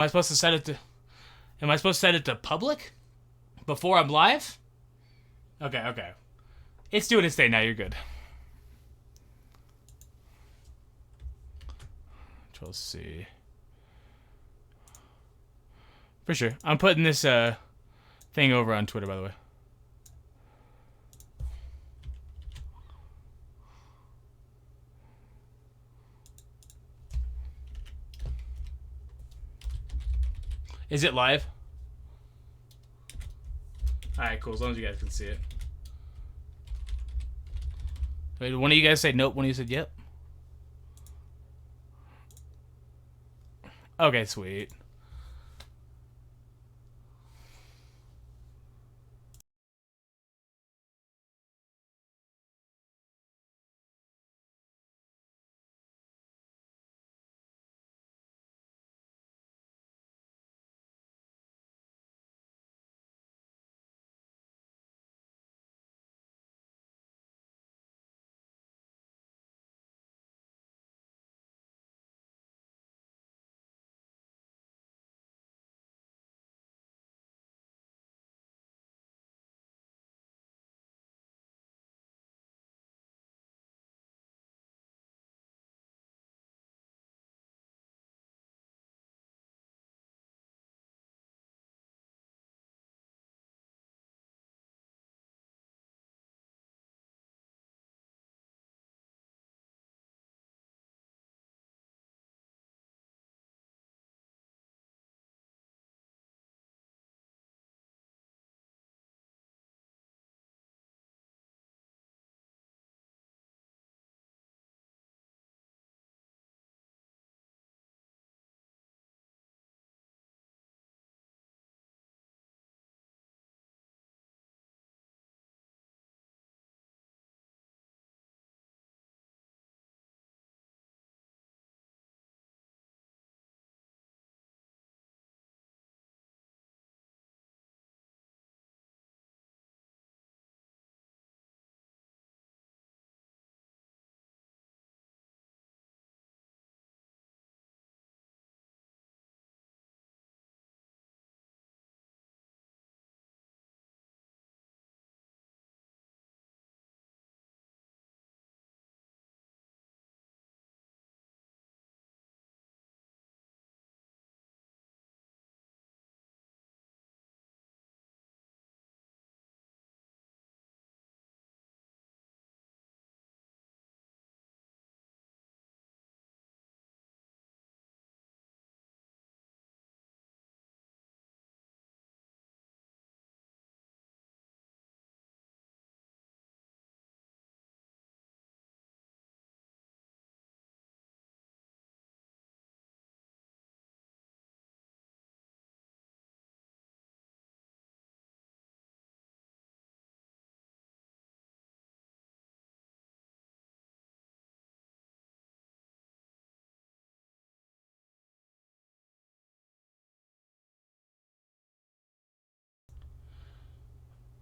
I supposed to set it to? Am I supposed to set it to public before I'm live? Okay, okay. It's doing its thing now. You're good. Control C. For sure. I'm putting this thing over on Twitter, by the way. Is it live? Alright, cool. As long as you guys can see it. Wait, one of you guys say nope, one of you said yep. Okay, sweet.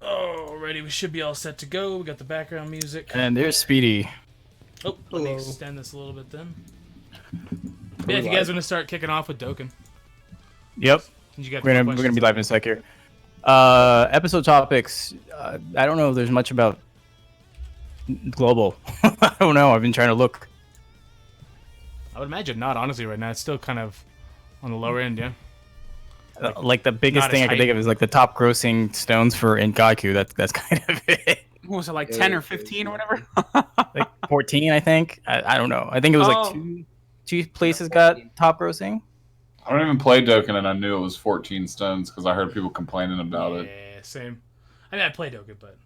Alrighty, we should be all set to go. We got the background music. And there's Speedy. Oh, let me extend this a little bit then. Yeah, if you guys want to start kicking off with Dokkan. Yep. You We're gonna be live in a sec here. Episode topics. I don't know if there's much about global. I don't know. I've been trying to look. I would imagine not, honestly, right now. It's still kind of on the lower end, yeah. Like the biggest thing I can think of is like the top grossing stones for Inkaiku. That's kind of it. What was it, like 10 or 15 or whatever? Like 14, I think. I don't know. I think it was like two places got top grossing. I don't even play Dokkan, and I knew it was 14 stones because I heard people complaining about it. Yeah, same. I mean, I play Dokkan, but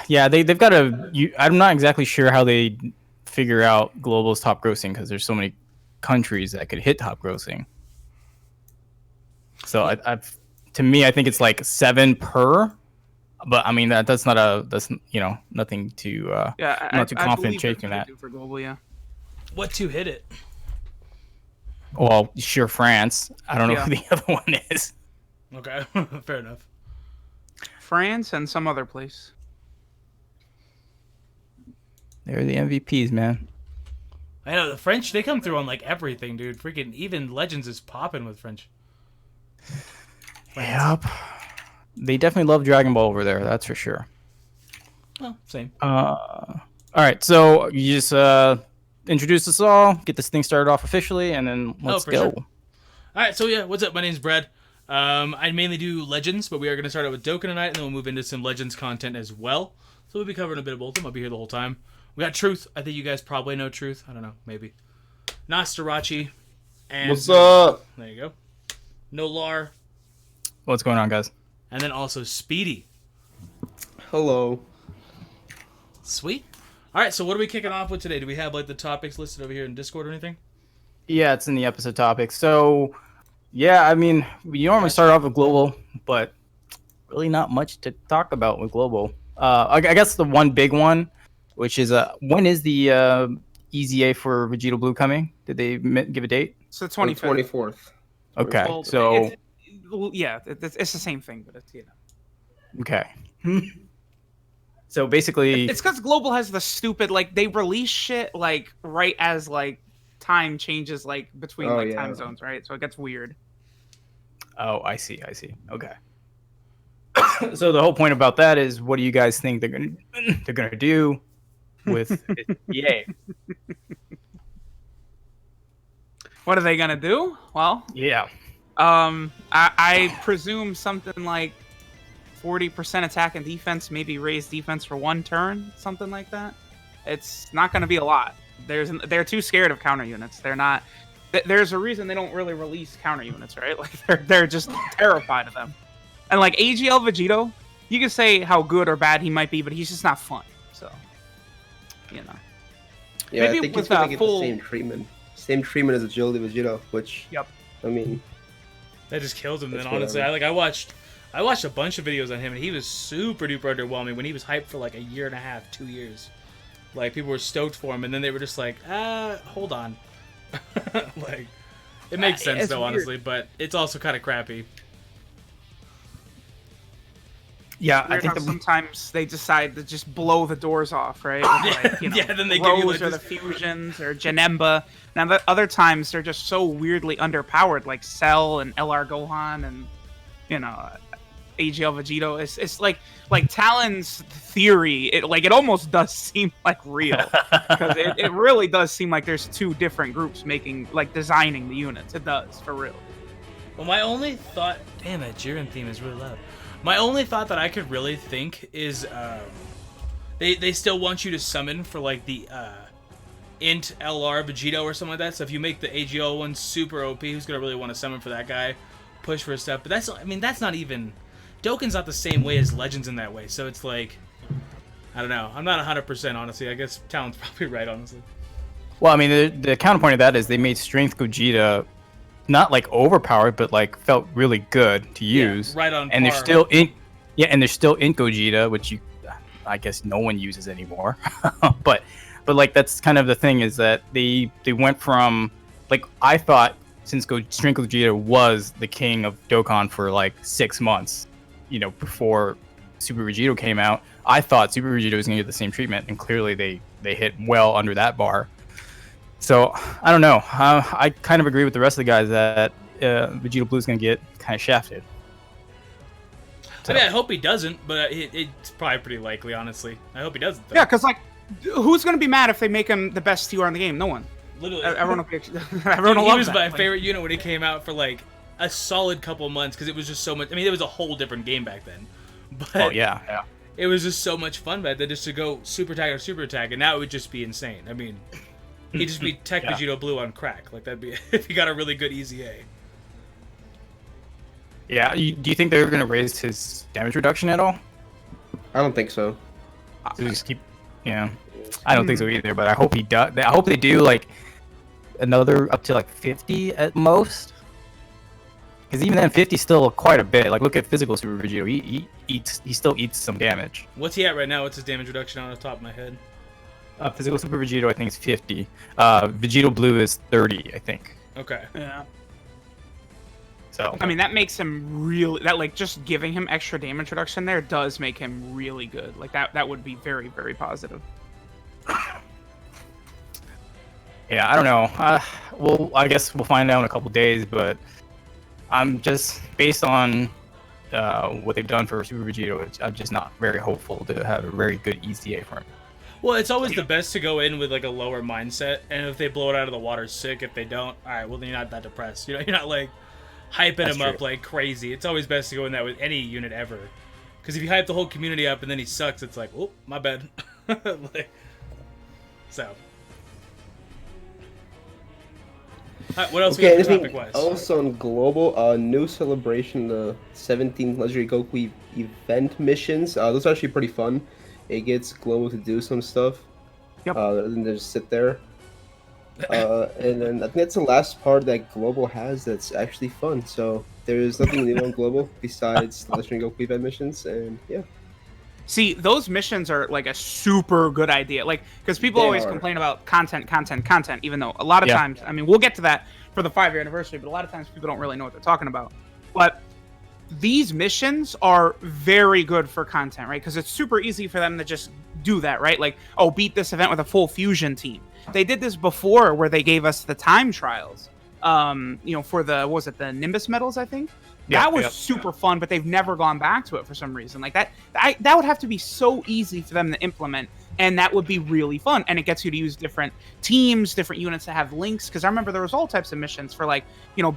yeah, they've got a. I'm not exactly sure how they figure out global's top grossing because there's so many countries that could hit top grossing. So to me, I think it's like 7 per. But I mean that's nothing to I'm not too confident chasing that. For global, yeah. What to hit it? Well, sure, France. I don't know who the other one is. Okay, fair enough. France and some other place. They're the MVPs, man. I know the French. They come through on like everything, dude. Freaking even Legends is popping with French. Yep. They definitely love Dragon Ball over there. That's for sure. Well, same. All right. So you just introduce us all, get this thing started off officially, and then let's for go. sure. All right. So yeah, what's up? My name's Brad. I mainly do Legends, but we are going to start out with Dokkan tonight, and then we'll move into some Legends content as well. So we'll be covering a bit of both of them. I'll be here the whole time. We got Truth. I think you guys probably know Truth. I don't know. Maybe. Nasdorachi. And What's up? There you go. Nolar. What's going on, guys? And then also Speedy. Hello. Sweet. All right, so what are we kicking off with today? Do we have like the topics listed over here in Discord or anything? Yeah, it's in the episode topic. So, yeah, I mean, we normally start off with global, but really not much to talk about with global. I guess the one big one, which is when is the EZA for Vegeta Blue coming? Did they give a date? It's the 25th. 24th. Okay, Well, so it's the same thing, but it's okay. So basically, It's because Global has the stupid like they release shit like right as like time changes like between time zones, right? So it gets weird. oh, I see. Okay. So the whole point about that is, what do you guys think they're gonna do with EA? What are they gonna do? Well, Yeah. I presume something like 40% attack and defense, maybe raise defense for one turn, something like that. It's not going to be a lot. They're too scared of counter units. They're not. There's a reason they don't really release counter units, right? Like they're just terrified of them. And like AGL Vegeta, you can say how good or bad he might be, but he's just not fun. So, you know. Yeah, Maybe I think with he's gonna a get full- the same treatment. Same treatment as Agility Vegeta, which Yep. I mean, That just kills him. Then That's honestly, whatever. I watched a bunch of videos on him, and he was super duper underwhelming when he was hyped for like a year and a half, 2 years. Like people were stoked for him, and then they were just like, hold on. Like, it makes sense it's though, weird. honestly, but it's also kind of crappy. Yeah, I Weird think how sometimes they decide to just blow the doors off, right? With, like, you know, Yeah, then they give you, Rose like, or the this- fusions or Janemba. Now, the other times they're just so weirdly underpowered, like Cell and LR Gohan and AGL Vegeta. It's like Talon's theory. It almost does seem like real because it really does seem like there's two different groups designing the units. It does for real. Well, my only thought... Damn, that Jiren theme is really loud. My only thought that I could really think is... They still want you to summon for, like, the Int LR Vegeta or something like that. So if you make the AGL one super OP, who's going to really want to summon for that guy? Push for his stuff. But that's not even... Dokkan's not the same way as Legends in that way. So it's like... I don't know. I'm not 100% honestly. I guess Talon's probably right, honestly. Well, I mean, the counterpoint of that is they made Strength Gogeta not like overpowered, but like felt really good to use. Right on And they're par. still and they're still in Gogeta, which I guess no one uses anymore. but like that's kind of the thing, is that they went from, like, I thought since Strength Gogeta was the king of Dokkan for like 6 months, before Super Vegeta came out, I thought Super Vegeta was gonna get the same treatment, and clearly they hit well under that bar. So, I don't know. I kind of agree with the rest of the guys that Vegeta Blue is going to get kind of shafted. I mean, I hope he doesn't, but it's probably pretty likely, honestly. I hope he doesn't, though. Yeah, because like, who's gonna be mad if they make him the best TR in the game? No one. Literally. Everyone will be. Everyone will He love was that. my Like, favorite unit when he came out for, like, a solid couple months, because it was just so much... I mean, it was a whole different game back then. But Oh, yeah. it was just so much fun back then, just to go super attack or super attack, and now it would just be insane. I mean... He'd just be Tech Yeah. Vegeta Blue on crack. Like, that'd be if he got a really good EZA. Yeah, do you think they're going to raise his damage reduction at all? I don't think so. So just keep... Yeah. I don't think so either, but I hope he does. I hope they do, like, another up to, like, 50 at most. Because even then, 50 is still quite a bit. Like, look at physical Super Vegeta. He still eats some damage. What's he at right now? What's his damage reduction on the top of my head? Physical Super Vegeta, I think, is 50. Vegeta Blue is 30, I think. Okay. yeah. So I mean, that makes him really. That like just giving him extra damage reduction there does make him really good. Like that would be very very positive. Yeah, I don't know. Well, I guess we'll find out in a couple days, but I'm just based on what they've done for Super Vegeta. I'm just not very hopeful to have a very good EZA for him. Well, it's always the best to go in with like a lower mindset, and if they blow it out of the water, sick. If they don't, all right, well then you're not that depressed. You know, you're not like hyping That's him up true. like crazy. It's always best to go in that with any unit ever, because if you hype the whole community up and then he sucks, it's like, oh, my bad. Like, so. All right, what else we got anything topic-wise? else on global? New celebration, the 17th Legendary Goku event missions. Those are actually pretty fun. It gets global to do some stuff. Yep. Other than just sit there. And then I think that's the last part that global has that's actually fun. So there's nothing new on global besides the Legendary Goku event missions, and yeah. See, those missions are like a super good idea. Like, because people They always are. complain about content, even though a lot of Yeah. times, I mean, we'll get to that for the 5-year anniversary, but a lot of times people don't really know what they're talking about. But these missions are very good for content, right? Because it's super easy for them to just do that, right? Like, oh, beat this event with a full fusion team. They did this before where they gave us the time trials, for the, what was it, the Nimbus medals, I think? Yeah, That was yeah. super fun, but they've never gone back to it for some reason. Like that would have to be so easy for them to implement, and that would be really fun. And it gets you to use different teams, different units that have links. Because I remember there was all types of missions for like,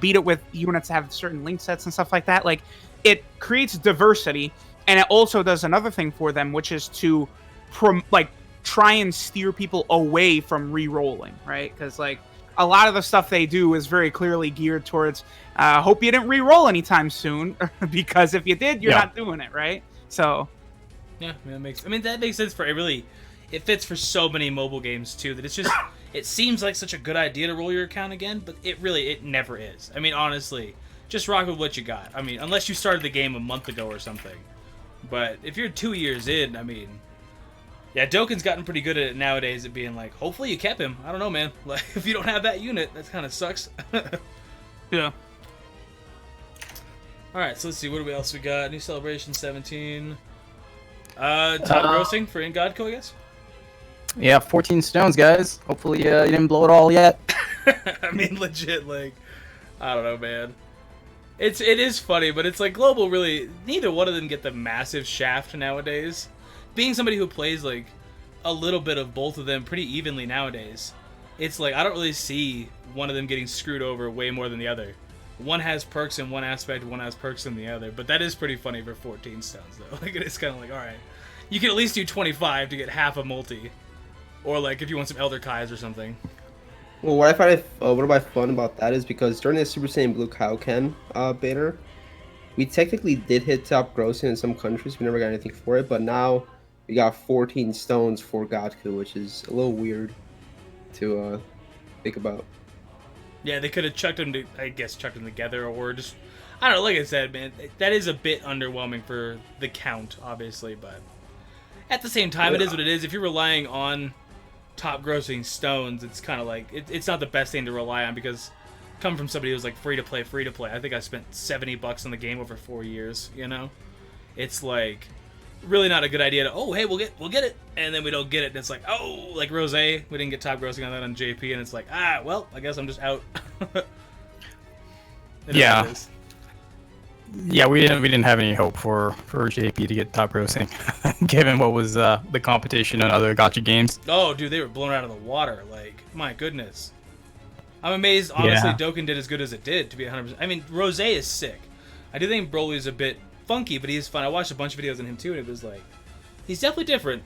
beat it with units that have certain link sets and stuff like that. Like it creates diversity, and it also does another thing for them, which is to try and steer people away from re-rolling, right? Because like a lot of the stuff they do is very clearly geared towards hope you didn't re-roll anytime soon, because if you did, you're Yeah. not doing it, right? So Yeah, that makes sense for it. Really, it fits for so many mobile games too that it's just it seems like such a good idea to roll your account again, but it never is. I mean, honestly, just rock with what you got. I mean, unless you started the game a month ago or something. But if you're 2 years in, I mean, yeah, Dokkan's gotten pretty good at it nowadays at being like, hopefully you kept him. I don't know, man. Like, if you don't have that unit, that kind of sucks. yeah. All right, so let's see. What else we got? New Celebration 17. Top grossing for In Godco, I guess. Yeah, 14 stones, guys. Hopefully you didn't blow it all yet. I mean, legit, like, I don't know, man. It is funny, but it's like global. Really, neither one of them get the massive shaft nowadays. Being somebody who plays like a little bit of both of them pretty evenly nowadays, it's like I don't really see one of them getting screwed over way more than the other. One has perks in one aspect, one has perks in the other. But that is pretty funny for 14 stones, though. Like, it's kind of like, all right, you can at least do 25 to get half a multi, or like if you want some Elder Kais or something. Well, what I find fun about that is because during the Super Saiyan Blue Kaioken beta, we technically did hit top grossing in some countries. We never got anything for it, but now we got 14 stones for Godku, which is a little weird to think about. Yeah, they could have chucked them together, or just, I don't know, like I said, man, that is a bit underwhelming for the count, obviously, but at the same time, it is what it is. If you're relying on top grossing stones, it's kind of like, it's not the best thing to rely on, because coming from somebody who's like free to play, I think I spent $70 on the game over 4 years, you know? It's like, really not a good idea to, oh, hey, we'll get it, and then we don't get it, and it's like, oh, like Rose, we didn't get top grossing on that on JP, and it's like, well, I guess I'm just out. Yeah. Yeah, we didn't have any hope for JP to get top grossing, given what was the competition and other gacha games. Oh, dude, they were blown out of the water, like, my goodness. I'm amazed, honestly, Yeah. Dokkan did as good as it did, to be 100%. I mean, Rose is sick. I do think Broly's a bit funky, but he's fun. I watched a bunch of videos on him too, and it was like, he's definitely different.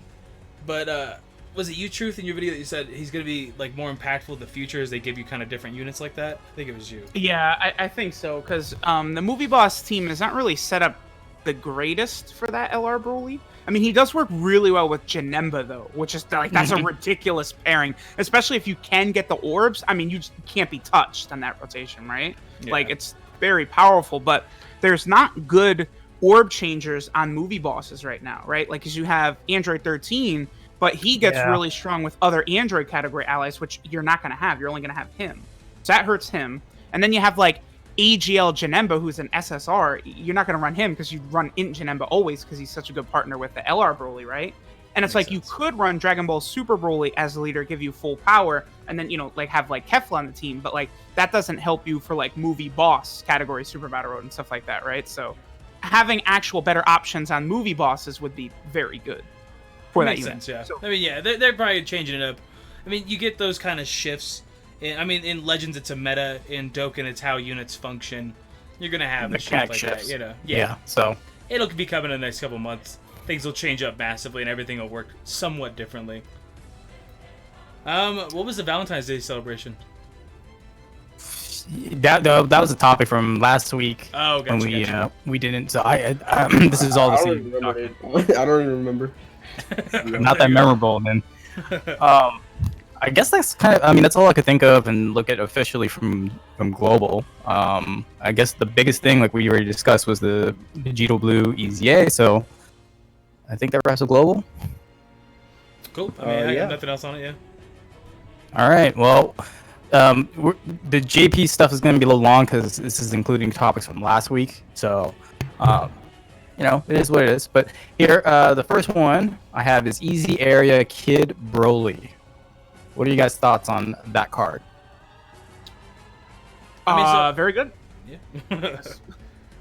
But was it you, Truth, in your video that you said he's gonna be like more impactful in the future as they give you kind of different units like that? I think it was you. Yeah, I think so, because the Movie Boss team is not really set up the greatest for that LR Broly. I mean, he does work really well with Janemba, though, which is like, that's a ridiculous pairing, especially if you can get the orbs. I mean, you just can't be touched on that rotation, right? Yeah. Like, it's very powerful, but there's not good orb changers on Movie Bosses right now, right? Like, because you have Android 13, but he gets really strong with other Android category allies, which you're not going to have. You're only going to have him. So that hurts him. And then you have, like, AGL Janemba, who's an SSR. You're not going to run him because you run Int Janemba always because he's such a good partner with the LR Broly, right? And it's Makes like you sense. could run Dragon Ball Super Broly as the leader, give you full power, and then like have like Kefla on the team, but like that doesn't help you for like movie boss category Super Battle Road and stuff like that, right? So having actual better options on movie bosses would be very good for that Makes unit. sense, yeah. So, I mean, yeah, they're probably changing it up. I mean, you get those kind of shifts. In Legends, it's a meta. In Dokkan, it's how units function. You're gonna have a shift Mechanic like shifts. that, you know. Yeah. So It'll be coming in the next couple months. Things will change up massively, and everything will work somewhat differently. What was the Valentine's Day celebration? that was a topic from last week. Oh, when gotcha. we didn't. So I this is all I the don't same. even remember. I don't even remember. Not that memorable then. I guess that's kind of. I mean, that's all I could think of and look at officially from global. I guess the biggest thing, like we already discussed, was the Vegeta Blue EZA. So I think that wraps up global. Cool. I mean, I yeah. got nothing else on it, yeah. All right. Well, the JP stuff is going to be a little long because this is including topics from last week. So, it is what it is. But here, the first one I have is Easy Area Kid Broly. What are you guys' thoughts on that card? I mean, so- very good. Yeah.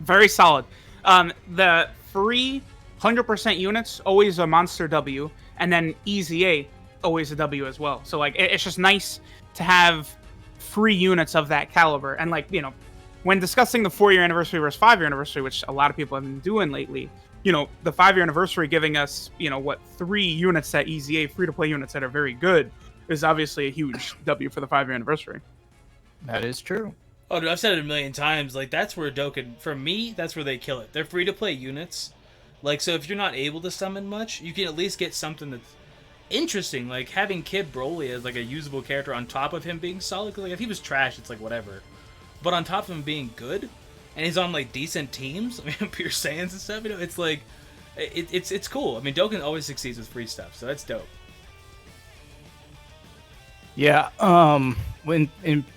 Very solid. The free 100% units, always a monster W, and then EZA, always a W as well. So, like, it's just nice to have free units of that caliber. And, like, when discussing the 4-year anniversary versus 5-year anniversary, which a lot of people have been doing lately, the 5-year anniversary giving us, 3 units that EZA, free-to-play units that are very good, is obviously a huge W for the 5-year anniversary. That is true. Oh, dude, I've said it a million times. Like, that's where Dokkan, for me, that's where they kill it. They're free-to-play units. Like, so if you're not able to summon much, you can at least get something that's interesting. Like, having Kid Broly as, like, a usable character on top of him being solid. Because, like, if he was trash, it's like, whatever. But on top of him being good, and he's on, like, decent teams, I mean, Pure Saiyans and stuff, it's like, it's cool. I mean, Dokkan always succeeds with free stuff, so that's dope. Yeah,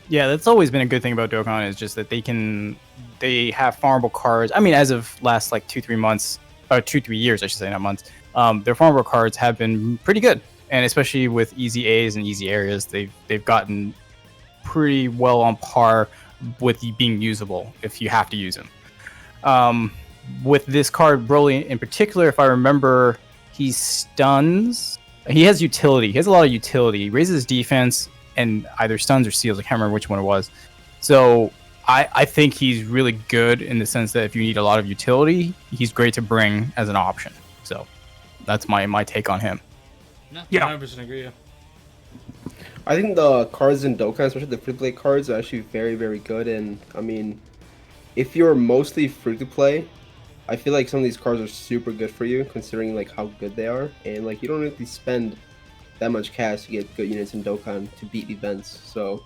that's always been a good thing about Dokkan is just that they have farmable cards. I mean, as of last like 2-3 months, or 2-3 years, I should say, not months. Their farmable cards have been pretty good, and especially with easy A's and easy areas, they've gotten pretty well on par with being usable if you have to use them. With this card, Broly in particular, if I remember, he stuns. He has utility. He has a lot of utility. He raises defense and either stuns or seals. I can't remember which one it was. So I think he's really good in the sense that if you need a lot of utility, he's great to bring as an option. So that's my take on him. No, Yeah. 100% agree, yeah. I think the cards in Dokkan, especially the free-to-play cards, are actually very, very good. And I mean, if you're mostly free-to-play, I feel like some of these cards are super good for you, considering like how good they are. And like you don't really spend that much cash to get good units in Dokkan to beat events. So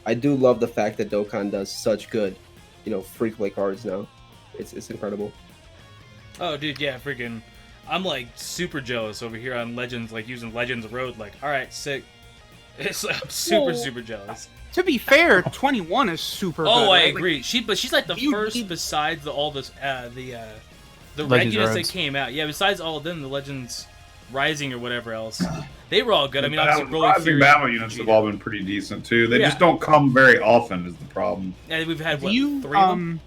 I do love the fact that Dokkan does such good, free-to-play cards now. It's incredible. Oh, dude, yeah, freaking. I'm like super jealous over here on Legends, like using Legends Road. Like, all right, sick. It's I'm super jealous. To be fair, 21 is super good. Oh, I right? agree. But she's like the You first need- besides all this the Legends regulars that Roads. came out. Yeah, besides all of them, the Legends Rising or whatever else, they were all good. I mean, The obviously, Broly Rising Fury, battle units have Vegeta. all been pretty decent too. They Yeah. just don't come very often is the problem. Yeah, we've had Do what, you 3 of them?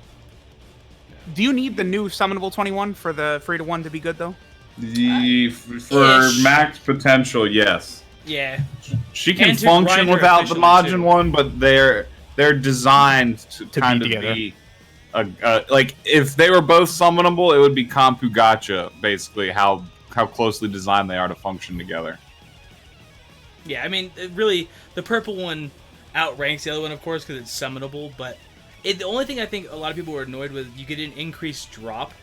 do you need the new summonable 21 for the free to 1 to be good though? For Ish. max potential, yes. Yeah, She can And to function grind her without the efficiently, Majin too. one, but they're designed to be kind of together. be like if they were both summonable, it would be Kampu Gacha, basically how closely designed they are to function together. yeah. I mean, really, the purple one outranks the other one, of course, because it's summonable. But the only thing I think a lot of people were annoyed with, you get an increased drop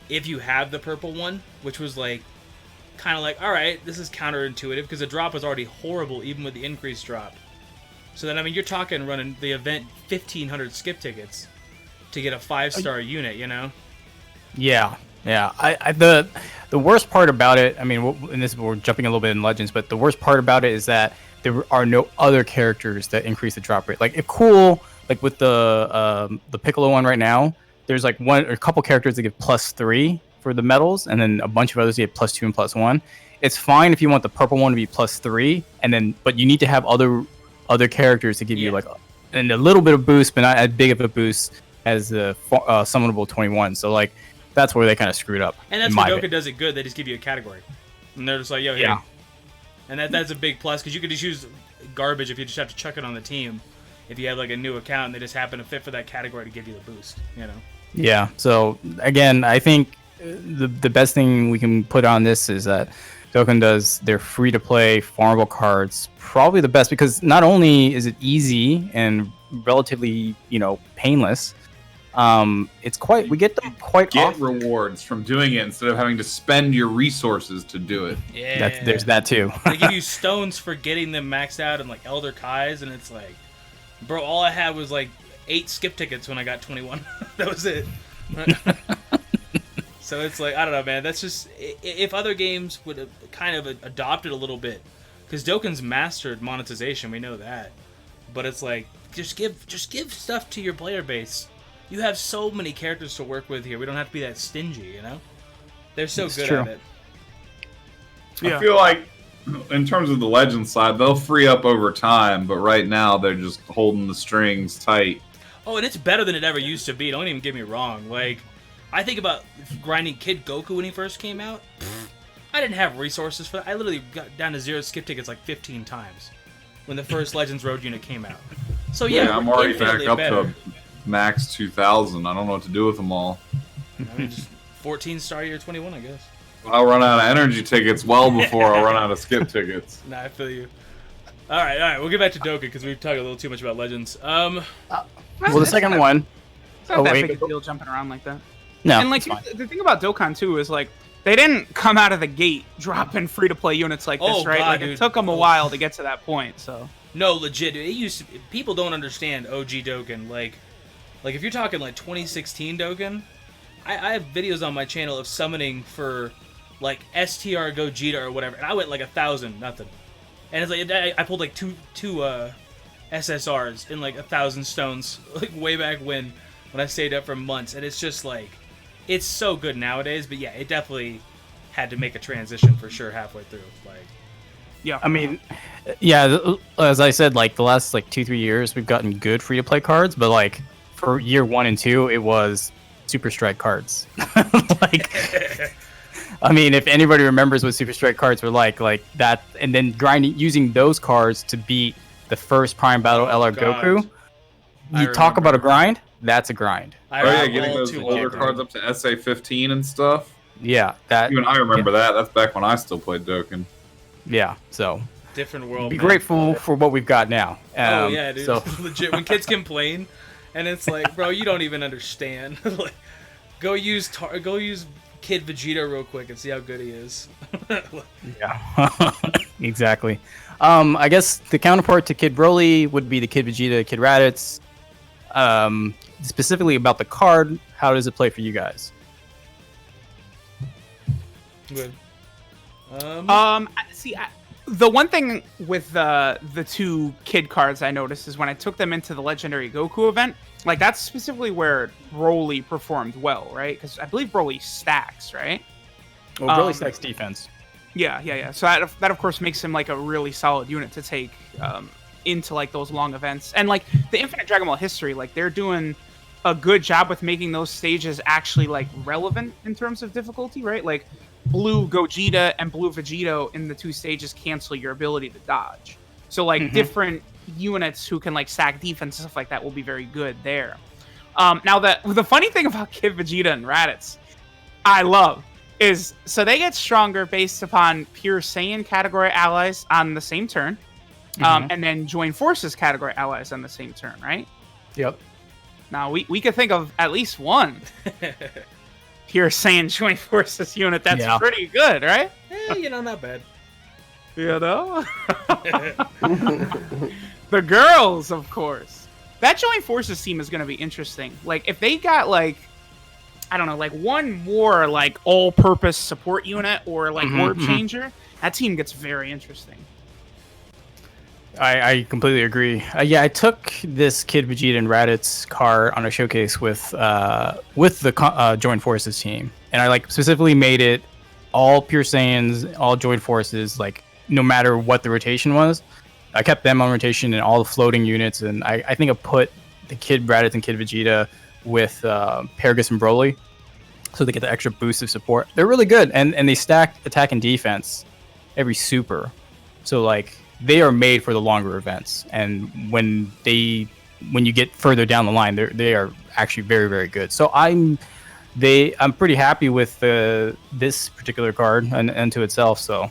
if you have the purple one, which was like kind of like, all right, this is counterintuitive because the drop was already horrible even with the increased drop. So then, I mean, you're talking running the event 1,500 skip tickets to get a 5-star unit, Yeah. The worst part about it, I mean, and this we're jumping a little bit in Legends, but the worst part about it is that there are no other characters that increase the drop rate. Like, if cool, like with the Piccolo one right now, there's like a couple characters that give +3, for the medals, and then a bunch of others you get +2 and +1. It's fine if you want the purple one to be +3, and then but you need to have other characters to give you like a little bit of boost, but not as big of a boost as the summonable 21. So like that's where they kind of screwed up. And that's where Dokkan does it good. They just give you a category, and they're just like, yo, here. And that's a big plus because you could just use garbage if you just have to chuck it on the team. If you have like a new account and they just happen to fit for that category to give you the boost, you know. Yeah. So again, I think the best thing we can put on this is that Dokkan does their free-to-play farmable cards probably the best because not only is it easy and relatively, painless, we get them quite often. Rewards from doing it instead of having to spend your resources to do it. Yeah, there's that too. They give you stones for getting them maxed out and like Elder Kais, and it's like, bro, all I had was like 8 skip tickets when I got 21. That was it. So it's like, I don't know, man. That's just, if other games would have kind of adopted a little bit, because Dokkan's mastered monetization, we know that. But it's like, just give stuff to your player base. You have so many characters to work with here. We don't have to be that stingy, you know? They're so good at it. I feel like, in terms of the Legend side, they'll free up over time, but right now they're just holding the strings tight. Oh, and it's better than it ever used to be. Don't even get me wrong. Like, I think about grinding Kid Goku when he first came out. I didn't have resources for that. I literally got down to 0 skip tickets like 15 times when the first Legends Road unit came out. So yeah, I'm already back infinitely up better. to max 2,000. I don't know what to do with them all. I mean, just 14 star year 21, I guess. I'll run out of energy tickets well before I'll run out of skip tickets. Nah, I feel you. All right. We'll get back to Dokkan because we've talked a little too much about Legends. Well, the second one. It's not that big a deal jumping around like that. No, and like the thing about Dokkan too is like they didn't come out of the gate dropping free-to-play units like this, right? God, like dude. it took them a while to get to that point. So no, legit, dude. It used to, people don't understand OG Dokkan. Like if you're talking like 2016 Dokkan, I have videos on my channel of summoning for like STR Gogeta or whatever, and I went like 1,000, nothing. And it's like I pulled like two SSRs in like 1,000 stones, like way back when I stayed up for months, and it's just like, it's so good nowadays. But yeah, it definitely had to make a transition for sure halfway through. Like, yeah, I mean, yeah, as I said, like the last like 2-3 years, we've gotten good free to play cards, but like for year 1 and 2, it was Super Strike cards. Like, I mean, if anybody remembers what Super Strike cards were like that, and then using those cards to beat the first Prime Battle LR Goku, you talk about a grind. That's a grind. Getting those older cards up to SA 15 and stuff. Yeah, that. Even I remember that. That's back when I still played Dokkan. Yeah, so different world. Be grateful for what we've got now. Oh yeah, dude. So. Legit, when kids complain, and it's like, bro, you don't even understand. Like, go use Kid Vegeta real quick and see how good he is. Yeah, exactly. I guess the counterpart to Kid Broly would be the Kid Vegeta, Kid Raditz. Specifically about the card, how does it play for you guys? Good. The one thing with the 2 kid cards I noticed is when I took them into the Legendary Goku event, like that's specifically where Broly performed well, right? Because I believe Broly stacks, right? Well, Broly stacks defense. Yeah. So that of course makes him like a really solid unit to take into like those long events. And like the Infinite Dragon Ball history, like they're doing a good job with making those stages actually like relevant in terms of difficulty, right? Like Blue Gogeta and Blue Vegeta in the 2 stages cancel your ability to dodge. So like different units who can like stack defense and stuff like that will be very good there. Now the funny thing about Kid Vegeta and Raditz, I love, is so they get stronger based upon pure Saiyan category allies on the same turn, and then join forces category allies on the same turn, right? Yep. Now we could think of at least one pure Saiyan joint forces unit that's pretty good, right? Not bad. The girls, of course. That joint forces team is going to be interesting. Like if they got like, I don't know, like one more like all-purpose support unit or like orb changer, that team gets very interesting. I completely agree. Yeah, I took this Kid Vegeta and Raditz card on a showcase with the Joint Forces team, and I like specifically made it all Pure Saiyans, all Joint Forces, like no matter what the rotation was. I kept them on rotation in all the floating units, and I think I put the Kid Raditz and Kid Vegeta with Paragus and Broly, so they get the extra boost of support. They're really good, and they stack attack and defense every super, so like they are made for the longer events. And when you get further down the line, they are actually very, very good. So I'm pretty happy with this particular card unto itself. So,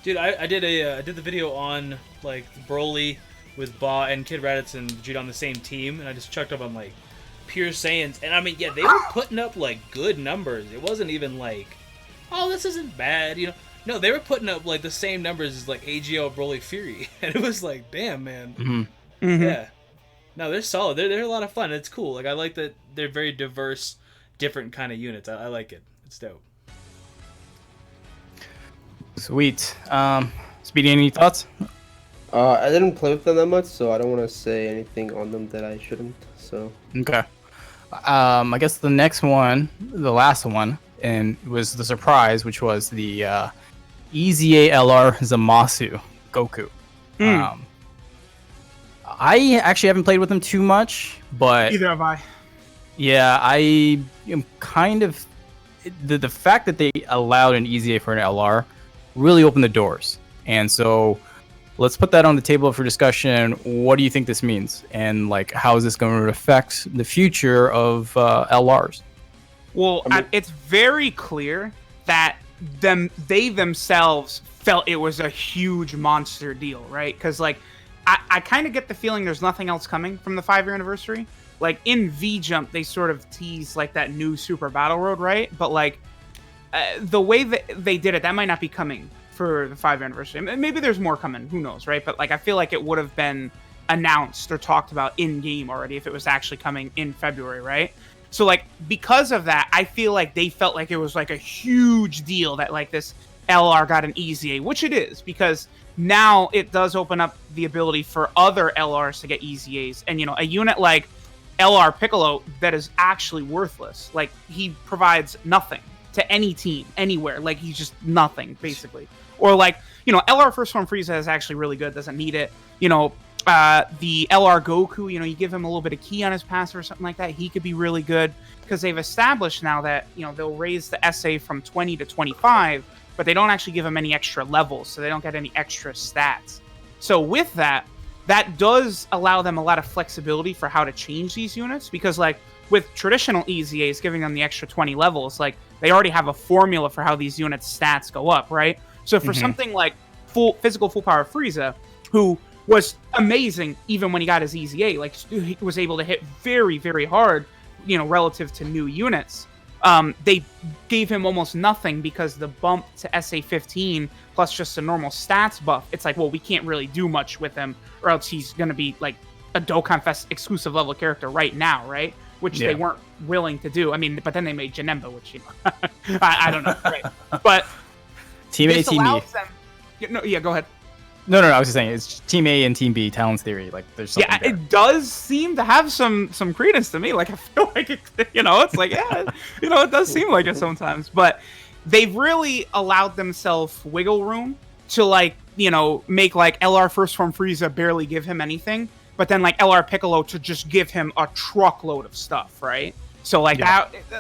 dude, I did the video on like Broly with Ba and Kid Raditz and Vegeta on the same team, and I just chucked up on like Pure Saiyans, and I mean, yeah, they were putting up like good numbers. It wasn't even like, oh, this isn't bad, you know. No, they were putting up like the same numbers as like AGL, Broly, Fury, and it was like, damn, man. Mm-hmm. Yeah. No, they're solid. They're a lot of fun. It's cool. Like I like that they're very diverse, different kind of units. I like it. It's dope. Sweet. Speedy, any thoughts? I didn't play with them that much, so I don't want to say anything on them that I shouldn't. So Okay. I guess the next one, the last one, and was the surprise, which was the EZA LR Zamasu Goku. I actually haven't played with him too much, but Either have I. yeah, I am kind of the fact that they allowed an EZA for an LR really opened the doors, and so let's put that on the table for discussion. What do you think this means, and like how is this going to affect the future of LRs? Well, it's very clear that they themselves felt it was a huge monster deal, right? Because like I kind of get the feeling there's nothing else coming from the 5-year anniversary. Like in V Jump, they sort of teased like that new Super Battle Road, right? But like the way that they did it, that might not be coming for the 5-year anniversary. Maybe there's more coming. Who knows, right? But like I feel like it would have been announced or talked about in game already if it was actually coming in February, right? So like because of that, I feel like they felt like it was like a huge deal that like this LR got an EZA, which it is, because now it does open up the ability for other LRs to get EZAs. And you know, a unit like LR Piccolo that is actually worthless. Like he provides nothing to any team anywhere. Like he's just nothing basically. Or like, you know, LR First Form Frieza is actually really good, doesn't need it. You know, the LR Goku, you know, you give him a little bit of key on his passive or something like that, he could be really good, because they've established now that, you know, they'll raise the SA from 20 to 25, but they don't actually give him any extra levels, so they don't get any extra stats. So with that, that does allow them a lot of flexibility for how to change these units, because like with traditional EZAs giving them the extra 20 levels, like they already have a formula for how these units stats go up, right? So for something like full power Frieza, who was amazing even when he got his EZA, like he was able to hit very, very hard, you know, relative to new units. They gave him almost nothing because the bump to SA15 plus just a normal stats buff, it's like, well, we can't really do much with him, or else he's going to be like a Dokkan Fest exclusive level character right now, right? Which they weren't willing to do. I mean, but then they made Janemba, which, you know, I don't know, right? But Team A, Team B. Go ahead. No, I was just saying it's Team A and Team B Talents theory. Like, there's something there. It does seem to have some credence to me. Like, I feel like it, you know, it's like, yeah, you know, it does seem like it sometimes. But they've really allowed themselves wiggle room to, like, you know, make like LR First Form Frieza barely give him anything, but then like LR Piccolo to just give him a truckload of stuff, right? So like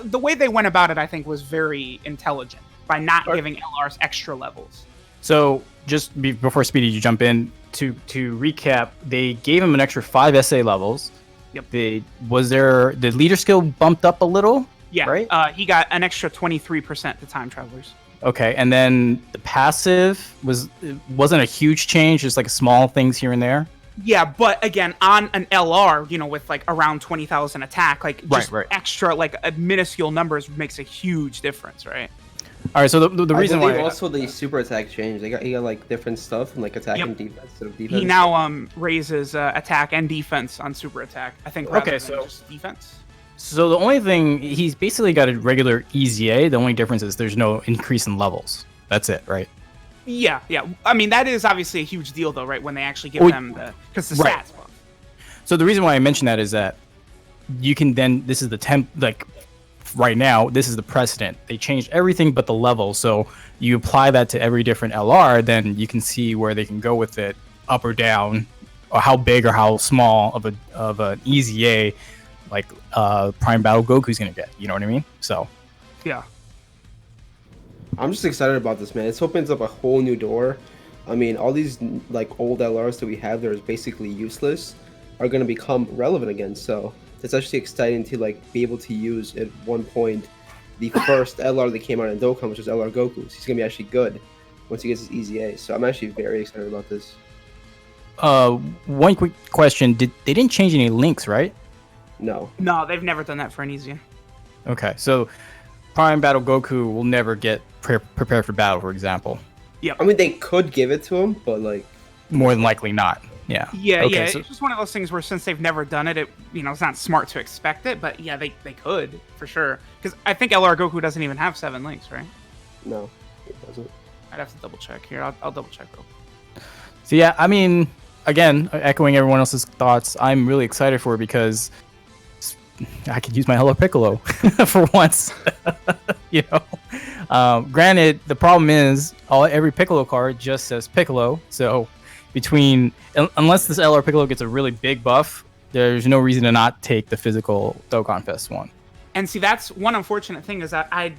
the way they went about it, I think, was very intelligent by not giving LRs extra levels. So just before Speedy, you jump in, to recap, they gave him an extra 5 SA levels. Yep. The leader skill bumped up a little. Yeah. Right. He got an extra 23% to time travelers. Okay, and then the passive wasn't a huge change, just like small things here and there. Yeah, but again, on an LR, you know, with like around 20,000 attack, like just extra, like minuscule numbers makes a huge difference, right? All right, so the reason why also the super attack changed. He got like different stuff and like attack and defense instead of defense. He now raises attack and defense on super attack, I think. Rather than just defense. So the only thing, he's basically got a regular EZA. The only difference is there's no increase in levels. That's it, right? Yeah. I mean, that is obviously a huge deal, though, right? When they actually give them because the Right. stats buff. So the reason why I mention that is that you can then, this is the like right now, this is the precedent. They changed everything but the level. So you apply that to every different LR, then you can see where they can go with it, up or down, or how big or how small of an EZA like Prime Battle Goku's gonna get. You know what I mean? So Yeah. I'm just excited about this, man. It opens up a whole new door. I mean, all these like old LRs that we have that are basically useless are gonna become relevant again. So it's actually exciting to like be able to use at one point the first LR that came out in Dokkan, which was LR Goku. He's gonna be actually good once he gets his EZA. So I'm actually very excited about this. one quick question: they didn't change any links, right? No. No, they've never done that for an EZA. Okay, so Prime Battle Goku will never get prepared for battle, for example. I mean, they could give it to him, but like More than likely not. Yeah. Yeah, Okay, so it's just one of those things where since they've never done it, it's not smart to expect it, but yeah, they could for sure. Because I think LR Goku doesn't even have 7 links, right? no, it doesn't. I'd have to double check here. I'll double check real quick. So yeah, I mean, again, echoing everyone else's thoughts, I'm really excited for it because I could use my Hello Piccolo for once. Granted, the problem is every Piccolo card just says Piccolo, so unless this LR Piccolo gets a really big buff, there's no reason to not take the physical Dokkan Fest one. And see, that's one unfortunate thing is that I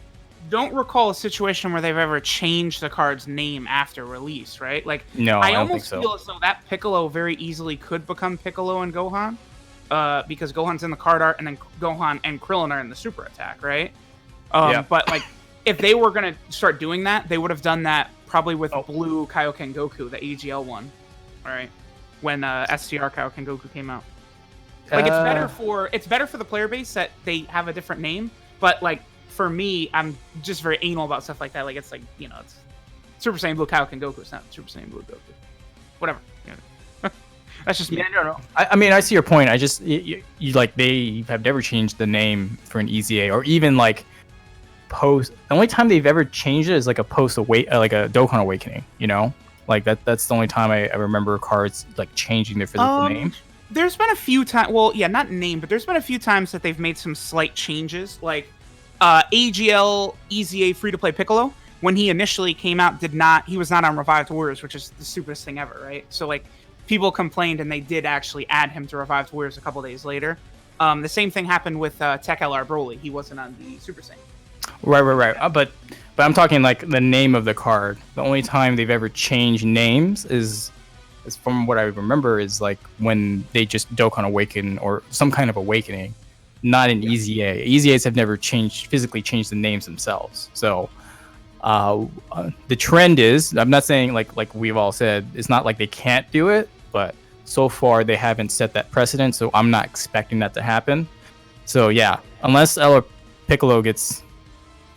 don't recall a situation where they've ever changed the card's name after release, right? Like, No, I don't almost think so. feel as though that Piccolo very easily could become Piccolo and Gohan, because Gohan's in the card art, and then Gohan and Krillin are in the super attack, right? Yeah. But like, if they were gonna start doing that, they would have done that probably with Blue Kaioken Goku, the AGL one, all right? When STR Kaioken Goku came out. Like, it's better for the player base that they have a different name, but like for me, I'm just very anal about stuff like that. Like, it's like, it's Super Saiyan Blue Kaioken Goku. It's not Super Saiyan Blue Goku. Whatever. That's just me. Yeah, no. I mean, I see your point. I just you like they have never changed the name for an EZA or even like post. The only time they've ever changed it is like a like a Dokkan Awakening. Like that's the only time I remember cards like changing their physical name. There's been a few times. Well, yeah, not name, but there's been a few times that they've made some slight changes. Like AGL EZA Free to Play Piccolo, when he initially came out, he was not on Revived Warriors, which is the stupidest thing ever, right? So like people complained, and they did actually add him to Revived Warriors a couple days later. The same thing happened with Tech LR Broly. He wasn't on the Super Saiyan. Right. But I'm talking like the name of the card. The only time they've ever changed names is from what I remember is like when they just Dokkan Awaken or some kind of awakening, not an EZA. EZAs have never physically changed the names themselves. So the trend is, I'm not saying like we've all said, it's not like they can't do it, but so far they haven't set that precedent. So I'm not expecting that to happen. So yeah, unless LR Piccolo gets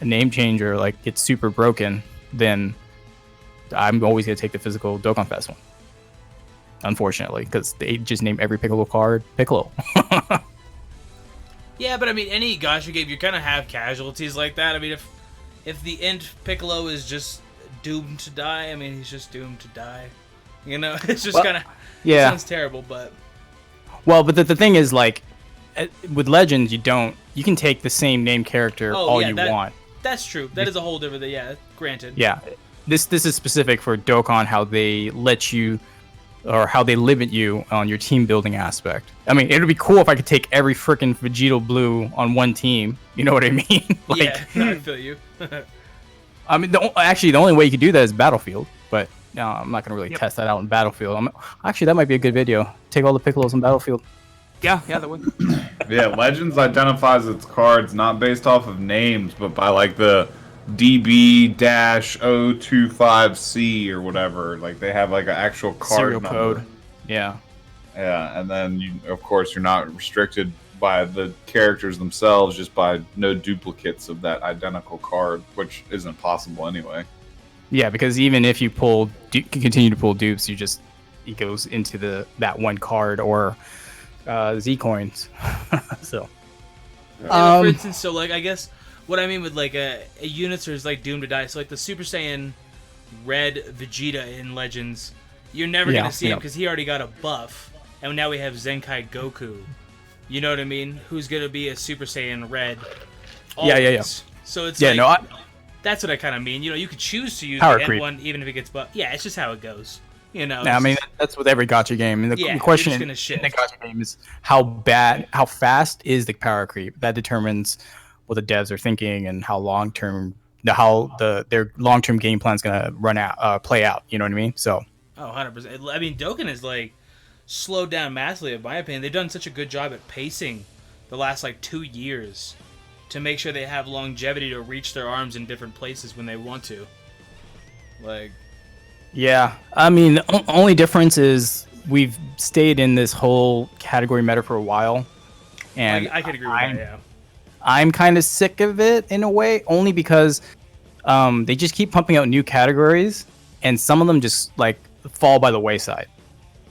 a name change or like gets super broken, then I'm always gonna take the physical Dokkan Fest one. Unfortunately, because they just name every Piccolo card Piccolo. Yeah, but I mean, any Gacha game, you kind of have casualties like that. I mean, if the Int Piccolo is just doomed to die, I mean, he's just doomed to die. It's just kind of... Yeah. It sounds terrible, but... Well, but the thing is, like, with Legends, you can take the same name character you want. That's true. That is a whole different thing. Yeah, granted. Yeah. This is specific for Dokkan, how they let you... or how they limit you on your team building aspect. I mean, it would be cool if I could take every freaking Vegeta Blue on one team. You know what I mean? Yeah, I feel you. I mean, the only way you could do that is Battlefield, but no, I'm not going to really test that out in Battlefield. Actually, that might be a good video. Take all the Piccolos in Battlefield. Yeah, that would. Yeah, Legends identifies its cards not based off of names, but by like the DB-025C or whatever. Like they have like an actual card serial number. code. Yeah. Yeah, and then of course you're not restricted by the characters themselves, just by no duplicates of that identical card, which isn't possible anyway. Yeah, because even if you continue to pull dupes, it goes into that one card or Z coins. So. For instance, so like I guess what I mean with like a units is like doomed to die. So like the Super Saiyan Red Vegeta in Legends, you're never gonna see him because he already got a buff, and now we have Zenkai Goku. You know what I mean? Who's gonna be a Super Saiyan Red? Always. Yeah. So it's that's what I kind of mean. You know, you could choose to use Power the creep. N1 even if it gets buffed. Yeah, it's just how it goes. You know. Yeah, I mean that's with every gacha game. And the question in the gacha game is how fast is the power creep? That determines what the devs are thinking and how their long-term game plan is gonna play out. You know what I mean? So. Oh, 100%. I mean, Dokkan is slowed down massively, in my opinion. They've done such a good job at pacing the last 2 years to make sure they have longevity to reach their arms in different places when they want to. Yeah, I mean, the only difference is we've stayed in this whole category meta for a while, and I could agree with that. Yeah, I'm kind of sick of it in a way, only because they just keep pumping out new categories, and some of them just fall by the wayside.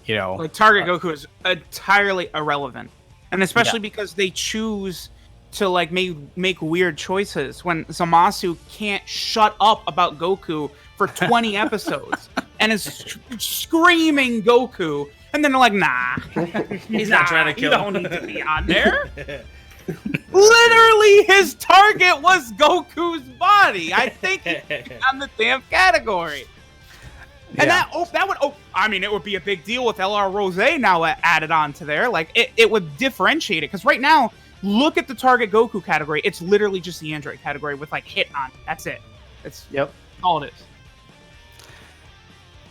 You know, Target Goku is entirely irrelevant, and especially because they choose to make weird choices when Zamasu can't shut up about Goku for 20 episodes and is screaming Goku, and then they're like, nah, he's not trying to kill him. You don't need to be on there. Literally, his target was Goku's body. I think he's on the damn category. And it would be a big deal with LR Rose now added on to there. It would differentiate it. Because right now, look at the target Goku category. It's literally just the Android category with hit on. That's it. That's all it is.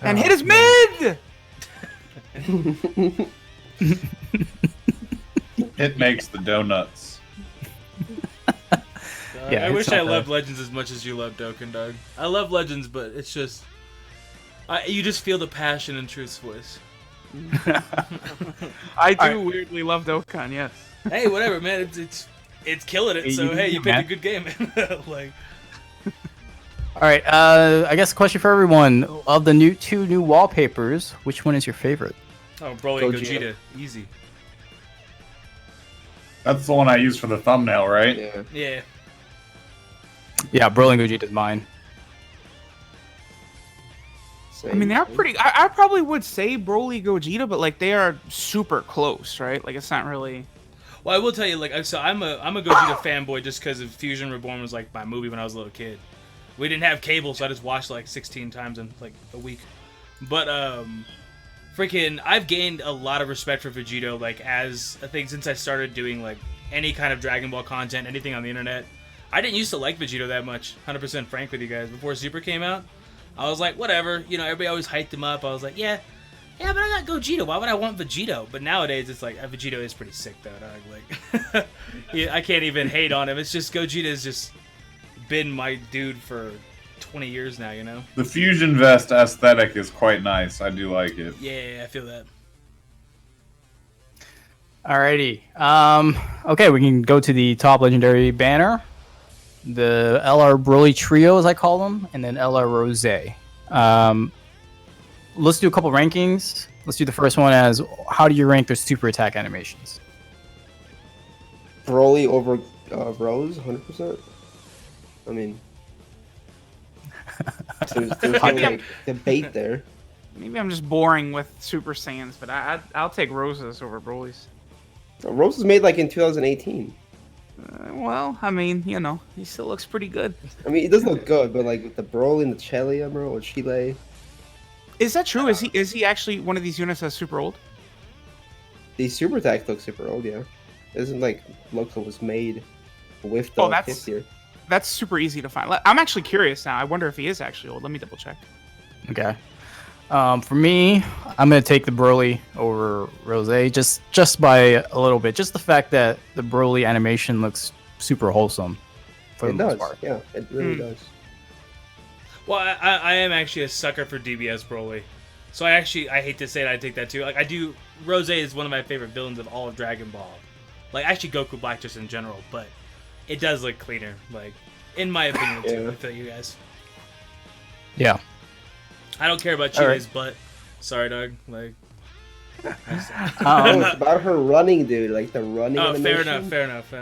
And hit is mid! It makes the donuts. I wish I loved Legends as much as you love Dokkan, dog. I love Legends, but it's just... you just feel the passion in Truth's voice. I do weirdly love Dokkan, yes. Hey, whatever, man. It's killing it. So hey, you picked a good game. All right. I guess a question for everyone: of the two new wallpapers, which one is your favorite? Oh, Broly and Gogeta, easy. That's the one I used for the thumbnail, right? Yeah. Yeah, Broly and Gogeta is mine. I mean, they're pretty. I probably would say Broly, Gogeta, but they are super close, right? It's not really. Well, I will tell you, so I'm a Gogeta fanboy just because of Fusion Reborn was my movie when I was a little kid. We didn't have cable, so I just watched 16 times in a week. But freaking, I've gained a lot of respect for Vegeta, as I think since I started doing any kind of Dragon Ball content, anything on the internet. I didn't used to like Vegeta that much. 100% frank with you guys. Before Super came out, I was like, whatever. You know, everybody always hyped him up. I was like, yeah, but I got Gogeta. Why would I want Vegito? But nowadays, it's Vegito is pretty sick, though, dog. Yeah, I can't even hate on him. It's just Gogeta's just been my dude for 20 years now, you know? The Fusion Vest aesthetic is quite nice. I do like it. Yeah, I feel that. Alrighty. Okay, we can go to the top legendary banner. The LR Broly Trio, as I call them, and then LR Rose. Let's do a couple rankings. Let's do the first one as, how do you rank their super attack animations? Broly over Rose, 100%. I mean, there's no debate there. Maybe I'm just boring with Super Saiyans, but I'll take Rose's over Broly's. Rose was made in 2018. Well, I mean, he still looks pretty good. I mean, it does look good, but with the Broly and the Chile Emerald or Chile. Is that true? Is he actually one of these units that's super old? These super attacks look super old, yeah. It isn't Loco was made with the fifth year. That's super easy to find. I'm actually curious now. I wonder if he is actually old. Let me double check. Okay. For me, I'm gonna take the Broly over Rose, just by a little bit. Just the fact that the Broly animation looks super wholesome. For the most part. Yeah, it really does. Well, I am actually a sucker for DBS Broly, so I hate to say it, I take that too. I do. Rose is one of my favorite villains of all of Dragon Ball. Actually Goku Black just in general, but it does look cleaner. In my opinion too. I feel you guys. Yeah. I don't care about Chile's butt. Sorry, dog. Oh, it's about her running, dude. Like the running. Oh, fair animation. enough.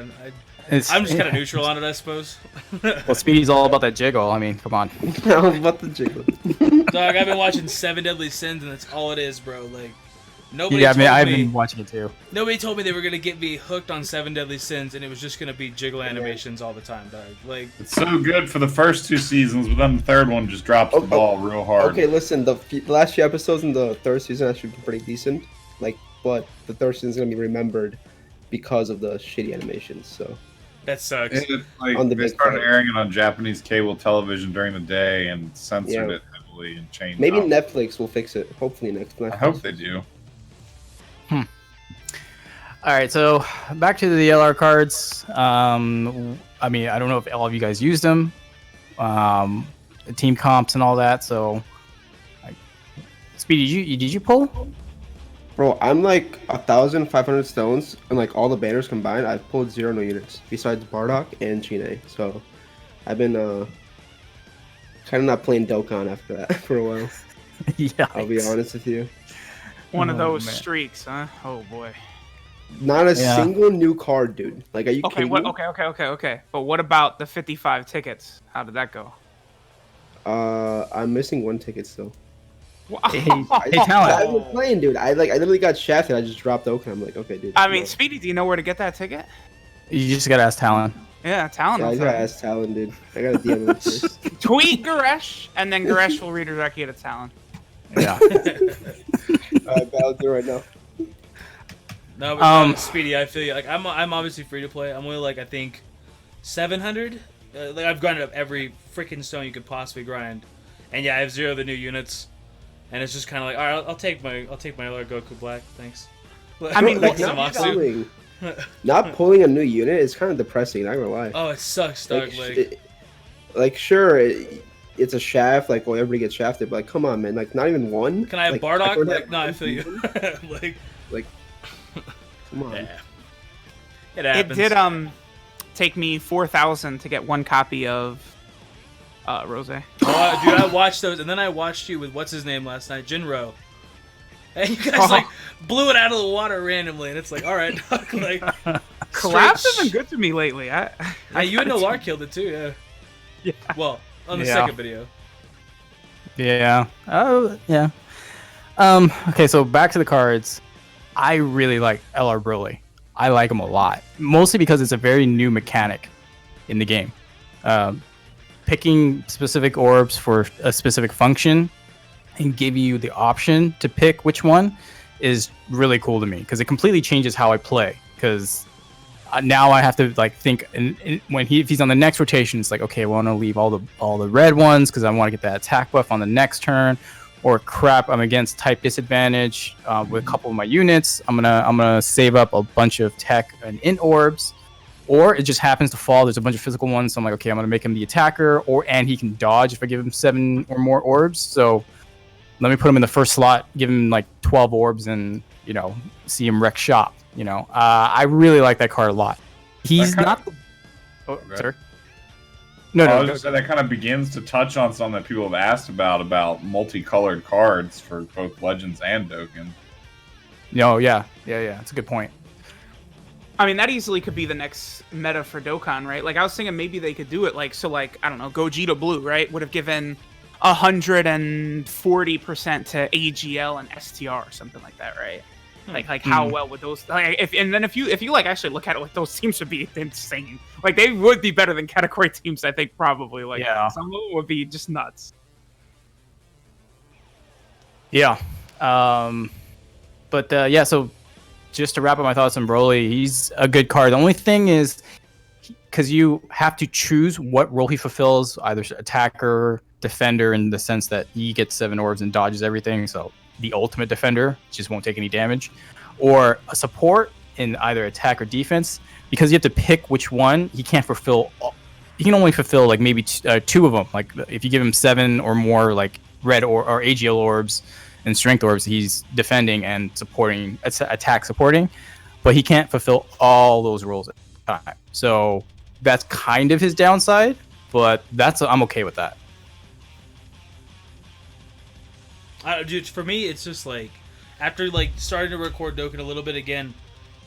I'm just kind of neutral on it, I suppose. Well, Speedy's all about that jiggle. I mean, come on. I was about to jiggle. Dog, I've been watching Seven Deadly Sins, and that's all it is, bro. Like, nobody Yeah, I mean, told I've me. been watching it too. Nobody told me they were gonna get me hooked on Seven Deadly Sins, and it was just gonna be jiggle animations all the time, dog. Like, It's so good for the first 2 seasons, but then the third one just drops the ball real hard. Okay, listen. The last few episodes in the third season actually been pretty decent. Like, but the third season is gonna be remembered because of the shitty animations. So. that sucks. Like, On the they big started fight. airing it on Japanese cable television during the day and censored Yeah. it heavily and changed. Maybe it. Netflix will fix it. Hopefully, Netflix. I hope they do. All right, so back to the LR cards. I mean, I don't know if all of you guys used them, team comps and all that. So, Speedy, did you pull? Bro, I'm like 1,500 stones, and like all the banners combined, I've pulled 0 new units besides Bardock and Chine. So, I've been kind of not playing Dokkan after that for a while. Yeah, I'll be honest with you. One of Oh, those man. streaks, huh? Oh boy. Not a Yeah. single new card, dude. Like, are you Okay, kidding what? me? Okay. But what about the 55 tickets? How did that go? I'm missing 1 ticket still. Hey, I've Talon. been playing, dude. I literally got shafted. I just dropped Dokkan. I'm like, okay, dude. I mean, no. Speedy, do you know where to get that ticket? You just gotta ask Talon. Yeah, Talon. Yeah, I knows gotta that. ask Talon, dude. I gotta DM him first. Tweet Goresh, and then Goresh will redirect you to Talon. Yeah. Alright, I'll do it right now. No, but no, Speedy, I feel you. Like, I'm obviously free to play. I'm only like, I think 700. Like, I've grinded up every freaking stone you could possibly grind, and yeah, I have 0 of the new units, and it's just kind of like, all right, I'll take my Lord Goku Black, thanks. I mean, like, what- not pulling a new unit is kind of depressing. Not gonna lie. Oh, it sucks, dog. Sure, it's a shaft. Like, well, everybody gets shafted, but like, come on, man. Like, not even one. Can I have like, Bardock? don't Like, have no, I one feel you. unit? Like, Come on. yeah. It It happens. did take me 4,000 to get 1 copy of Rose. Oh, dude, I watched those, and then I watched you with what's his name last night, Jinro. And you guys like blew it out of the water randomly, and it's like, all right, dog, like Collapse straight has been good to me lately. Yeah, you and Nolar killed it too, yeah. Yeah. Well, on the Yeah. second video. Yeah. Oh, yeah. Okay, so back to the cards. I really like LR Broly. I like him a lot, mostly because it's a very new mechanic in the game. Picking specific orbs for a specific function and giving you the option to pick which one is really cool to me because it completely changes how I play. Because now I have to like think, and if he's on the next rotation, it's like, okay, I want to leave all the red ones because I want to get that attack buff on the next turn. Or crap, I'm against type disadvantage with a couple of my units. I'm gonna save up a bunch of tech and int orbs, or it just happens to fall. There's a bunch of physical ones, so I'm like, okay, I'm gonna make him the attacker, and he can dodge if I give him 7 or more orbs. So let me put him in the first slot, give him like 12 orbs, and see him wreck shop. I really like that card a lot. He's not. Oh, sir. No, I no. was just saying that kind of begins to touch on something that people have asked about multicolored cards for both Legends and Dokkan. No, yeah. That's a good point. I mean, that easily could be the next meta for Dokkan, right? Like, I was thinking maybe they could do it like, I don't know, Gogeta Blue, right? Would have given 140% to AGL and STR or something like that, right? Like how well would those if you like actually look at it, like those teams would be insane. Like they would be better than category teams, I think probably. Like some of them would be just nuts. Yeah. Yeah, so just to wrap up my thoughts on Broly, he's a good card. The only thing is because you have to choose what role he fulfills, either attacker, defender, in the sense that he gets 7 orbs and dodges everything. So the ultimate defender just won't take any damage, or a support in either attack or defense, because you have to pick which one. He can't fulfill he can only fulfill like maybe 2 of them. Like if you give him 7 or more like red or AGL orbs and strength orbs, he's defending and supporting, attack supporting, but he can't fulfill all those roles at the time. So that's kind of his downside, but I'm okay with that. Dude, for me, it's just like, after like starting to record Dokkan a little bit again,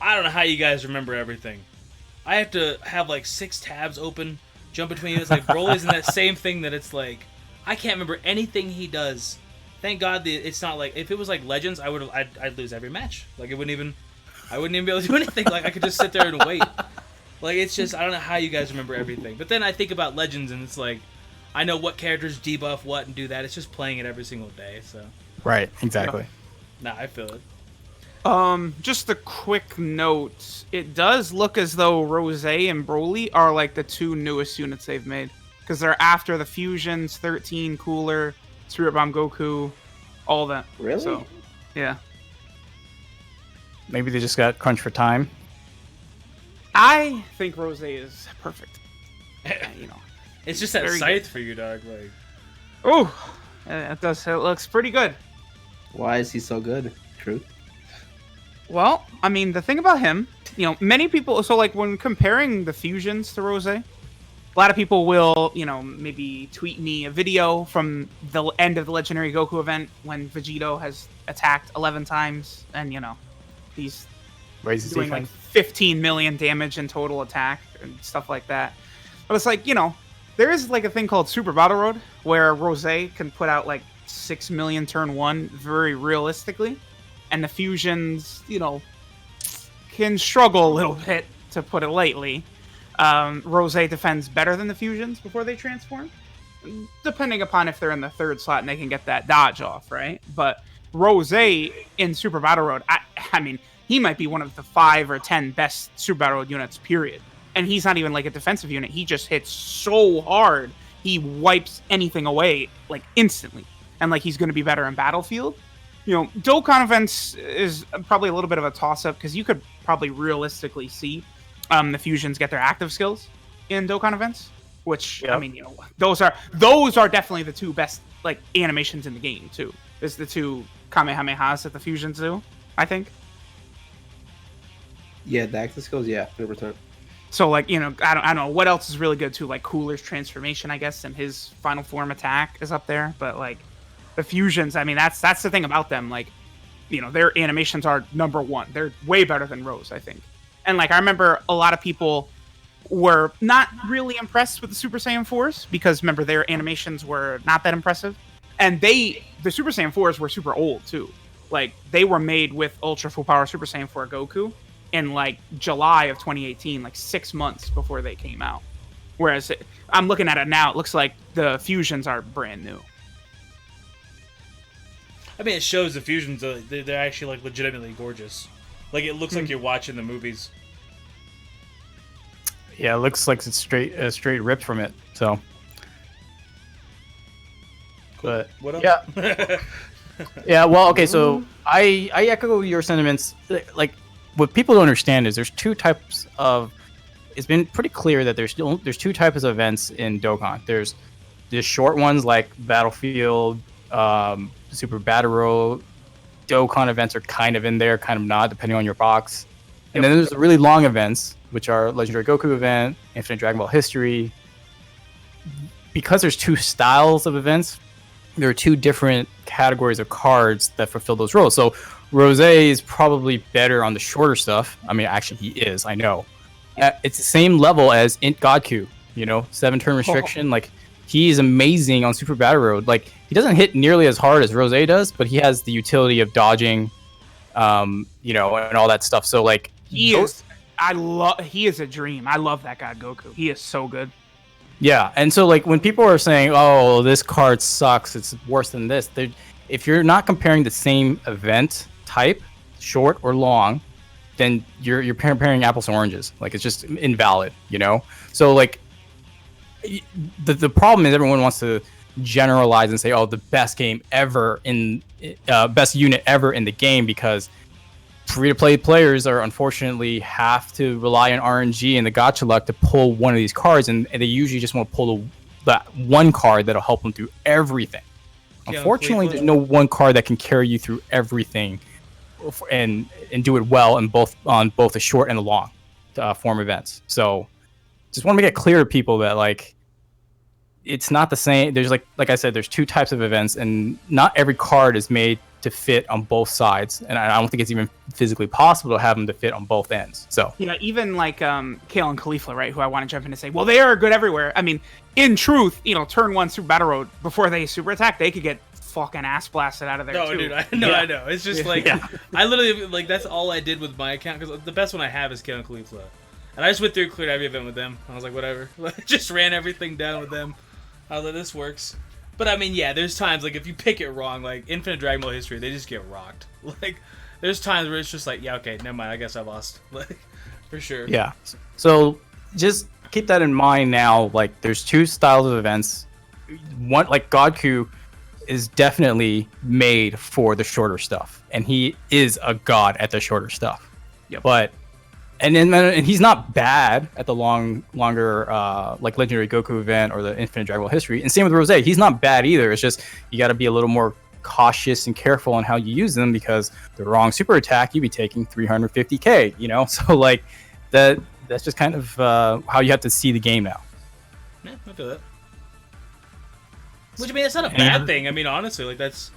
I don't know how you guys remember everything. I have to have like 6 tabs open, jump between. It's like Broly's in that same thing that it's like I can't remember anything he does. Thank God it's not like if it was like Legends, I'd lose every match. Like I wouldn't even be able to do anything. Like I could just sit there and wait. Like it's just I don't know how you guys remember everything. But then I think about Legends and it's like I know what characters debuff what and do that. It's just playing it every single day. So Right, exactly. nah, I feel it. Just a quick note. It does look as though Rose and Broly are like the 2 newest units they've made. Because they're after the fusions, 13, Cooler, Spirit Bomb Goku, all that. Really? So, yeah. Maybe they just got crunched for time. I think Rose is perfect. You know. It's just that Very scythe for you, dog. Like Oh, it looks pretty good. Why is he so good? Truth. Well, I mean, the thing about him, you know, many people, so like when comparing the fusions to Rose, a lot of people will, you know, maybe tweet me a video from the end of the Legendary Goku event when Vegeta has attacked 11 times and, you know, he's Raises doing like defense. 15 million damage in total attack and stuff like that. But it's like, you know, there is like a thing called Super Battle Road where Rose can put out like 6 million turn 1 very realistically. And the fusions, you know, can struggle a little bit, to put it lightly. Rose defends better than the fusions before they transform, depending upon if they're in the 3rd slot and they can get that dodge off, right? But Rose in Super Battle Road, I mean, he might be one of the 5 or 10 best Super Battle Road units, period. And he's not even like a defensive unit. He just hits so hard, he wipes anything away, like, instantly. And, like, he's going to be better in Battlefield. You know, Dokkan events is probably a little bit of a toss-up, because you could probably realistically see the fusions get their active skills in Dokkan events, which, Yep. I mean, you know, those are definitely the 2 best, like, animations in the game, too. It's the 2 Kamehamehas that the fusions do, I think. Yeah, the active skills, yeah, 100%. So, like, you know, I don't know what else is really good, too. Like, Cooler's transformation, I guess, and his final form attack is up there, but, like, the fusions, I mean, that's the thing about them. Like, you know, their animations are number 1. They're way better than Rose, I think. And, like, I remember a lot of people were not really impressed with the Super Saiyan 4s because, remember, their animations were not that impressive. And the Super Saiyan 4s were super old, too. Like, they were made with Ultra Full Power Super Saiyan 4 Goku in, like, July of 2018, like 6 months before they came out. Whereas, I'm looking at it now, it looks like the fusions are brand new. I mean, it shows the fusions. They're actually like legitimately gorgeous. Like it looks like you're watching the movies. Yeah, it looks like it's straight ripped from it. So, but What else? yeah, yeah. Well, okay. So I echo your sentiments. Like, what people don't understand is there's 2 types of. It's been pretty clear that there's 2 types of events in Dokkan. There's the short ones like Battlefield, Super Battle Road. Dokkan events are kind of in there, kind of not, depending on your box. And then there's the really long events, which are Legendary Goku event, Infinite Dragon Ball History. Because there's 2 styles of events, there are 2 different categories of cards that fulfill those roles. So Rose is probably better on the shorter stuff. I mean, actually, he is. I know. It's the same level as Int Godku. You know, 7-turn restriction. Like, he's amazing on Super Battle Road. Like, he doesn't hit nearly as hard as Rose does, but he has the utility of dodging, you know, and all that stuff. So, like, He is a dream. I love that guy, Goku. He is so good. yeah. And so, like, when people are saying, "Oh, this card sucks. It's worse than this," if you're not comparing the same event type, short or long, then you're comparing apples and oranges. Like, it's just invalid, you know. So, like, the problem is everyone wants to generalize and say, "Oh, the best game ever best unit ever in the game," because free-to-play players are unfortunately have to rely on RNG and the gacha luck to pull one of these cards, and they usually just want to pull that one card that'll help them through everything. Yeah, Unfortunately, there's no one card that can carry you through everything and do it well on both the short and the long form events. So just want to make it clear to people that, like, it's not the same. There's like I said, there's two types of events, and not every card is made to fit on both sides, and I don't think it's even physically possible to have them to fit on both ends. So yeah, even like Kale and Khalifa, right? Who I want to jump in and say, well, they are good everywhere. I mean, in truth, you know, turn 1 Super Battle Road before they super attack, they could get fucking ass blasted out of there. No, too. dude, I know. It's just like I literally like that's all I did with my account because the best one I have is Kale and Khalifa, and I just went through cleared every event with them. I was like, whatever, just ran everything down with them. I was like, this works. But I mean, yeah, there's times like if you pick it wrong, like Infinite Dragon Ball History, they just get rocked. Like, there's times where it's just like, yeah, okay, never mind. I guess I lost. Like, for sure. yeah. So just keep that in mind now. Like, there's two styles of events. One, like Godku, is definitely made for the shorter stuff, and he is a god at the shorter stuff. Yep. But and he's not bad at the longer like Legendary Goku event or the Infinite Dragon Ball History. And same with Rose. He's not bad either. It's just you got to be a little more cautious and careful on how you use them, because the wrong super attack, you'd be taking 350k. You know, so like that's just kind of how you have to see the game now. Yeah, I feel that. Which I mean, it's not a bad thing. I mean, honestly, like that's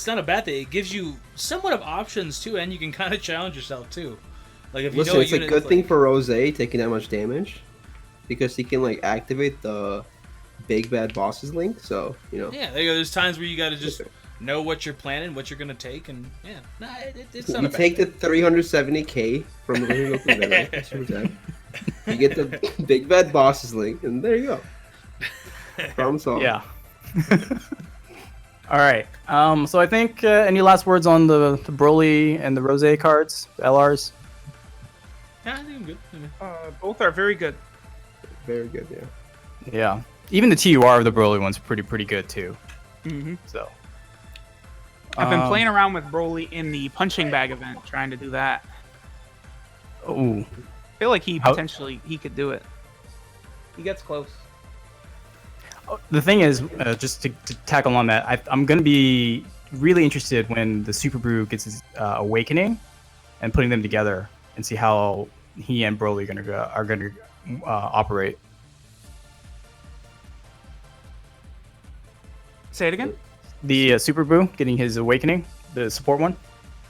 not a bad thing. It gives you somewhat of options too, and you can kind of challenge yourself too. Like if you Listen, know it's a good thing for Rose taking that much damage, because he can like activate the big bad bosses link. So you know. Yeah, there you go. There's times where you got to just know what you're planning, what you're gonna take, and yeah, nah, it's not. You a bad take thing. the 370k from the Legendary Goku event, right? Super attack. You get the big bad bosses link, and there you go. Problem solved. Yeah. All right. So I think any last words on the Broly and the Rose cards, the LRs? Yeah, I think I'm good. Both are very good. Very good, yeah. Yeah. Even the TUR of the Broly one's pretty good too. Mm-hmm. So I've been playing around with Broly in the punching bag event, trying to do that. Ooh. I feel like he could do it. He gets close. The thing is, just to tackle on that, I'm going to be really interested when the Super Brew gets his awakening and putting them together and see how he and Broly are going to operate. Say it again? The Super Brew getting his awakening, the support one.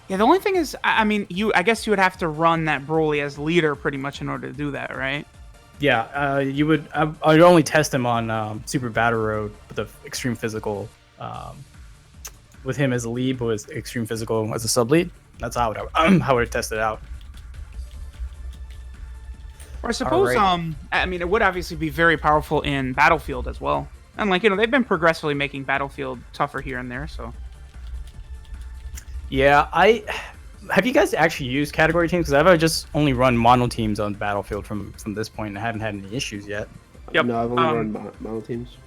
Yeah, the only thing is, I mean, I guess you would have to run that Broly as leader pretty much in order to do that, right? Yeah, you would. I'd only test him on Super Battle Road with the Extreme Physical, with him as a lead, but with Extreme Physical as a sub lead. That's how I would test it out. Or I suppose, Alright. I mean, it would obviously be very powerful in Battlefield as well. And like, you know, they've been progressively making Battlefield tougher here and there, so. Yeah, have you guys actually used category teams? Because I've just only run mono teams on Battlefield from this point, and I haven't had any issues yet. Yep. No, I've only run mono teams.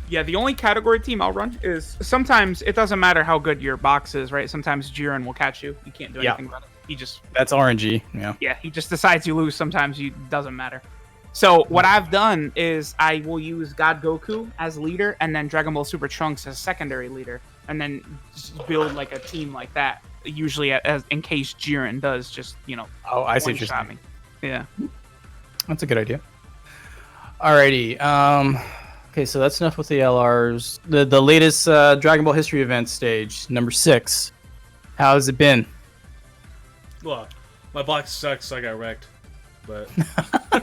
Yeah, the only category team I'll run is sometimes it doesn't matter how good your box is, right? Sometimes Jiren will catch you. You can't do anything about it. He just That's RNG. Yeah. Yeah, he just decides you lose. Sometimes you doesn't matter. So what I've done is I will use God Goku as leader and then Dragon Ball Super Trunks as secondary leader, and then just build like a team like that. Usually, as in case Jiren does just Oh, I see what you're one-shot saying. me. Yeah. That's a good idea. Alrighty. Okay, so that's enough with the LRs. The latest Dragon Ball History event stage, number 6. How's it been? Well, my block sucks, so I got wrecked. But I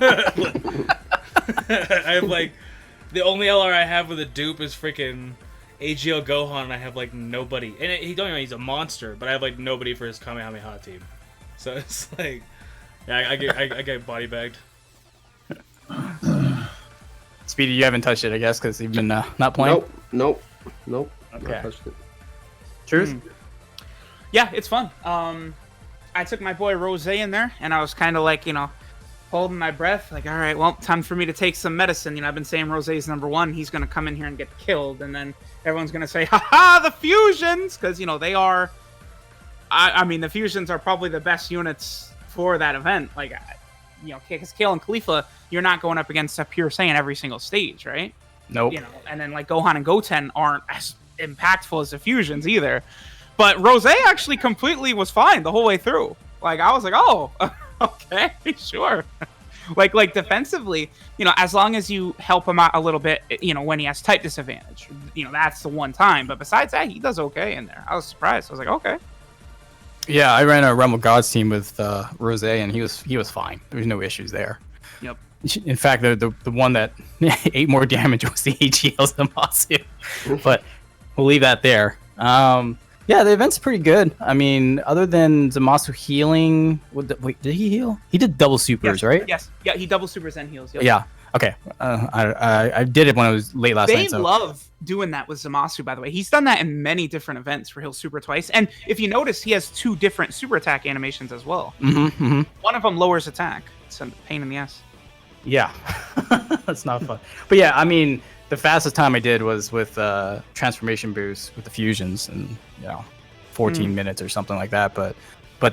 have like the only LR I have with a dupe is freaking AGL Gohan, and I have like nobody. And he don't even he's a monster, but I have like nobody for his Kamehameha team. So it's like, yeah, I get body bagged. Speedy, you haven't touched it, I guess, because you've been not playing. Nope. Okay. Not touched it. Truth. Yeah, it's fun. I took my boy Rose in there, and I was kind of like, holding my breath, like, all right, well, time for me to take some medicine. I've been saying Rose's number 1. He's gonna come in here and get killed, and then everyone's gonna say, "Ha the fusions!" Because they are. I mean, the fusions are probably the best units for that event. Like, because Kale and Khalifa, you're not going up against a pure Saiyan every single stage, right? Nope. And then like Gohan and Goten aren't as impactful as the fusions either. But Rose actually completely was fine the whole way through. Like, I was like, oh, okay, sure. like defensively, as long as you help him out a little bit, when he has type disadvantage, that's the one time. But besides that, he does okay in there. I was surprised. I was like, okay. Yeah, I ran a Realm of Gods team with Rose, and he was fine. There was no issues there. Yep. In fact, the one that ate more damage was the AGL Zamasu. But we'll leave that there. Yeah, the event's pretty good. I mean, other than Zamasu healing, wait, did he heal? He did double supers, right? Yes. Yeah, he double supers and heals. Yep. Yeah. Okay. I did it when I was late last night. They love doing that with Zamasu, by the way. He's done that in many different events where he'll super twice. And if you notice, he has 2 different super attack animations as well. Mm-hmm. One of them lowers attack. It's a pain in the ass. Yeah. That's not fun. But yeah, I mean, the fastest time I did was with transformation boost with the fusions, and 14 minutes or something like that. But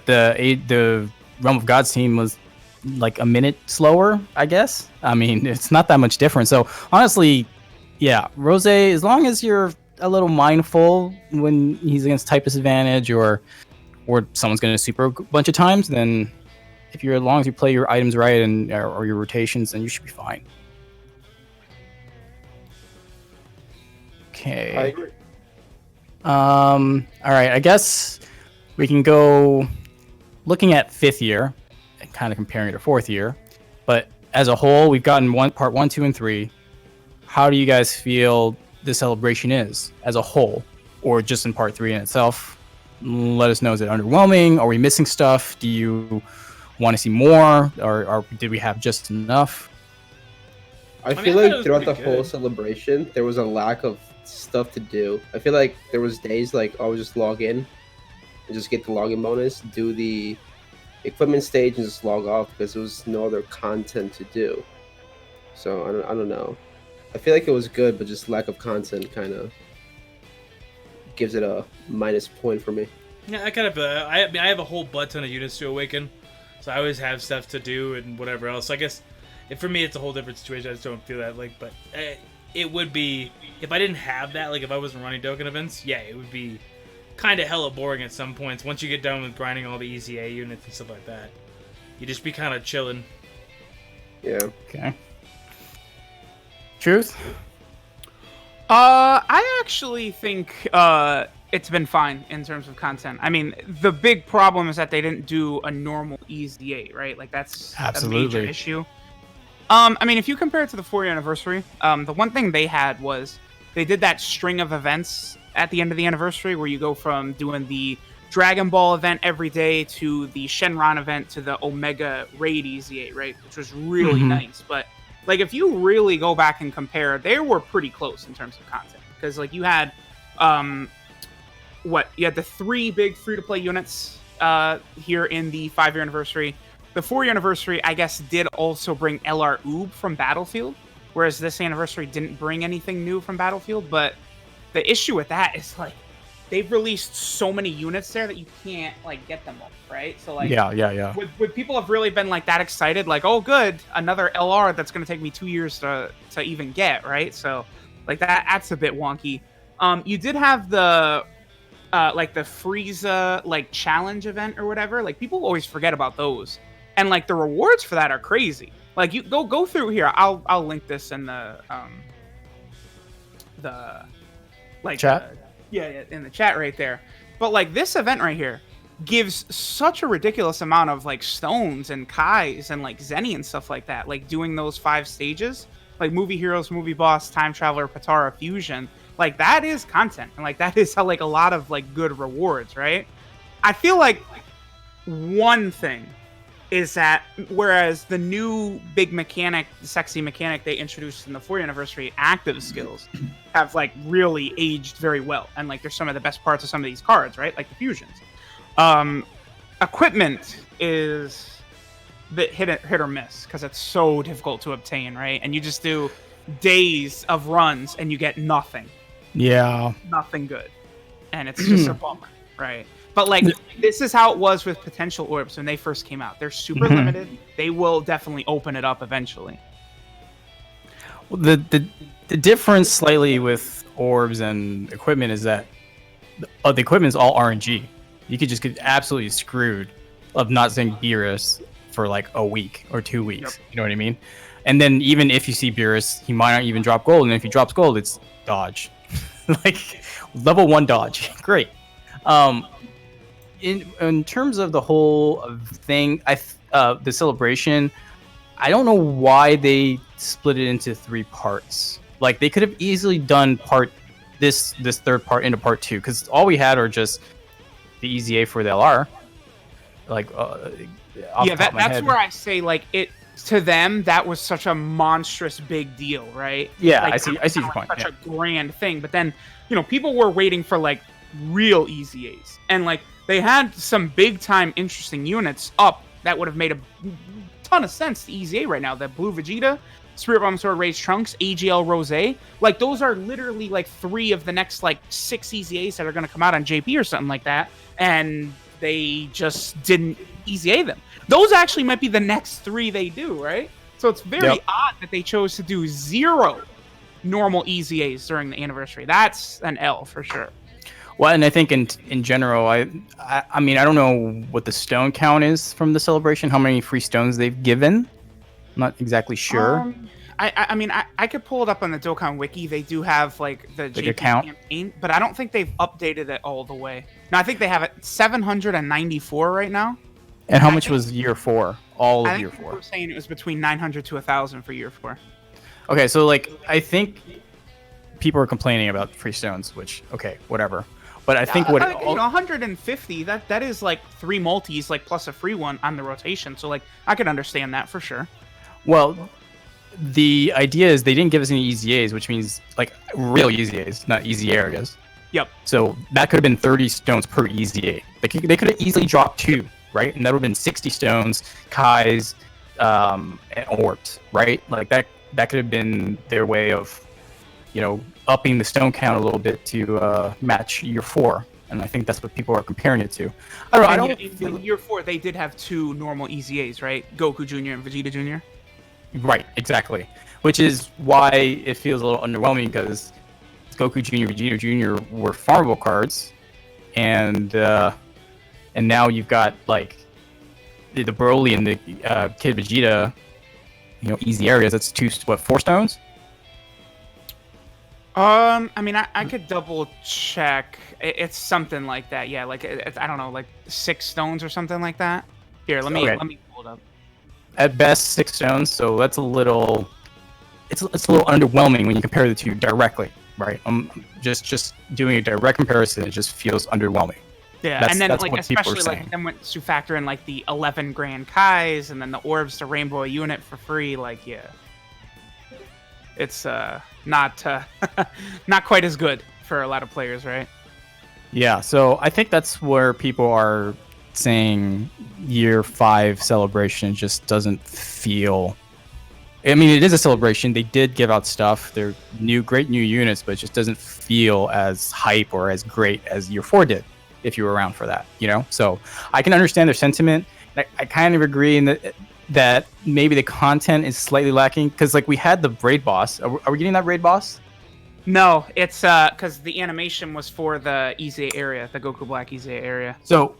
the Realm of Gods team was like a minute slower, I guess. I mean, it's not that much different. So honestly, yeah, Rose, as long as you're a little mindful when he's against type disadvantage or someone's going to super a bunch of times, then as long as you play your items right and or your rotations, then you should be fine. Okay. I agree. All right. I guess we can go looking at 5th year and kind of comparing it to 4th year. But as a whole, we've gotten part 1, 2, and 3. How do you guys feel the celebration is as a whole, or just in part 3 in itself? Let us know. Is it underwhelming? Are we missing stuff? Do you want to see more, or did we have just enough? I mean, feel I thought it like was throughout the pretty whole good. celebration, there was a lack of stuff to do. I feel like there was days like I would just log in and just get the login bonus, do the equipment stage, and just log off because there was no other content to do. So I don't know. I feel like it was good, but just lack of content kind of gives it a minus point for me. Yeah, I kind of. I mean, I have a whole butt ton of units to awaken, so I always have stuff to do and whatever else. So I guess, for me, it's a whole different situation. I just don't feel that but it would be if I didn't have that. Like if I wasn't running Dokkan events, yeah, it would be kind of hella boring at some points. Once you get done with grinding all the EZA units and stuff like that, you just be kind of chilling. Yeah. Okay. Truth? I actually think it's been fine in terms of content. I mean, the big problem is that they didn't do a normal EZA, right? Like that's a major issue. I mean, if you compare it to the 4-year anniversary, the one thing they had was they did that string of events at the end of the anniversary where you go from doing the Dragon Ball event every day to the Shenron event to the Omega Raid EZA, right? Which was really nice. But like, if you really go back and compare, they were pretty close in terms of content because like you had, you had the 3 big free-to-play units here in the 5-year anniversary. The 4-year anniversary, I guess, did also bring LR Oob from Battlefield, whereas this anniversary didn't bring anything new from Battlefield. But the issue with that is like they've released so many units there that you can't like get them all, right? So like, yeah. Would people have really been like that excited? Like, oh, good, another LR that's going to take me 2 years to even get, right? So like that's a bit wonky. You did have the like the Frieza like challenge event or whatever. Like people always forget about those, and like the rewards for that are crazy. Like you go through here. I'll link this in the like chat. Yeah, in the chat right there. But like this event right here gives such a ridiculous amount of like stones and kais and like Zenny and stuff like that. Like doing those 5 stages, like movie heroes, movie boss, time traveler, Patara, fusion. Like that is content, and like that is how like a lot of like good rewards, right? I feel like one thing is that whereas the new big mechanic, the sexy mechanic they introduced in the 4th anniversary, active skills, have like really aged very well, and like they're some of the best parts of some of these cards, right? Like the fusions. Equipment is a bit hit or miss because it's so difficult to obtain, right? And you just do days of runs and you get nothing. Yeah. Nothing good. And it's just a bummer, right? But like this is how it was with potential orbs when they first came out. They're super limited. They will definitely open it up eventually. Well, the difference slightly with orbs and equipment is that the equipment is all RNG. You could just get absolutely screwed of not seeing Beerus for like a week or 2 weeks. Yep. You know what I mean? And then even if you see Beerus, he might not even drop gold. And if he drops gold, it's dodge. Like level 1 dodge. Great. In terms of the whole thing, the celebration, I don't know why they split it into 3 parts. Like they could have easily done this third part into part 2, because all we had are just the EZA for the LR. Like that's where I say like it to them that was such a monstrous big deal, right? Yeah, like, I see your point. Such a grand thing, but then people were waiting for like real EZAs, and like they had some big time interesting units up that would have made a ton of sense to EZA right now. The Blue Vegeta, Spirit Bomb Sword Rage Trunks, AGL Rose, like those are literally like 3 of the next like 6 EZAs that are going to come out on JP or something like that, and they just didn't EZA them. Those actually might be the next 3 they do, right? So it's very odd that they chose to do 0 normal EZAs during the anniversary. That's an L for sure. Well, and I think in general, I mean, I don't know what the stone count is from the celebration, how many free stones they've given. I'm not exactly sure. I mean, I could pull it up on the Dokkan Wiki. They do have like the JP account campaign, but I don't think they've updated it all the way. No, I think they have it 794 right now. And how much was year 4? All of year 4? I think saying it was between 900 to 1,000 for year 4. Okay, so like I think people are complaining about free stones, which okay, whatever. But I think 150, that is like 3 multis, like plus a free one on the rotation. So like I could understand that for sure. Well, the idea is they didn't give us any EZAs, which means like real EZAs, not easy areas. Yep. So that could have been 30 stones per EZA. They could have easily dropped 2, right? And that would have been 60 stones, Kais, and orbs, right? Like that could have been their way of, upping the stone count a little bit to match year 4. And I think that's what people are comparing it to. I don't know. In year 4, they did have 2 normal EZAs, right? Goku Jr. and Vegeta Jr. Right, exactly. Which is why it feels a little underwhelming, because Goku Jr. and Vegeta Jr. were farmable cards, and now you've got like the Broly and the Kid Vegeta, easy areas. That's 4 stones? I mean, I could double check. It's something like that. Yeah, like I don't know, like 6 stones or something like that. Here, let me pull it up. At best 6 stones, so that's a little. It's a little underwhelming when you compare the 2 directly, right? Just doing a direct comparison, it just feels underwhelming. Yeah, and then like especially like then once you factor in like the 11 grand Kais and then the orbs to rainbow unit for free, like it's not quite as good for a lot of players, right? Yeah, so I think that's where people are saying year 5 celebration just doesn't feel. I mean, it is a celebration. They did give out stuff. They're great new units, but it just doesn't feel as hype or as great as year 4 did. If you were around for that, So I can understand their sentiment. I kind of agree in that maybe the content is slightly lacking, because like we had the raid boss. Are we getting that raid boss? No, it's because the animation was for the EZA area, the Goku Black EZA area. So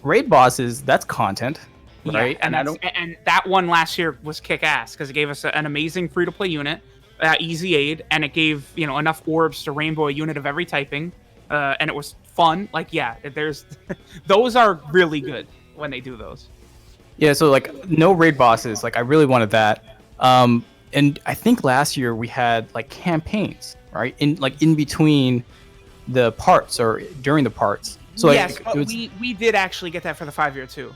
raid bosses, that's content, right? Yeah, and that one last year was kick ass because it gave us an amazing free to play unit, easy aid, and it gave enough orbs to rainbow a unit of every typing, and it was fun. Like there's those are really good when they do those. Yeah, so like no raid bosses. Like I really wanted that. And I think last year we had like campaigns, right? In between the parts or during the parts. So yes, but we did actually get that for the 5-year too.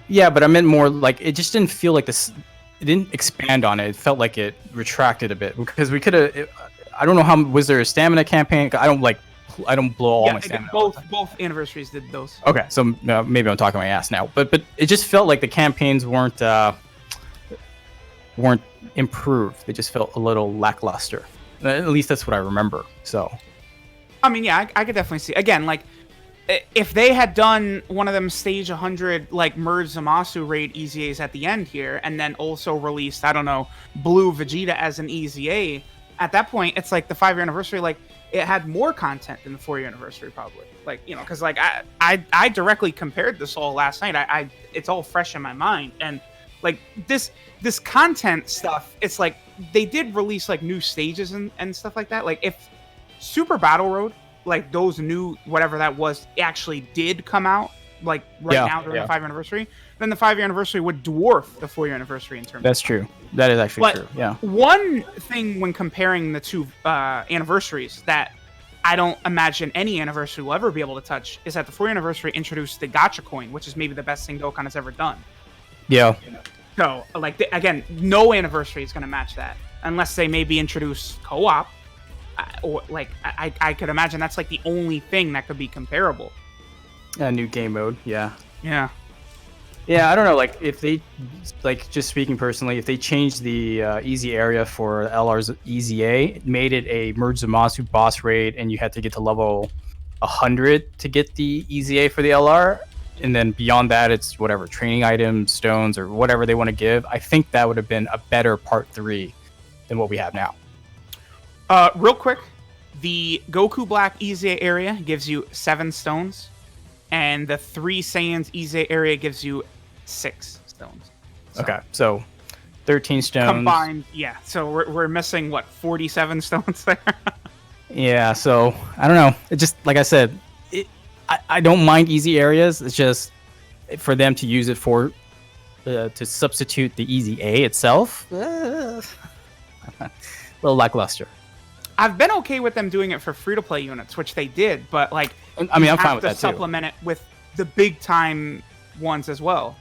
Yeah, but I meant more like it just didn't feel like this. It didn't expand on it. It felt like it retracted a bit because we could have. I don't know how was there a stamina campaign? I don't blow all my stamina. Both anniversaries did those. Okay, so maybe I'm talking my ass now, but it just felt like the campaigns weren't improved. They just felt a little lackluster. At least that's what I remember. So, I mean, yeah, I could definitely see. Again, like if they had done one of them stage 100 like merge Zamasu raid EZAs at the end here, and then also released, I don't know, Blue Vegeta as an EZA, at that point, it's like the 5-year anniversary, like it had more content than the 4-year anniversary, probably. Like, you know, because like I directly compared this all last night. I it's all fresh in my mind, and like this content stuff, it's like they did release like new stages and stuff like that. Like if Super Battle Road, like those new whatever that was, actually did come out like now during the 5-year anniversary, then the 5-year anniversary would dwarf the 4-year anniversary in terms. That's true. That is actually true. Yeah. One thing when comparing the two anniversaries that I don't imagine any anniversary will ever be able to touch is that the 4-year anniversary introduced the gacha coin, which is maybe the best thing Dokkan has ever done. Yeah. So, like, again, no anniversary is going to match that unless they maybe introduce co-op. Or, like, I could imagine that's, like, the only thing that could be comparable. A new game mode, yeah. Yeah. Yeah, I don't know, like, if they, like, just speaking personally, if they changed the easy area for LR's EZA, made it a Merge Zamasu boss raid, and you had to get to level 100 to get the EZA for the LR, and then beyond that, it's whatever, training items, stones, or whatever they want to give, I think that would have been a better Part 3 than what we have now. Real quick, the Goku Black EZA area gives you 7 stones, and the 3 Saiyans EZA area gives you 6 stones. So, okay, so 13 stones. Combined, yeah. So we're missing, what, 47 stones there? Yeah, so, I don't know. It just, like I said, I don't mind easy areas. It's just for them to use it for, to substitute the EZA itself. A little lackluster. I've been okay with them doing it for free-to-play units, which they did, but like, I mean, I'm fine with that too. Supplement it with the big-time ones as well.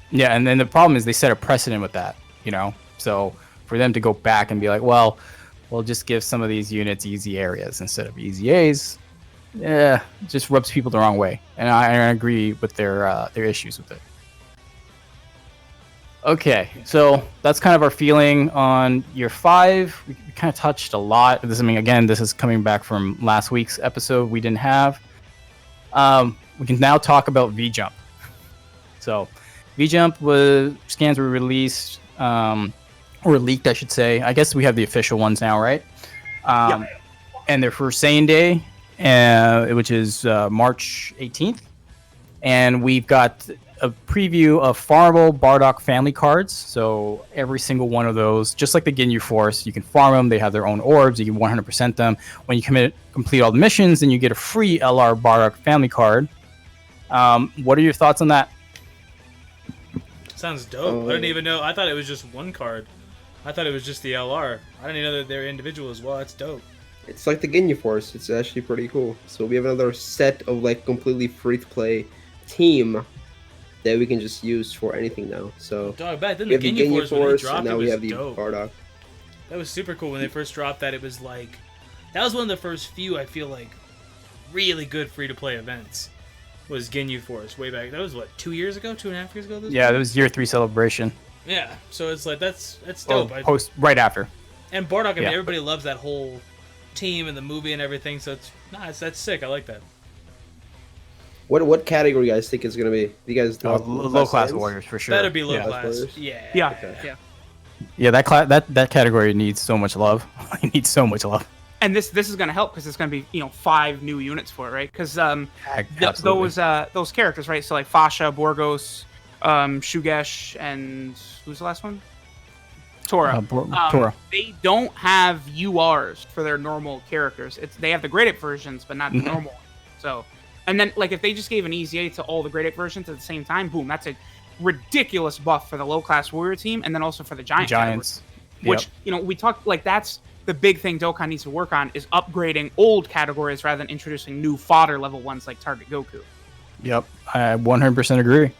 Yeah, and then the problem is they set a precedent with that, you know. So for them to go back and be like, well, we'll just give some of these units easy areas instead of EZAs, yeah, it just rubs people the wrong way, and I agree with their issues with it. Okay, so that's kind of our feeling on year 5. We kind of touched a lot. This, I mean, again, this is coming back from last week's episode we didn't have. We can now talk about V-Jump. So, V-Jump scans were released, or leaked, I should say. I guess we have the official ones now, right? Yeah. And they're for Saiyan Day, which is March 18th. And we've got a preview of farmable Bardock family cards. So every single one of those, just like the Ginyu Force, you can farm them. They have their own orbs. You can 100% them. When you complete all the missions, then you get a free LR Bardock family card. What are your thoughts on that? Sounds dope. I didn't even know. I thought it was just one card. I thought it was just the LR. I didn't even know that they're individual as well. That's dope. It's like the Ginyu Force. It's actually pretty cool. So we have another set of like completely free-to-play team that we can just use for anything now. So dog, back then we the have Ginyu Force, dropped, and now we have the dope. Bardock. That was super cool when they first dropped that. It was like, that was one of the first few, I feel like, really good free-to-play events. Was Ginyu Force way back. That was what, 2 years ago, 2.5 years ago. Yeah, that was year 3 celebration. Yeah, so it's like that's dope. Right after. And Bardock, I mean, everybody loves that whole team and the movie and everything. So that's sick. I like that. What category you guys think is gonna be? You guys low class warriors for sure. Better be low class. Yeah. Yeah. Yeah, that category needs so much love. It needs so much love. And this is going to help because it's going to be 5 new units for it, right? Because those characters, right? So like Fasha, Borgos, Shugesh, and who's the last one? Tora. Tora. They don't have URs for their normal characters. They have the Grade 8 versions, but not the normal ones. So, and then like if they just gave an EZA to all the Grade 8 versions at the same time, boom, that's a ridiculous buff for the low class warrior team, and then also for the Giants. Which we talked like that's the big thing Dokkan needs to work on is upgrading old categories rather than introducing new fodder level ones like Target Goku. Yep, I 100% agree.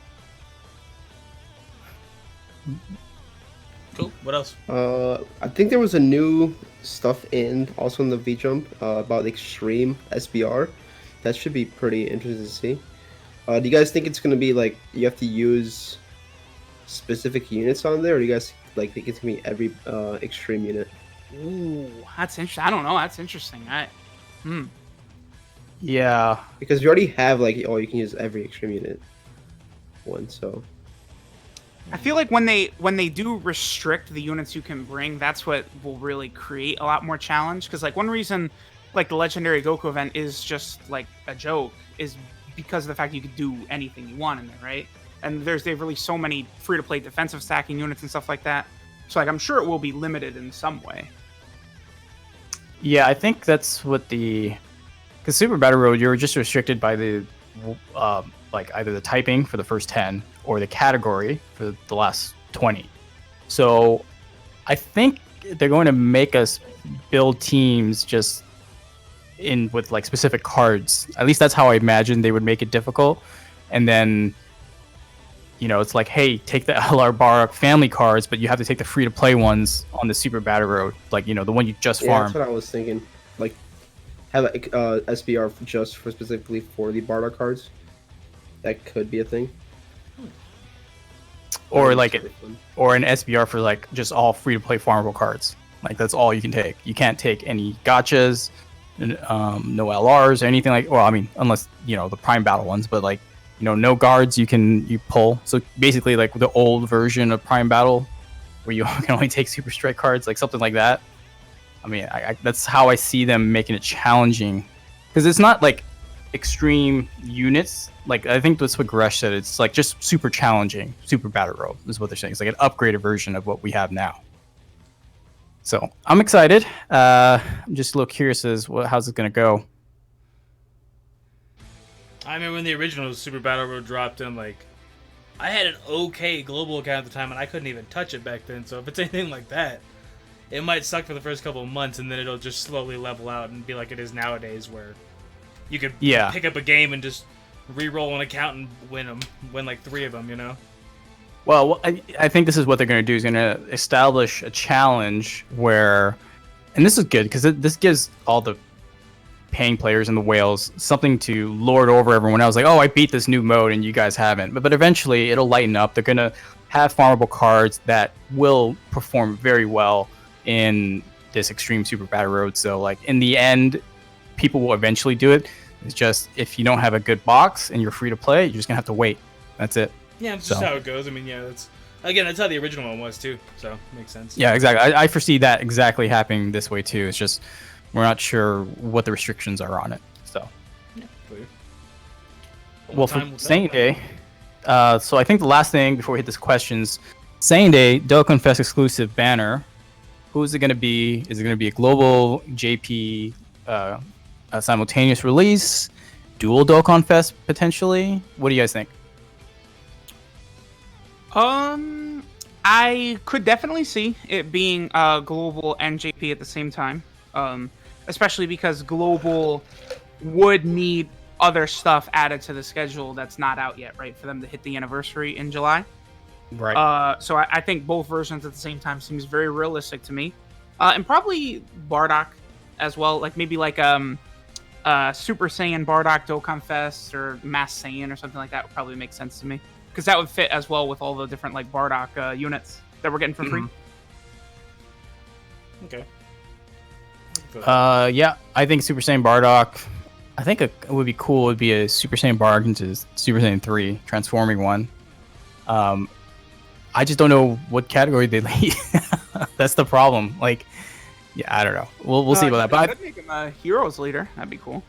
Cool. What else? I think there was a new stuff also in the V-Jump about Extreme SBR. That should be pretty interesting to see. Do you guys think it's going to be like you have to use specific units on there, or do you guys like think it's going to be every Extreme unit? Ooh, that's interesting. I don't know. That's interesting. Yeah. Because you already have like, you can use every Extreme unit one, so. I feel like when they do restrict the units you can bring, that's what will really create a lot more challenge. Because like one reason, like the Legendary Goku event is just like a joke, is because of the fact that you could do anything you want in there, right? And they've released so many free-to-play defensive stacking units and stuff like that. So like I'm sure it will be limited in some way. Yeah, I think that's what because Super Battle Road, you're just restricted by the like either the typing for the first 10 or the category for the last 20. So I think they're going to make us build teams just in with like specific cards. At least that's how I imagine they would make it difficult. And then, you know, it's like, hey, take the LR Barak family cards, but you have to take the free-to-play ones on the Super Battle Road. Like, you know, the one you just farmed. That's what I was thinking. Like, have a SBR just for specifically for the Bardock cards. That could be a thing. Or like or an SBR for like just all free-to-play farmable cards. Like that's all you can take. You can't take any gotchas, no LRs or anything like. Well, I mean, unless you know the Prime Battle ones, but like you know, no guards you pull. So basically, like the old version of Prime Battle, where you can only take Super Strike cards, like something like that. I mean, that's how I see them making it challenging, because it's not like extreme units. Like I think that's what Gresh said. It's like just super challenging, super battle road is what they're saying. It's like an upgraded version of what we have now. So I'm excited. I'm just a little curious as how's it gonna go. I remember when the original Super Battle Road dropped in, like, I had an okay global account at the time, and I couldn't even touch it back then. So if it's anything like that, it might suck for the first couple of months, and then it'll just slowly level out and be like it is nowadays, where you could pick up a game and just re-roll an account and win like 3 of them, you know? Well, I think this is what they're going to do. Is going to establish a challenge where, and this is good because this gives all the paying players and the whales something to lord over everyone else. Like, oh, I beat this new mode and you guys haven't. But eventually it'll lighten up. They're going to have farmable cards that will perform very well in this extreme super battle road. So like in the end, people will eventually do it. It's just if you don't have a good box and you're free to play, you're just gonna have to wait. That's it. Yeah, it's just how it goes. I mean, yeah, that's how the original one was too. So makes sense. Yeah, exactly. I foresee that exactly happening this way too. It's just we're not sure what the restrictions are on it. So yeah, clear. Well, for Sane Day, so I think the last thing before we hit this questions, Sane Day Dokkan Fest exclusive banner. Who is it going to be? Is it going to be a global JP a simultaneous release, dual Dokkan Fest potentially? What do you guys think? I could definitely see it being global and JP at the same time. Especially because global would need other stuff added to the schedule that's not out yet, right? For them to hit the anniversary in July. Right. So I think both versions at the same time seems very realistic to me. And probably Bardock as well. Like maybe like Super Saiyan Bardock Dokkan Fest or Mass Saiyan or something like that would probably make sense to me. Because that would fit as well with all the different like Bardock units that we're getting for free. Okay. Yeah, I think Super Saiyan Bardock. I think it would be cool. It would be a Super Saiyan Bardock into Super Saiyan 3 transforming one. I just don't know what category they lead. That's the problem. Like, yeah, I don't know. We'll see about that. But I'd make him a heroes leader. That'd be cool.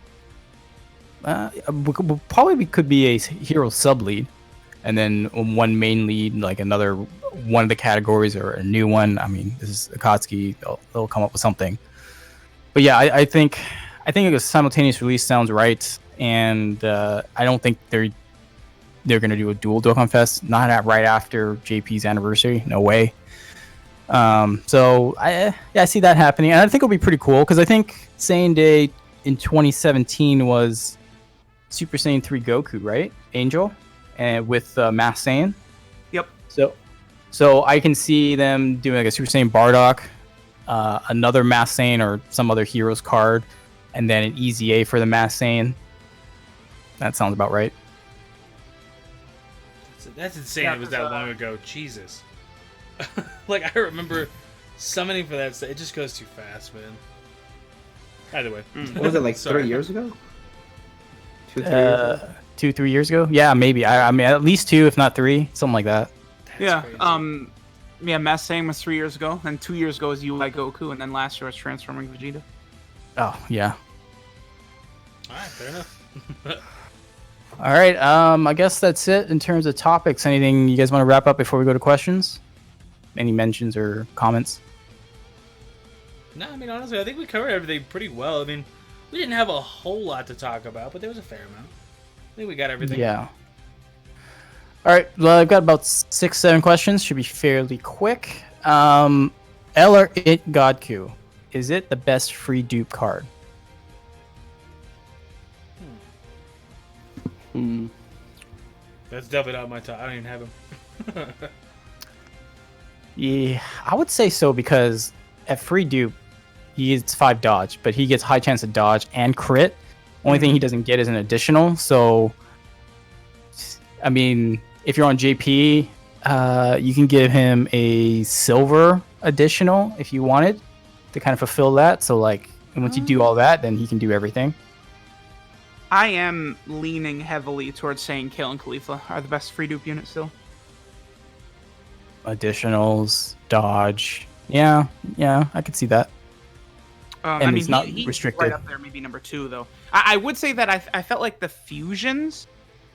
Probably could be a hero sub lead, and then one main lead, like another one of the categories or a new one. I mean, this is Akatsuki. They'll come up with something. But yeah, I think a simultaneous release sounds right, and I don't think they're going to do a dual Dokkan Fest, not right after JP's anniversary. No way. So I see that happening, and I think it'll be pretty cool because I think Saiyan Day in 2017 was Super Saiyan 3 Goku, right? Angel, and with Mass Saiyan. Yep. So I can see them doing like a Super Saiyan Bardock, another Mass Saiyan or some other heroes card, and then an EZA for the Mass Saiyan. That sounds about right. That's insane. Yeah, it was that long ago. Jesus. Like, I remember summoning for that. It just goes too fast, man. Either way. What was it, like 3 years ago? 2, 3 years ago? 2-3 years ago? Yeah, maybe. I mean, at least 2, if not 3. Something like that. Yeah. crazy. Yeah. Mass Saiyan was 3 years ago, then 2 years ago was UI Goku, and then last year was transforming Vegeta. Oh yeah. All right, fair enough. All right. I guess that's it in terms of topics. Anything you guys want to wrap up before we go to questions? Any mentions or comments? No, I mean, honestly, I think we covered everything pretty well. I mean, we didn't have a whole lot to talk about, but there was a fair amount. I think we got everything. Yeah. All right. Well, I've got about 6-7 questions. Should be fairly quick. L or It Godku. Is it the best free dupe card? That's definitely not my top. I don't even have him. Yeah, I would say so because at free dupe, he gets 5 dodge, but he gets high chance of dodge and crit. Only thing he doesn't get is an additional. So, I mean, if you're on JP, you can give him a silver additional if you wanted to kind of fulfill that. So, like, once you do all that, then he can do everything. I am leaning heavily towards saying Kale and Khalifa are the best free dupe units still. Additionals, dodge. Yeah, I could see that. And I mean, he's not he's restricted. right up there, maybe number 2 though. I would say that I felt like the fusions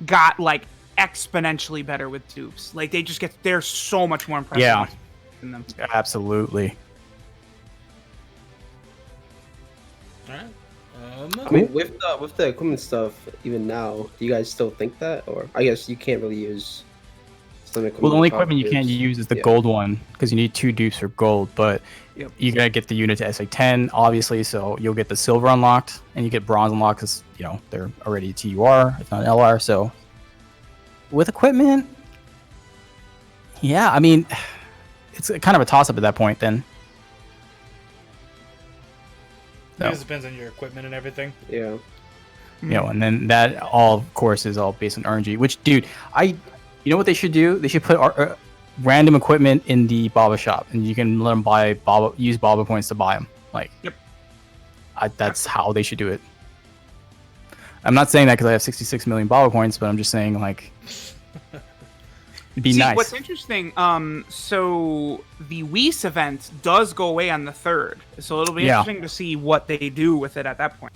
got like exponentially better with dupes. Like they're so much more impressive. Yeah. In them. Absolutely. All right. I mean, with the equipment stuff, even now, do you guys still think that, or I guess you can't really use some equipment? Well, the only without equipment you can't dupes. use is the Yeah. gold one because you need 2 dupes for gold. But Yep. you gotta get the unit to SA10, obviously. So you'll get the silver unlocked and you get bronze unlocked because they're already TUR, if not LR. So with equipment, yeah, I mean, it's kind of a toss up at that point. Then I think it depends on your equipment and everything. Yeah. and then that all, of course, is all based on RNG. Which, dude, you know what they should do? They should put random equipment in the Baba shop, and you can let them use Baba points to buy them. Like, Yep. That's how they should do it. I'm not saying that because I have 66 million Baba points, but I'm just saying, like, it'd be nice. What's interesting, so the Whis event does go away on the 3rd, so it'll be interesting to see what they do with it at that point.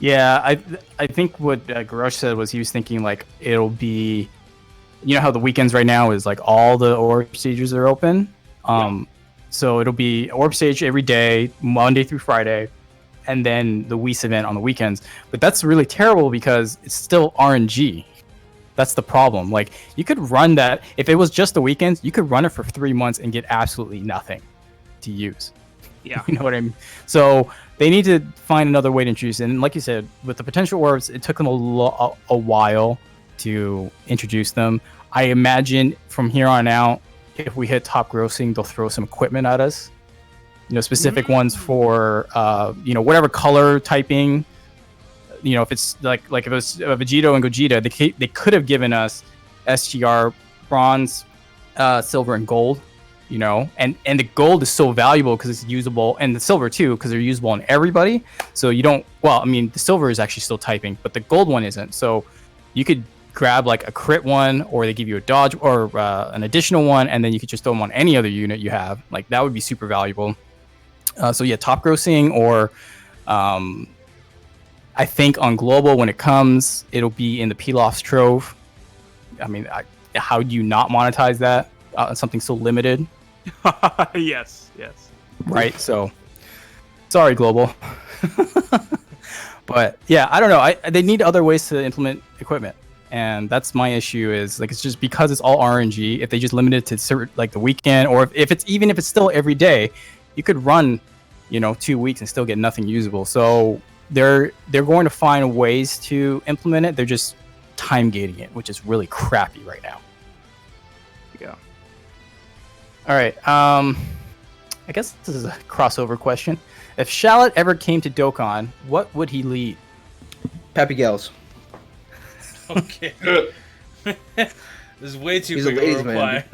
Yeah, I think what Garrosh said was he was thinking, like, it'll be, how the weekends right now is, like, all the orb stages are open. So it'll be orb stage every day, Monday through Friday, and then the Whis event on the weekends. But that's really terrible because it's still RNG. That's the problem. Like, you could run that, if it was just the weekends, you could run it for 3 months and get absolutely nothing to use. Yeah. You know what I mean? So they need to find another way to introduce it. And like you said, with the potential orbs, it took them a while to introduce them. I imagine from here on out, if we hit top grossing, they'll throw some equipment at us. Specific ones for, whatever color typing. If it's like if it was Vegeta and Gogeta, they could have given us SGR, bronze, silver, and gold. And the gold is so valuable because it's usable, and the silver too because they're usable on everybody. So you don't. Well, I mean, the silver is actually still typing, but the gold one isn't. So you could grab like a crit one, or they give you a dodge or an additional one, and then you could just throw them on any other unit you have. Like, that would be super valuable. So yeah, top grossing, or I think on global when it comes, it'll be in the Pilaf's Trove. I mean, how do you not monetize that? Something so limited. Yes. Right, so sorry, global. But yeah, I don't know. They need other ways to implement equipment, and that's my issue. Is like, it's just because it's all RNG. If they just limit it to certain, like the weekend, or if it's still every day, you could run 2 weeks and still get nothing usable. So they're going to find ways to implement it. They're just time gating it, which is really crappy right now. Yeah. All right. I guess this is a crossover question. If Shallot ever came to Dokkan, what would he lead? Pappy Gals. Okay. This is way too He's a quick ladies' a man.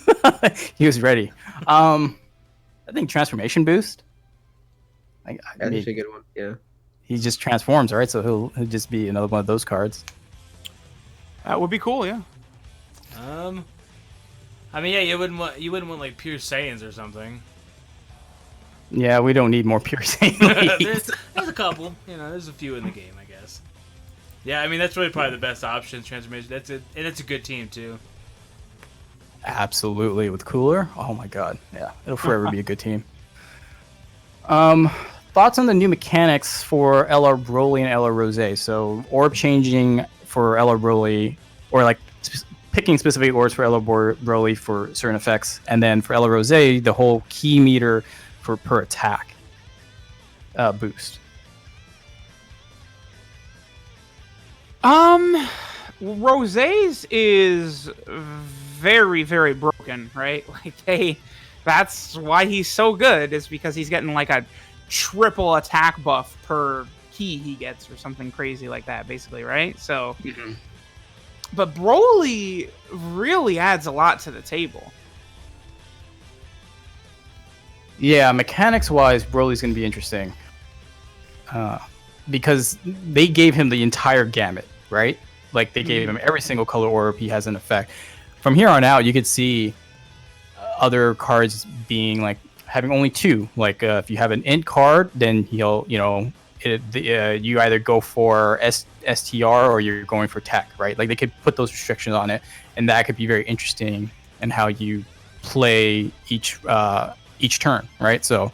reply. He was ready. I think transformation boost. That's actually a good one. Yeah. He just transforms, right? So he'll just be another one of those cards. That would be cool, yeah. I mean, yeah, you wouldn't want like pure Saiyans or something. Yeah, we don't need more pure Saiyan leads. there's a couple, there's a few in the game, I guess. Yeah, I mean that's really probably the best option. Transformation. That's it, and it's a good team too. Absolutely, with Cooler. Oh my god, yeah, it'll forever be a good team. Thoughts on the new mechanics for LR Broly and LR Rose? So orb changing for LR Broly, or like picking specific orbs for LR Broly for certain effects, and then for LR Rose, the whole key meter for per attack boost. Rose's is very, very broken, right? Like that's why he's so good, is because he's getting like a triple attack buff per key he gets or something crazy like that, basically, right? So, but Broly really adds a lot to the table. Yeah, mechanics-wise, Broly's going to be interesting. Because they gave him the entire gamut, right? Like, they gave him every single color orb, he has an effect. From here on out, you could see other cards being, like, having only two. Like, if you have an int card, then he'll, you either go for STR or you're going for tech, right? Like, they could put those restrictions on it, and that could be very interesting in how you play each turn, right? So,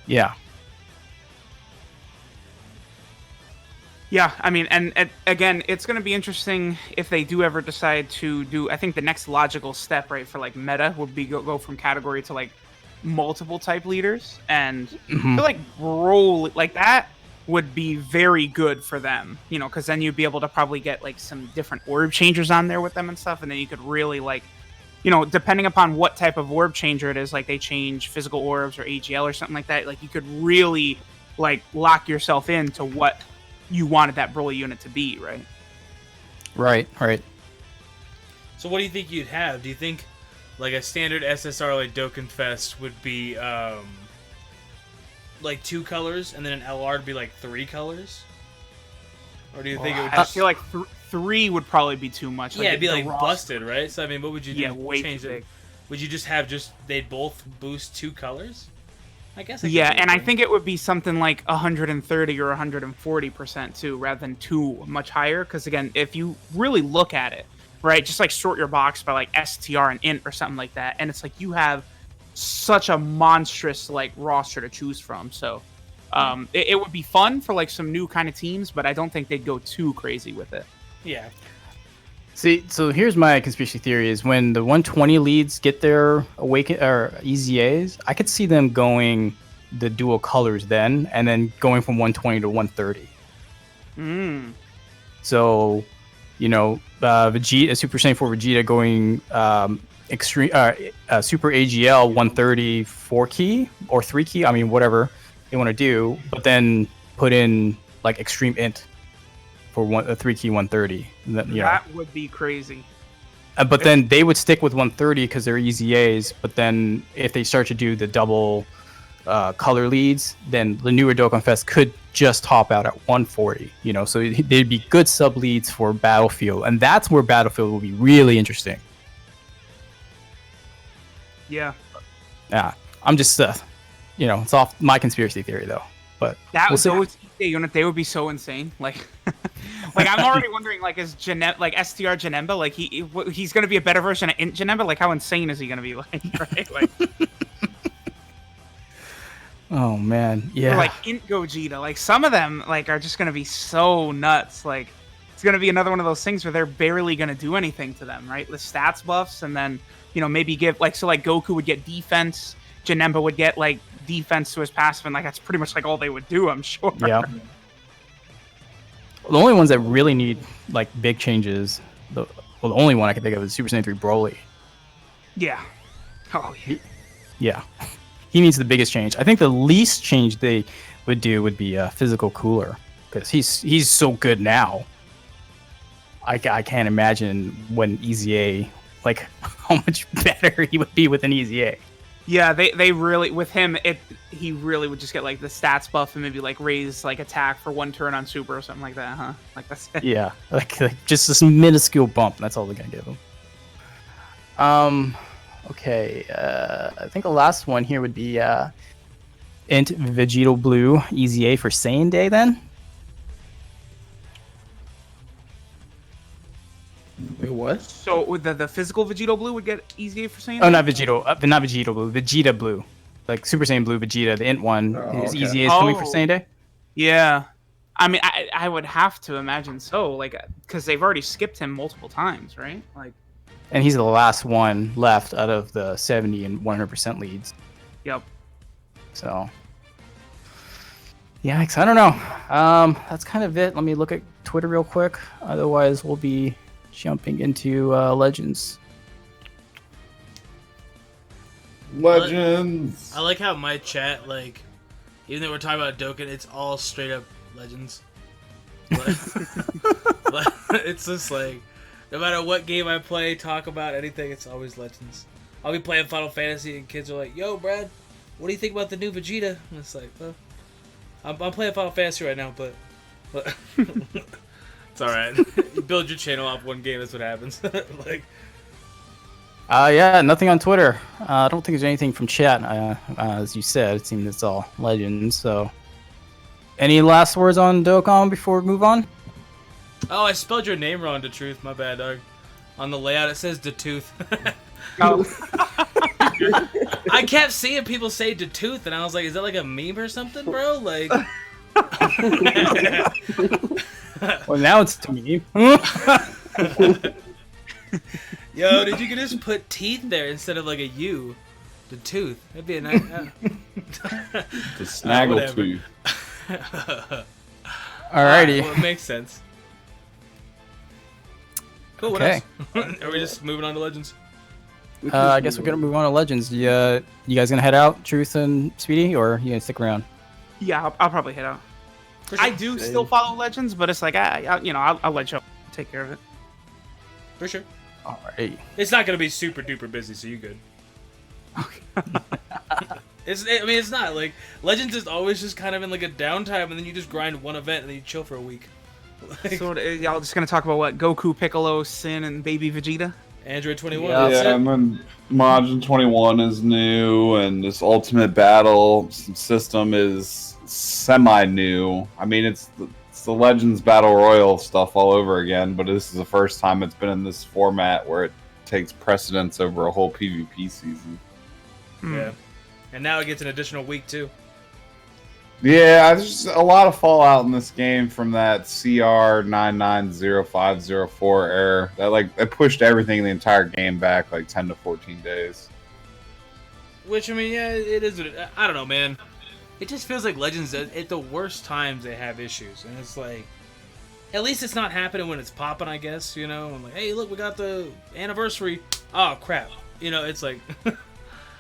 yeah. Yeah, I mean, and again, it's going to be interesting if they do ever decide to do. I think the next logical step, right, for like meta would be go from category to like multiple type leaders, and I feel like Broly, like that would be very good for them, because then you'd be able to probably get like some different orb changers on there with them and stuff, and then you could really like, depending upon what type of orb changer it is, like they change physical orbs or AGL or something like that, like you could really like lock yourself into what you wanted that Broly unit to be, right? Right. So what do you think you'd have? Do you think like a standard SSR like Dokkan Fest would be like 2 colors, and then an LR would be like 3 colors? Or do you think it would just... I feel like 3 would probably be too much. Yeah, it'd be like busted, right? So I mean, what would you do? Yeah, way change too it? big. Would you just have they'd both boost 2 colors? I guess. Yeah, and I think it would be something like 130 or 140% too, rather than too much higher. Because again, if you really look at it, right, just like sort your box by like STR and int or something like that, and it's like you have such a monstrous like roster to choose from. So it would be fun for like some new kind of teams, but I don't think they'd go too crazy with it. Yeah. See, so here's my conspiracy theory: is when the 120 leads get their awaken or EZAs, I could see them going the dual colors then, and then going from 120 to 130. So, Vegeta, Super Saiyan 4 Vegeta going extreme Super AGL 130 4 key or 3 key. I mean, whatever they want to do, but then put in like extreme int for a 3 key 130. That would be crazy. But then they would stick with 130 because they're EZAs. But then if they start to do the double color leads, then the newer Dokkan Fest could just top out at 140. So they'd be good sub leads for Battlefield, and that's where Battlefield will be really interesting. Yeah. Yeah, I'm just it's off my conspiracy theory though. But those EZA unit, they would be so insane. Like, like I'm already wondering, like, is like STR Janemba, like he's gonna be a better version of Int Janemba? Like, how insane is he gonna be? Like, right? Like, oh man, yeah. Or like Int Gogeta, like some of them like are just gonna be so nuts. Like, it's gonna be another one of those things where they're barely gonna do anything to them, right? The stats buffs, and then maybe give like Goku would get defense, Janemba would get like defense to his passive, and like that's pretty much like all they would do, I'm sure. Yeah. The only ones that really need like big changes, the only one I can think of is Super Saiyan 3 Broly. Yeah. Oh yeah. Yeah. He needs the biggest change. I think the least change they would do would be physical cooler, because he's so good now. I can't imagine when EZA, like how much better he would be with an EZA. Yeah, they really with him he really would just get like the stats buff and maybe like raise like attack for 1 turn on super or something like that, huh? Like that's it. Yeah, like just this minuscule bump. That's all they're gonna give him. Okay. I think the last one here would be Int Vegeta Blue EZA for Saiyan Day then. Wait, what? So with the physical Vegeta Blue would get easier for saying. Oh, not Vegeta, not Vegeta Blue, Vegeta Blue, like Super Saiyan Blue Vegeta, the Int one. Oh, His okay. EZA is coming for Oh. Saiyan Day. Yeah, I mean I would have to imagine so, like because they've already skipped him multiple times, right? Like, And he's the last one left out of the 70 and 100% leads. yep. So, yikes! I don't know. That's kind of it. Let me look at Twitter real quick. Otherwise, we'll be jumping into Legends. Legends. I like how my chat, like, even though we're talking about Dokkan, it's all straight up Legends. But it's just like, no matter what game I play, talk about anything, it's always Legends. I'll be playing Final Fantasy and kids are like, "Yo, Brad, what do you think about the new Vegeta?" And it's like, well, I'm playing Final Fantasy right now, but it's all right. You build your channel off one game, that's what happens. Like, Yeah, nothing on Twitter. I don't think there's anything from chat. As you said, it seems it's all Legends. So, any last words on Dokkan before we move on? oh, I spelled your name wrong, DatruthDT. My bad, dog. On the layout, it says DatruthDT. Oh, I kept seeing people say DatruthDT, and I was like, is that like a meme or something, bro? Like, Well, now it's to me. yo, did you just put teeth there instead of like a U? The tooth. That'd be a nice. The snaggle whatever. tooth. Alrighty. Well, it makes sense. Cool. What Okay. else? Are we just moving on to Legends? I guess we're gonna move on to Legends. You guys gonna head out, Truth and Speedy, or you gonna stick around? yeah, I'll probably head out. For sure. I do still follow Legends, but it's like I'll let you take care of it. For sure. Alrighty. It's not gonna be super duper busy, so you good. It's not like Legends is always just kind of in like a downtime, and then you just grind one event and then you chill for a week. Like, So y'all just gonna talk about what Goku, Piccolo, Sin, and Baby Vegeta? Android 21. Yeah. that's Yeah, it. and then Majin 21 is new, and this Ultimate Battle system is semi-new. I mean, it's the Legends Battle Royale stuff all over again, but this is the first time it's been in this format where it takes precedence over a whole PvP season. Yeah. And now it gets an additional week too. Yeah, there's a lot of fallout in this game from that CR 990504 error. That pushed everything in the entire game back like 10 to 14 days. Which, I mean, yeah, it is. I don't know, man. It just feels like Legends, at the worst times, they have issues. And it's like, at least it's not happening when it's popping, I guess, you know? I'm like, hey, look, we got the anniversary. Oh, crap. You know, it's like,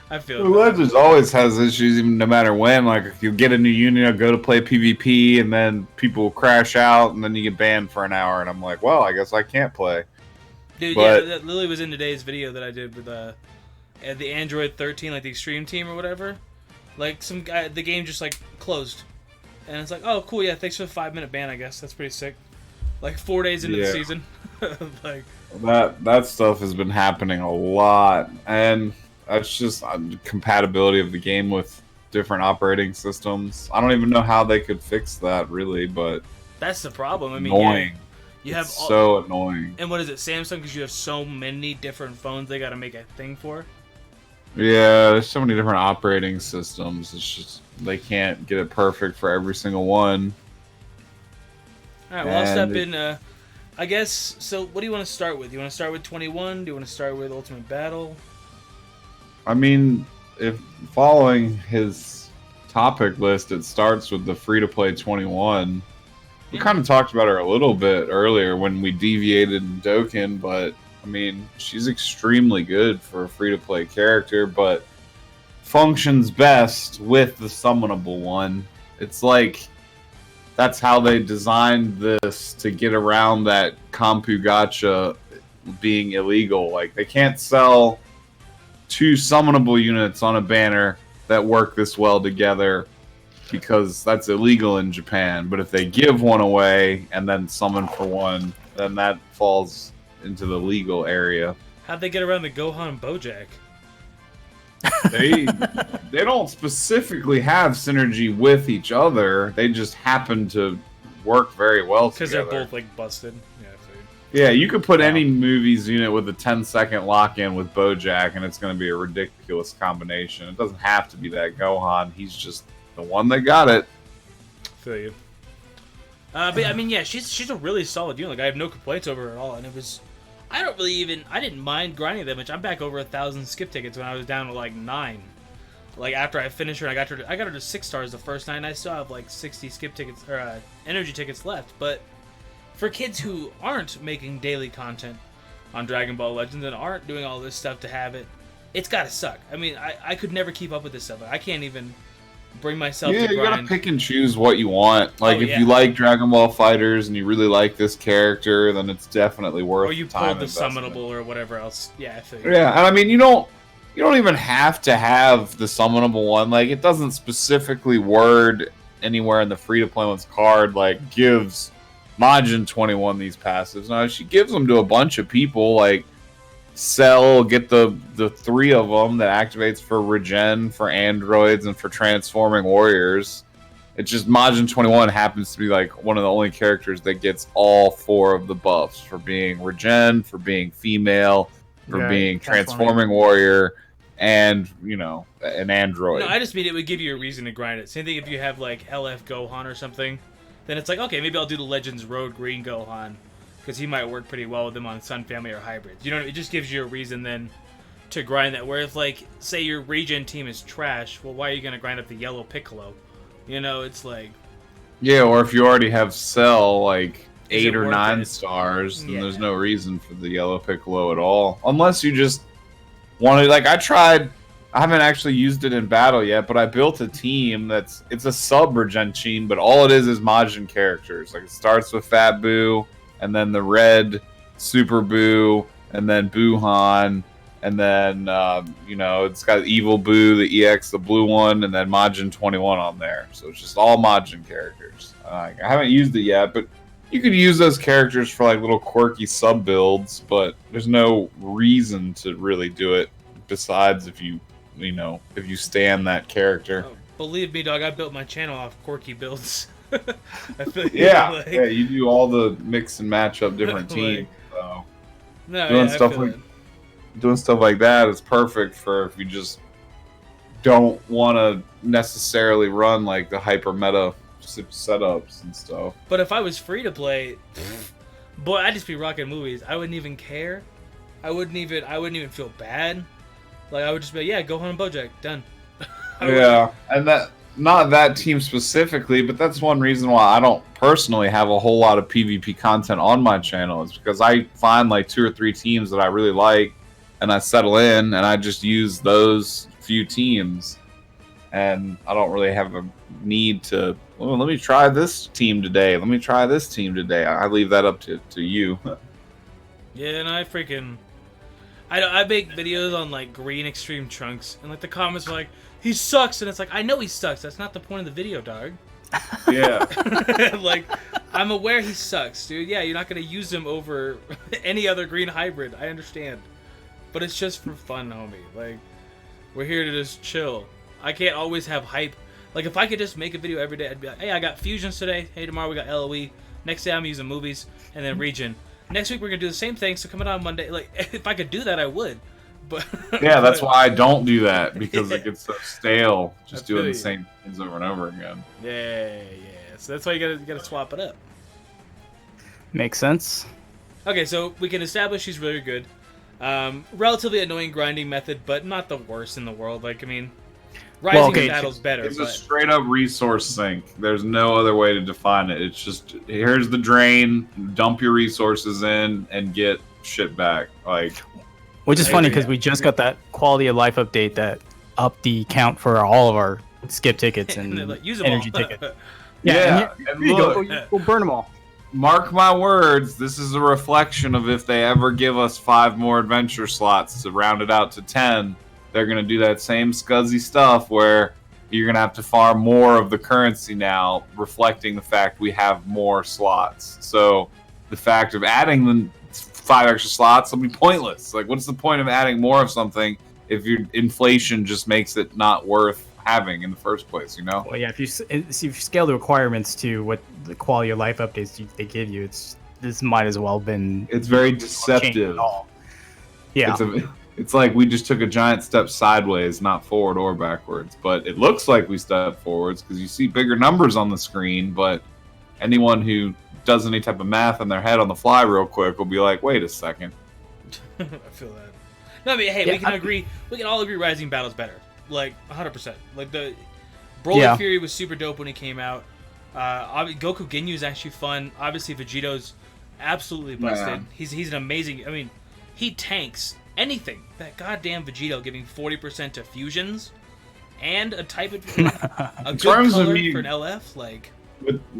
I feel Legends always has issues, even no matter when. Like, if you get a new unit, I'll go to play PvP, and then people crash out, and then you get banned for an hour, and I'm like, well, I guess I can't play. Dude, But- yeah, Lily was in today's video that I did with the Android 13, like the Extreme Team or whatever. Like, some guy, the game just, like, closed. And it's like, oh, cool, yeah, thanks for the 5-minute ban, I guess. That's pretty sick. Like, 4 days into the Yeah. season. Like, That stuff has been happening a lot, and that's just compatibility of the game with different operating systems. I don't even know how they could fix that, really, but that's the problem. I mean, annoying. yeah, you have It's all, so annoying. and what is it, Samsung? Because you have so many different phones they got to make a thing for. Yeah, there's so many different operating systems. It's just they can't get it perfect for every single one. All right, well, I'll step And in. I guess, so what do you want to start with? You want to start with 21? Do you want to start with Ultimate Battle? I mean, if following his topic list, it starts with the free-to-play 21. We Yeah. kind of talked about her a little bit earlier when we deviated in Dokkan, but I mean, she's extremely good for a free-to-play character, but functions best with the summonable one. It's like that's how they designed this to get around that Kompu Gacha being illegal. Like, they can't sell 2 summonable units on a banner that work this well together, because that's illegal in Japan. But if they give one away and then summon for one, then that falls into the legal area. How'd they get around the Gohan Bojack? They don't specifically have synergy with each other. They just happen to work very well Because together. they're both like busted. Yeah, I figured. Yeah, you could put any movie's unit with a 10-second lock-in with Bojack, and it's going to be a ridiculous combination. It doesn't have to be that Gohan. He's just the one that got it. Feel you. But I mean, yeah, she's a really solid unit. Like, I have no complaints over her at all, and it was. I didn't mind grinding that much. I'm back over 1,000 skip tickets when I was down to like 9. Like after I finished her, I got her to 6 stars the first night, and I still have like 60 skip tickets or energy tickets left. But for kids who aren't making daily content on Dragon Ball Legends and aren't doing all this stuff to have it, it's gotta suck. I mean, I could never keep up with this stuff. I can't even bring myself to grind. You gotta pick and choose what you want. Like, if yeah. you like Dragon Ball Fighters and you really like this character, then it's definitely worth Or you the time pulled the investment. summonable or whatever else. Yeah, I feel you. Yeah, and I mean, you don't even have to have the summonable one. Like, it doesn't specifically word anywhere in the free-to-play one's card, like, gives Majin 21 these passives. No, she gives them to a bunch of people, like, get the 3 of them that activates for regen, for androids, and for transforming warriors. It's just Majin 21 happens to be like one of the only characters that gets all 4 of the buffs for being regen, for being female, for being transforming warrior, and an android. No, I just mean it would give you a reason to grind it. Same thing if you have like LF Gohan or something, then it's like, okay, maybe I'll do the Legends Road Green Gohan because he might work pretty well with them on Sun Family or hybrids. It just gives you a reason then to grind that. Where if, like, say your regen team is trash, well, why are you gonna grind up the yellow Piccolo? It's like, yeah, or if you already have Cell like Is 8 it or worth 9 it? stars, then Yeah. there's no reason for the yellow Piccolo at all, unless you just wanted. Like, I haven't actually used it in battle yet, but I built a team it's a sub regen team, but all it is Majin characters. Like, it starts with Fat Boo, and then the red Super Boo, and then Buhan, and then it's got Evil Boo, the EX, the blue one, and then Majin 21 on there. So it's just all Majin characters. I haven't used it yet, but you could use those characters for like little quirky sub builds, but there's no reason to really do it besides if you stand that character. oh, believe me, dog, I built my channel off quirky builds. I feel Yeah, you do all the mix and match up different Like- teams. So no, doing yeah, I stuff feel like- it. doing stuff like that is perfect for if you just don't want to necessarily run like the hyper meta setups and stuff. But if I was free to play, boy, I'd just be rocking movies. I wouldn't even care. I wouldn't even feel bad. Like, I would just be like, yeah, Gohan and Bojack, done. Yeah, and not that team specifically, but that's one reason why I don't personally have a whole lot of PvP content on my channel. Is because I find like 2 or 3 teams that I really like, and I settle in, and I just use those few teams, and I don't really have a need to. Well, let me try this team today. Let me try this team today. I leave that up to you. Yeah, and I make videos on like green extreme trunks, and like the comments are like, he sucks, and it's like, I know he sucks. That's not the point of the video, dog. Yeah. Like, I'm aware he sucks, dude. Yeah, you're not gonna use him over any other green hybrid. I understand, but it's just for fun, homie. Like, we're here to just chill. I can't always have hype. Like, if I could just make a video every day, I'd be like, hey, I got fusions today. Hey, tomorrow we got LOE. Next day I'm using movies, and then regen. Next week we're gonna do the same thing. So coming out on Monday, like, if I could do that, I would. But Yeah, that's why I don't do that, because it gets so stale just I feel doing the you. same things over and over again. Yeah. So that's why you gotta swap it up. Makes sense. Okay, so we can establish she's really good. Relatively annoying grinding method, but not the worst in the world. Like, I mean, rising okay, in battle's better. It's a But straight up resource sink. There's no other way to define it. It's just, here's the drain, dump your resources in, and get shit back. Like, Which is I funny agree. because we just got that quality of life update that upped the count for all of our skip tickets and and they're like, use them energy all. tickets. yeah. And And here you go. look, We'll burn them all. mark my words, this is a reflection of if they ever give us 5 more adventure slots to round it out to 10. they're going to do that same scuzzy stuff where you're going to have to farm more of the currency now, reflecting the fact we have more slots. So the fact of adding the 5 extra slots will be pointless. Like, what's the point of adding more of something if your inflation just makes it not worth having in the first place, you know? Well, yeah, if you scale the requirements to what the quality of life updates they give you, this might as well have been. It's very deceptive. Yeah. It's like we just took a giant step sideways, not forward or backwards. But it looks like we stepped forwards because you see bigger numbers on the screen. But anyone who does any type of math in their head on the fly real quick will be like, wait a second. I feel that. No, I mean, hey, we can agree. We can all agree Rising Battle's better. Like, 100%. Like, the Broly Fury was super dope when he came out. Goku Ginyu is actually fun. Obviously, Vegeto's absolutely busted. Yeah. He's an amazing... I mean, he tanks anything. That goddamn Vegito giving 40% to fusions and a type of... a good color for an LF, like...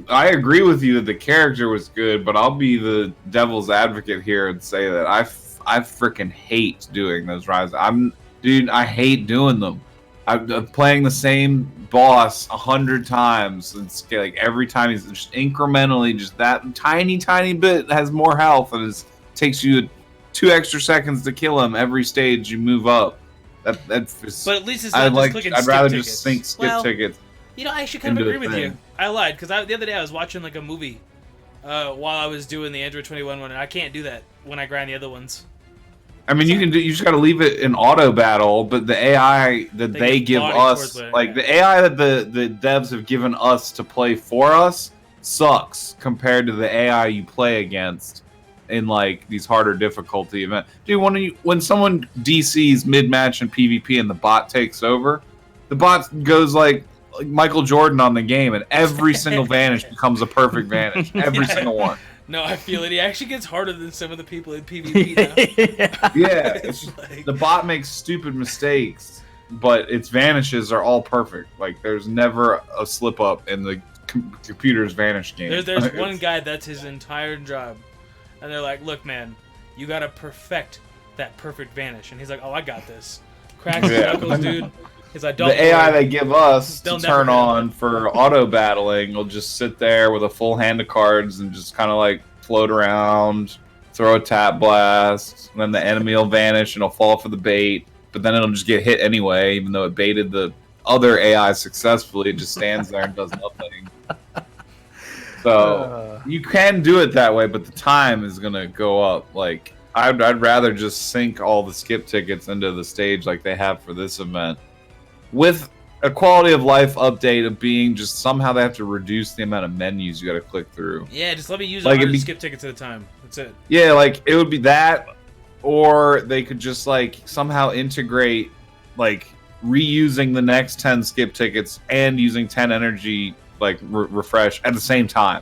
I agree with you that the character was good, but I'll be the devil's advocate here and say that I freaking hate doing those rises. Dude, I hate doing them. I'm playing the same boss 100 times. It's like every time he's just incrementally, just that tiny bit has more health, and it takes you 2 extra seconds to kill him every stage you move up. But at least it's not just clicking skip rather tickets. Just sink skip tickets. You know, I actually kind of agree with you. I lied, because the other day I was watching like a movie while I was doing the Android 21 one, and I can't do that when I grind the other ones. I mean, you just got to leave it in auto battle, but the AI that they give us, like the AI that the devs have given us to play for us, sucks compared to the AI you play against in like these harder difficulty events. Dude, when someone DCs mid-match in PvP and the bot takes over, the bot goes like Michael Jordan on the game, and every single vanish becomes a perfect vanish. Every single one. No, I feel it. He actually gets harder than some of the people in PvP now. Yeah, it's like... the bot makes stupid mistakes, but its vanishes are all perfect. Like, there's never a slip up in the computer's vanish game. There's one guy that's his entire job, and they're like, "Look, man, you gotta perfect that perfect vanish," and he's like, "Oh, I got this." Cracks his knuckles, dude. He's like, "Don't the AI they give us They'll to turn on for auto battling will just sit there with a full hand of cards and just kind of like float around, throw a tap blast, and then the enemy will vanish and it'll fall for the bait, but then it'll just get hit anyway, even though it baited the other AI successfully. It just stands there and does nothing. So you can do it that way, but the time is gonna go up. Like I'd rather just sink all the skip tickets into the stage like they have for this event, with a quality of life update of being just somehow they have to reduce the amount of menus you got to click through. Yeah, just let me use like 100 skip tickets at a time. That's it. Yeah, like it would be that, or they could just like somehow integrate like reusing the next 10 skip tickets and using 10 energy like refresh at the same time.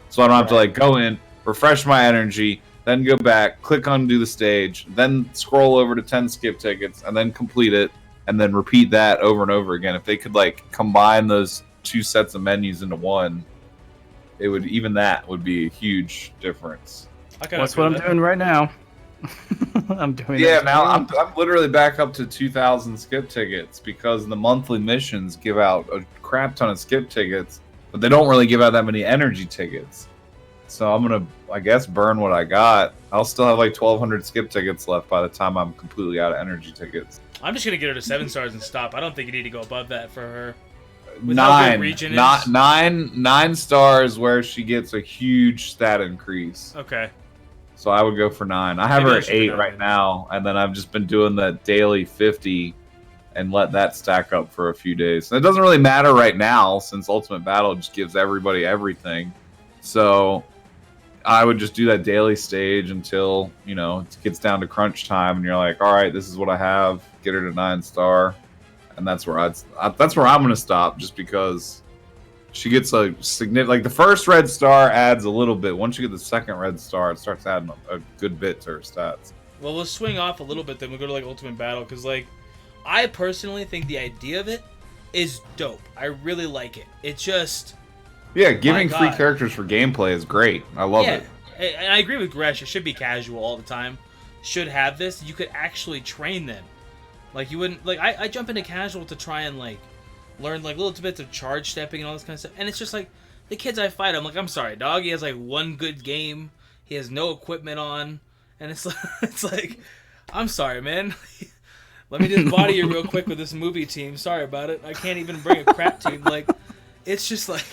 So I don't have to like go in, refresh my energy, then go back, click on do the stage, then scroll over to 10 skip tickets and then complete it. And then repeat that over and over again. If they could like combine those 2 sets of menus into one, it would that would be a huge difference. That's what I'm doing right now. I'm doing. Yeah, now I'm literally back up to 2,000 skip tickets because the monthly missions give out a crap ton of skip tickets, but they don't really give out that many energy tickets. So I'm gonna, I guess, burn what I got. I'll still have like 1,200 skip tickets left by the time I'm completely out of energy tickets. I'm just gonna get her to 7 stars and stop. I don't think you need to go above that for her. With 9 stars where she gets a huge stat increase. Okay. So I would go for 9. I have her at 8 right now, and then I've just been doing that daily 50 and let that stack up for a few days. And it doesn't really matter right now since Ultimate Battle just gives everybody everything. So I would just do that daily stage until, you know, it gets down to crunch time and you're like, all right, this is what I have. Get her to 9 star. And that's where I'm going to stop, just because she gets a significant, like the first red star adds a little bit. Once you get the second red star, it starts adding a good bit to her stats. Well, we'll swing off a little bit, then we'll go to like Ultimate Battle, because like I personally think the idea of it is dope. I really like it. It's just, yeah, giving free characters for gameplay is great. I love it. And I agree with Gresh. It should be casual all the time. Should have this. You could actually train them Like, you wouldn't... Like, I jump into casual to try and, like, learn, like, little bits of charge stepping and all this kind of stuff. And it's just, like, the kids I fight, I'm like, I'm sorry, dog. He has, like, one good game. He has no equipment on. And it's like, it's like I'm sorry, man. Let me just body you real quick with this movie team. Sorry about it. I can't even bring a crap team. Like, it's just, like...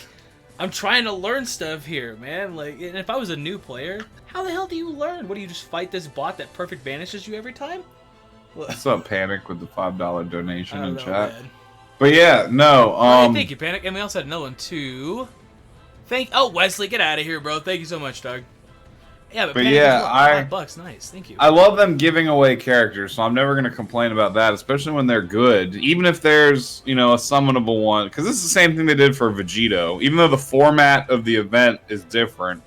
I'm trying to learn stuff here, man. Like, and if I was a new player, how the hell do you learn? What, do you just fight this bot that perfect vanishes you every time? What's up, Panic, with the $5 donation in know, chat? man. But yeah, no. Hey, thank you, Panic. And we also had another one too. Oh, Wesley, get out of here, bro. Thank you so much, Doug. Yeah, but Panic yeah, $5. Nice, thank you. I love them giving away characters, so I'm never going to complain about that, especially when they're good. Even if there's, you know, a summonable one, because this is the same thing they did for Vegito. Even though the format of the event is different,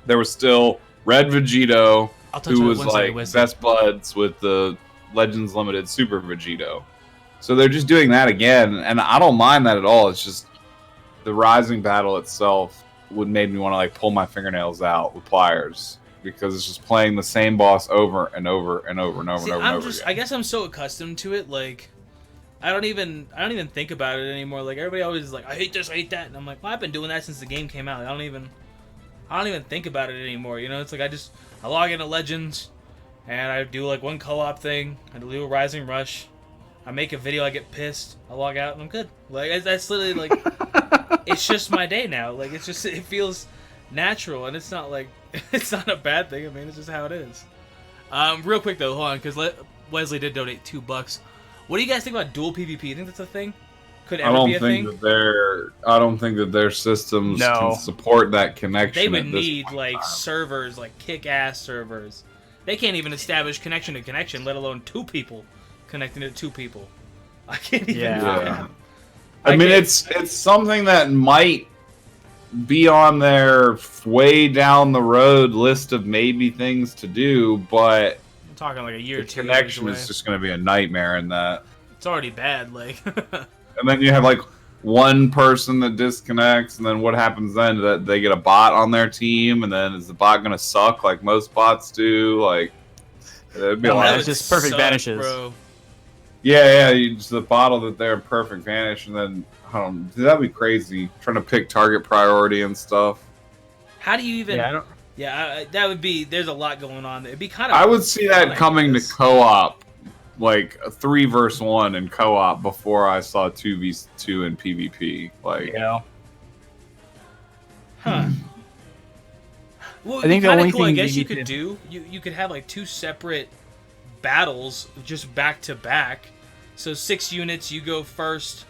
there was still Red Vegito, who was like best buds with the Legends Limited Super Vegito. So they're just doing that again, and I don't mind that at all. It's just the Rising battle itself would make me want to like pull my fingernails out with pliers, because it's just playing the same boss over and over and over and over and over again. I guess I'm so accustomed to it, like I don't even think about it anymore. Like, everybody always is like, I hate this, I hate that, and I'm like, well, I've been doing that since the game came out. I don't even think about it anymore. You know, it's like I log into Legends and I do like one co-op thing. I do a Rising Rush. I make a video, I get pissed, I log out, and I'm good. Like, that's literally like it's just my day now. Like, it feels natural, and it's not like it's not a bad thing. I mean, it's just how it is. Real quick though, hold on, because Wesley did donate $2. What do you guys think about dual PvP? You think that's a thing? Could ever be a thing? I don't think that their systems can support that connection. They would need like servers, like kick-ass servers. They can't even establish connection to connection, let alone two people connecting to two people. I can't even. Yeah. I mean, it's something that might be on their way down the road list of maybe things to do, but I'm talking like a year or two. Connection is just going to be a nightmare in that. It's already bad, like. And then you have like one person that disconnects, and then what happens then? That they get a bot on their team, and then is the bot going to suck like most bots do? Like, it'd be a lot. It's just perfect vanishes. Bro. Yeah, you just the bottle that they're perfect vanish, and then that'd be crazy. Trying to pick target priority and stuff. How do you even? That would be. There's a lot going on. It'd be kind of. I would see that coming to co-op, like a 3 versus 1 in co-op before I saw 2v2 in PvP. Like, Huh. Well, I think the only thing I guess you could do, you could have like 2 separate battles just back to back. So 6 units, you go first,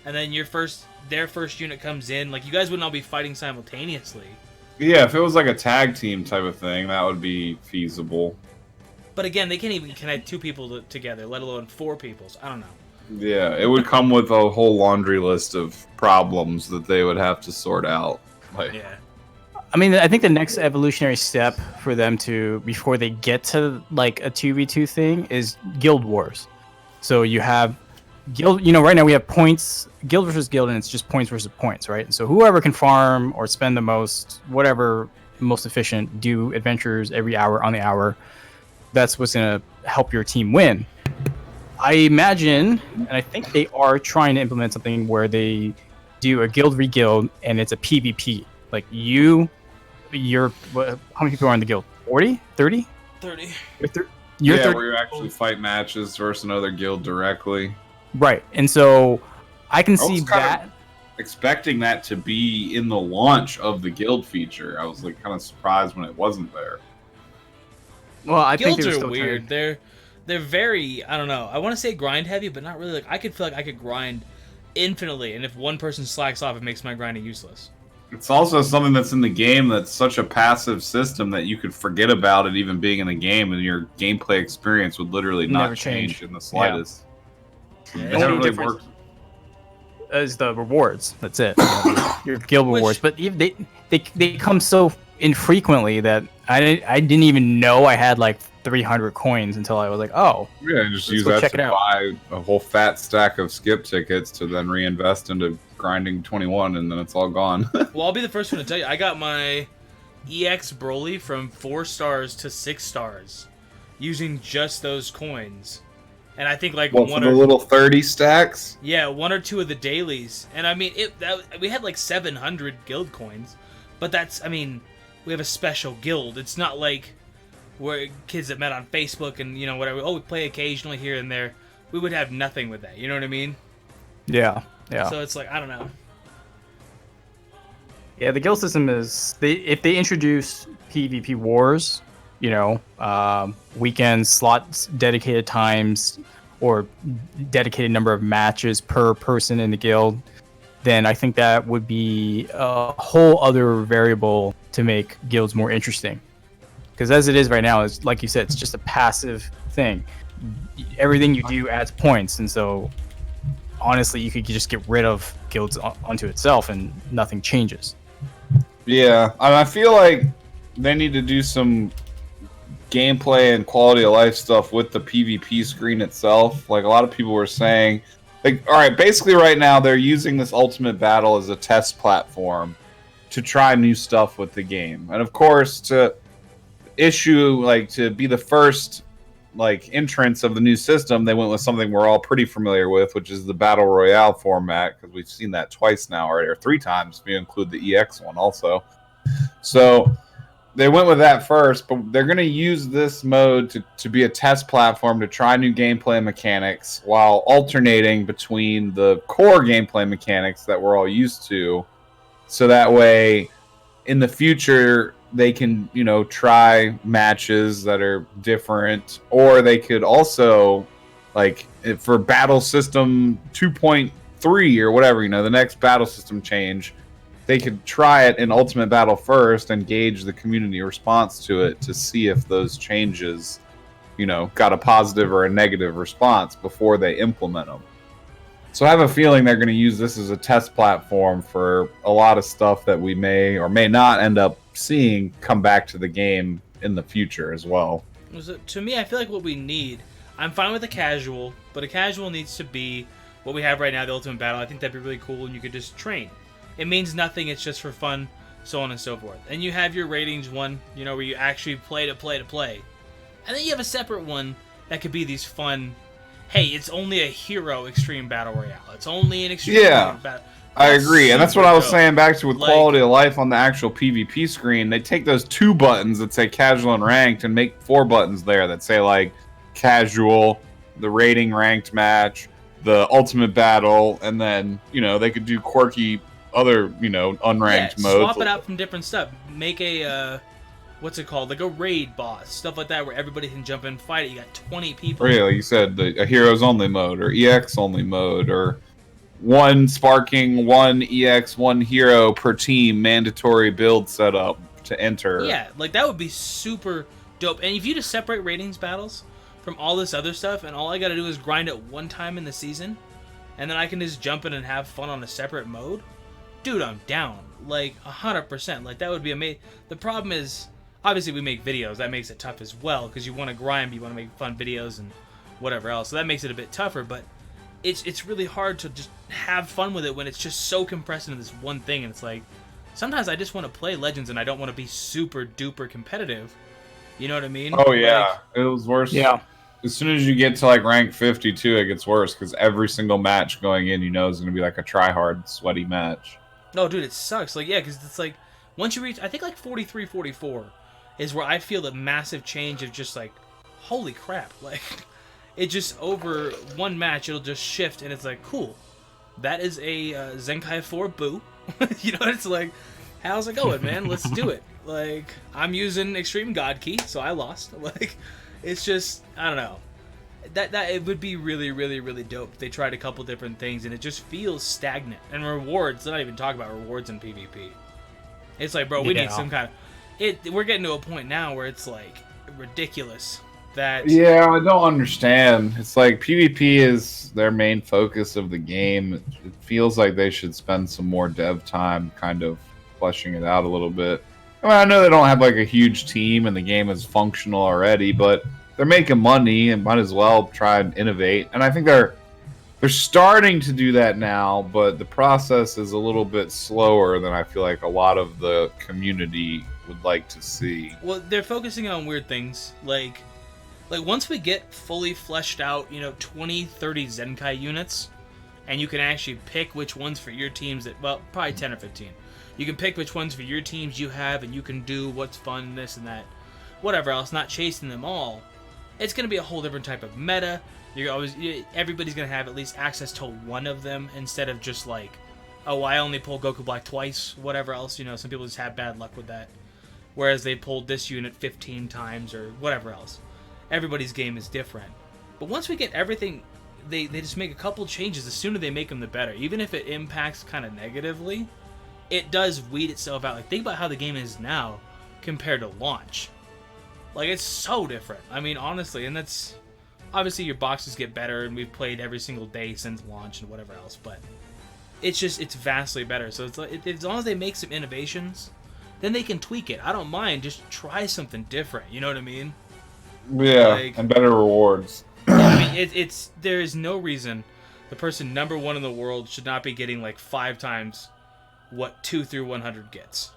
and then their first unit comes in. Like, you guys wouldn't all be fighting simultaneously. Yeah, if it was like a tag team type of thing, that would be feasible. But again, they can't even connect 2 people together, let alone 4 people. So I don't know. Yeah, it would come with a whole laundry list of problems that they would have to sort out. Like, yeah. I mean, I think the next evolutionary step for them before they get to like a 2v2 thing is guild wars. So you have guild, right now we have points, guild versus guild, and it's just points versus points, right? And so whoever can farm or spend the most, whatever most efficient, do adventures every hour on the hour, that's what's going to help your team win. I imagine, and I think they are trying to implement something where they do a guild re-guild, and it's a PvP. Like how many people are in the guild? 40? 30? 30. You're 30 where you actually fight matches versus another guild directly. Right, and so I can see that. Expecting that to be in the launch of the guild feature. I was like kind of surprised when it wasn't there. Well, I think guilds are weird. They're very, I don't know. I want to say grind heavy, but not really. Like, I could feel like I could grind infinitely, and if one person slacks off, it makes my grinding useless. It's also something that's in the game that's such a passive system that you could forget about it even being in the game, and your gameplay experience would literally not change in the slightest. Yeah. It doesn't really work. Is the rewards. That's it. Your guild rewards. But they come so infrequently that I didn't even know I had like 300 coins until I was like, oh. Yeah, and just use that to buy a whole fat stack of skip tickets to then reinvest into grinding 21, and then it's all gone. Well, I'll be the first one to tell you, I got my EX Broly from 4 stars to 6 stars using just those coins. And I think like What, for the little 30 stacks? Yeah, 1 or 2 of the dailies. And I mean, we had like 700 guild coins. But that's, I mean, we have a special guild. It's not like we're kids that met on Facebook and, you know, whatever. Oh, we play occasionally here and there. We would have nothing with that. You know what I mean? Yeah, yeah. So it's like, I don't know. Yeah, the guild system is if they introduce PvP wars, you know, weekends, slots, dedicated times, or dedicated number of matches per person in the guild, then I think that would be a whole other variable to make guilds more interesting. Because as it is right now, is like you said, it's just a passive thing. Everything you do adds points, and so honestly, you could just get rid of guilds onto itself, and nothing changes. Yeah, I feel like they need to do some gameplay and quality of life stuff with the PvP screen itself. Like a lot of people were saying, like, all right, basically right now they're using this Ultimate Battle as a test platform to try new stuff with the game, and of course to be the first like entrance of the new system, they went with something we're all pretty familiar with, which is the Battle Royale format, because we've seen that twice now already, or 3 times if you include the EX one also. So they went with that first, but they're going to use this mode to be a test platform to try new gameplay mechanics while alternating between the core gameplay mechanics that we're all used to. So that way, in the future, they can, you know, try matches that are different, or they could also, like, for Battle System 2.3 or whatever, you know, the next battle system change, they could try it in Ultimate Battle first and gauge the community response to it to see if those changes, you know, got a positive or a negative response before they implement them. So I have a feeling they're going to use this as a test platform for a lot of stuff that we may or may not end up seeing come back to the game in the future as well. So, to me, I feel like what we need, I'm fine with a casual, but a casual needs to be what we have right now, the Ultimate Battle. I think that'd be really cool, and you could just train. It means nothing, it's just for fun, so on and so forth. And you have your ratings one, you know, where you actually play to play. And then you have a separate one that could be these fun, hey, it's only a hero extreme battle royale. It's only an extreme battle. I agree, and that's what I was saying back to with Like, quality of life on the actual PvP screen. They take those 2 buttons that say casual and ranked and make 4 buttons there that say, like, casual, the rating ranked match, the ultimate battle, and then, you know, they could do quirky other, you know, unranked modes. Swap it out from different stuff. Make a, what's it called? Like a raid boss. Stuff like that where everybody can jump in and fight it. You got 20 people. Really, you said a heroes only mode or EX only mode or 1 sparking, 1 EX, 1 hero per team mandatory build setup to enter. Yeah, like that would be super dope. And if you just separate ratings battles from all this other stuff, and all I gotta do is grind it 1 time in the season, and then I can just jump in and have fun on a separate mode, dude, I'm down. Like 100%. Like that would be amazing. The problem is, obviously we make videos. That makes it tough as well, because you want to grind, but you want to make fun videos and whatever else. So that makes it a bit tougher, but it's really hard to just have fun with it when it's just so compressed into this one thing. And it's like, sometimes I just want to play Legends and I don't want to be super duper competitive. You know what I mean? Oh yeah, it was worse. Yeah. As soon as you get to like rank 52, it gets worse because every single match going in, you know, is going to be like a try-hard, sweaty match. No, dude, it sucks. Like, yeah, because it's like, once you reach, I think like 43, 44 is where I feel the massive change of just like, holy crap. Like, it just, over one match, it'll just shift, and it's like, cool. That is a Zenkai 4 boo. You know, it's like, how's it going, man? Let's do it. Like, I'm using Extreme God Key, so I lost. Like, it's just, I don't know. That it would be really, really, really dope if they tried a couple different things, and it just feels stagnant. And rewards, let's not even talk about rewards in PvP. It's like, bro, we need some kind of... We're getting to a point now where it's like ridiculous that... Yeah, I don't understand. It's like PvP is their main focus of the game. It feels like they should spend some more dev time kind of fleshing it out a little bit. I mean, I know they don't have like a huge team and the game is functional already, but they're making money and might as well try and innovate. And I think they're starting to do that now, but the process is a little bit slower than I feel like a lot of the community would like to see. Well, they're focusing on weird things. Like, Like, once we get fully fleshed out, 20, 30 Zenkai units, and you can actually pick which ones for your teams well, probably 10 or 15. You can pick which ones for your teams you have, and you can do what's fun, this and that, whatever else, not chasing them all. It's going to be a whole different type of meta. Everybody's going to have at least access to one of them, instead of just like, oh, I only pull Goku Black twice, whatever else, some people just have bad luck with that. Whereas they pulled this unit 15 times, or whatever else. Everybody's game is different. But once we get everything, they just make a couple changes. The sooner they make them, the better. Even if it impacts kind of negatively, it does weed itself out. Like, think about how the game is now compared to launch. Like, it's so different. I mean, honestly, and that's... Obviously, your boxes get better, and we've played every single day since launch and whatever else, but it's vastly better. So it's like, as long as they make some innovations, then they can tweak it. I don't mind. Just try something different. You know what I mean? Yeah, Like, and better rewards. I mean, there is no reason the person number 1 in the world should not be getting like 5 times what 2 through 100 gets.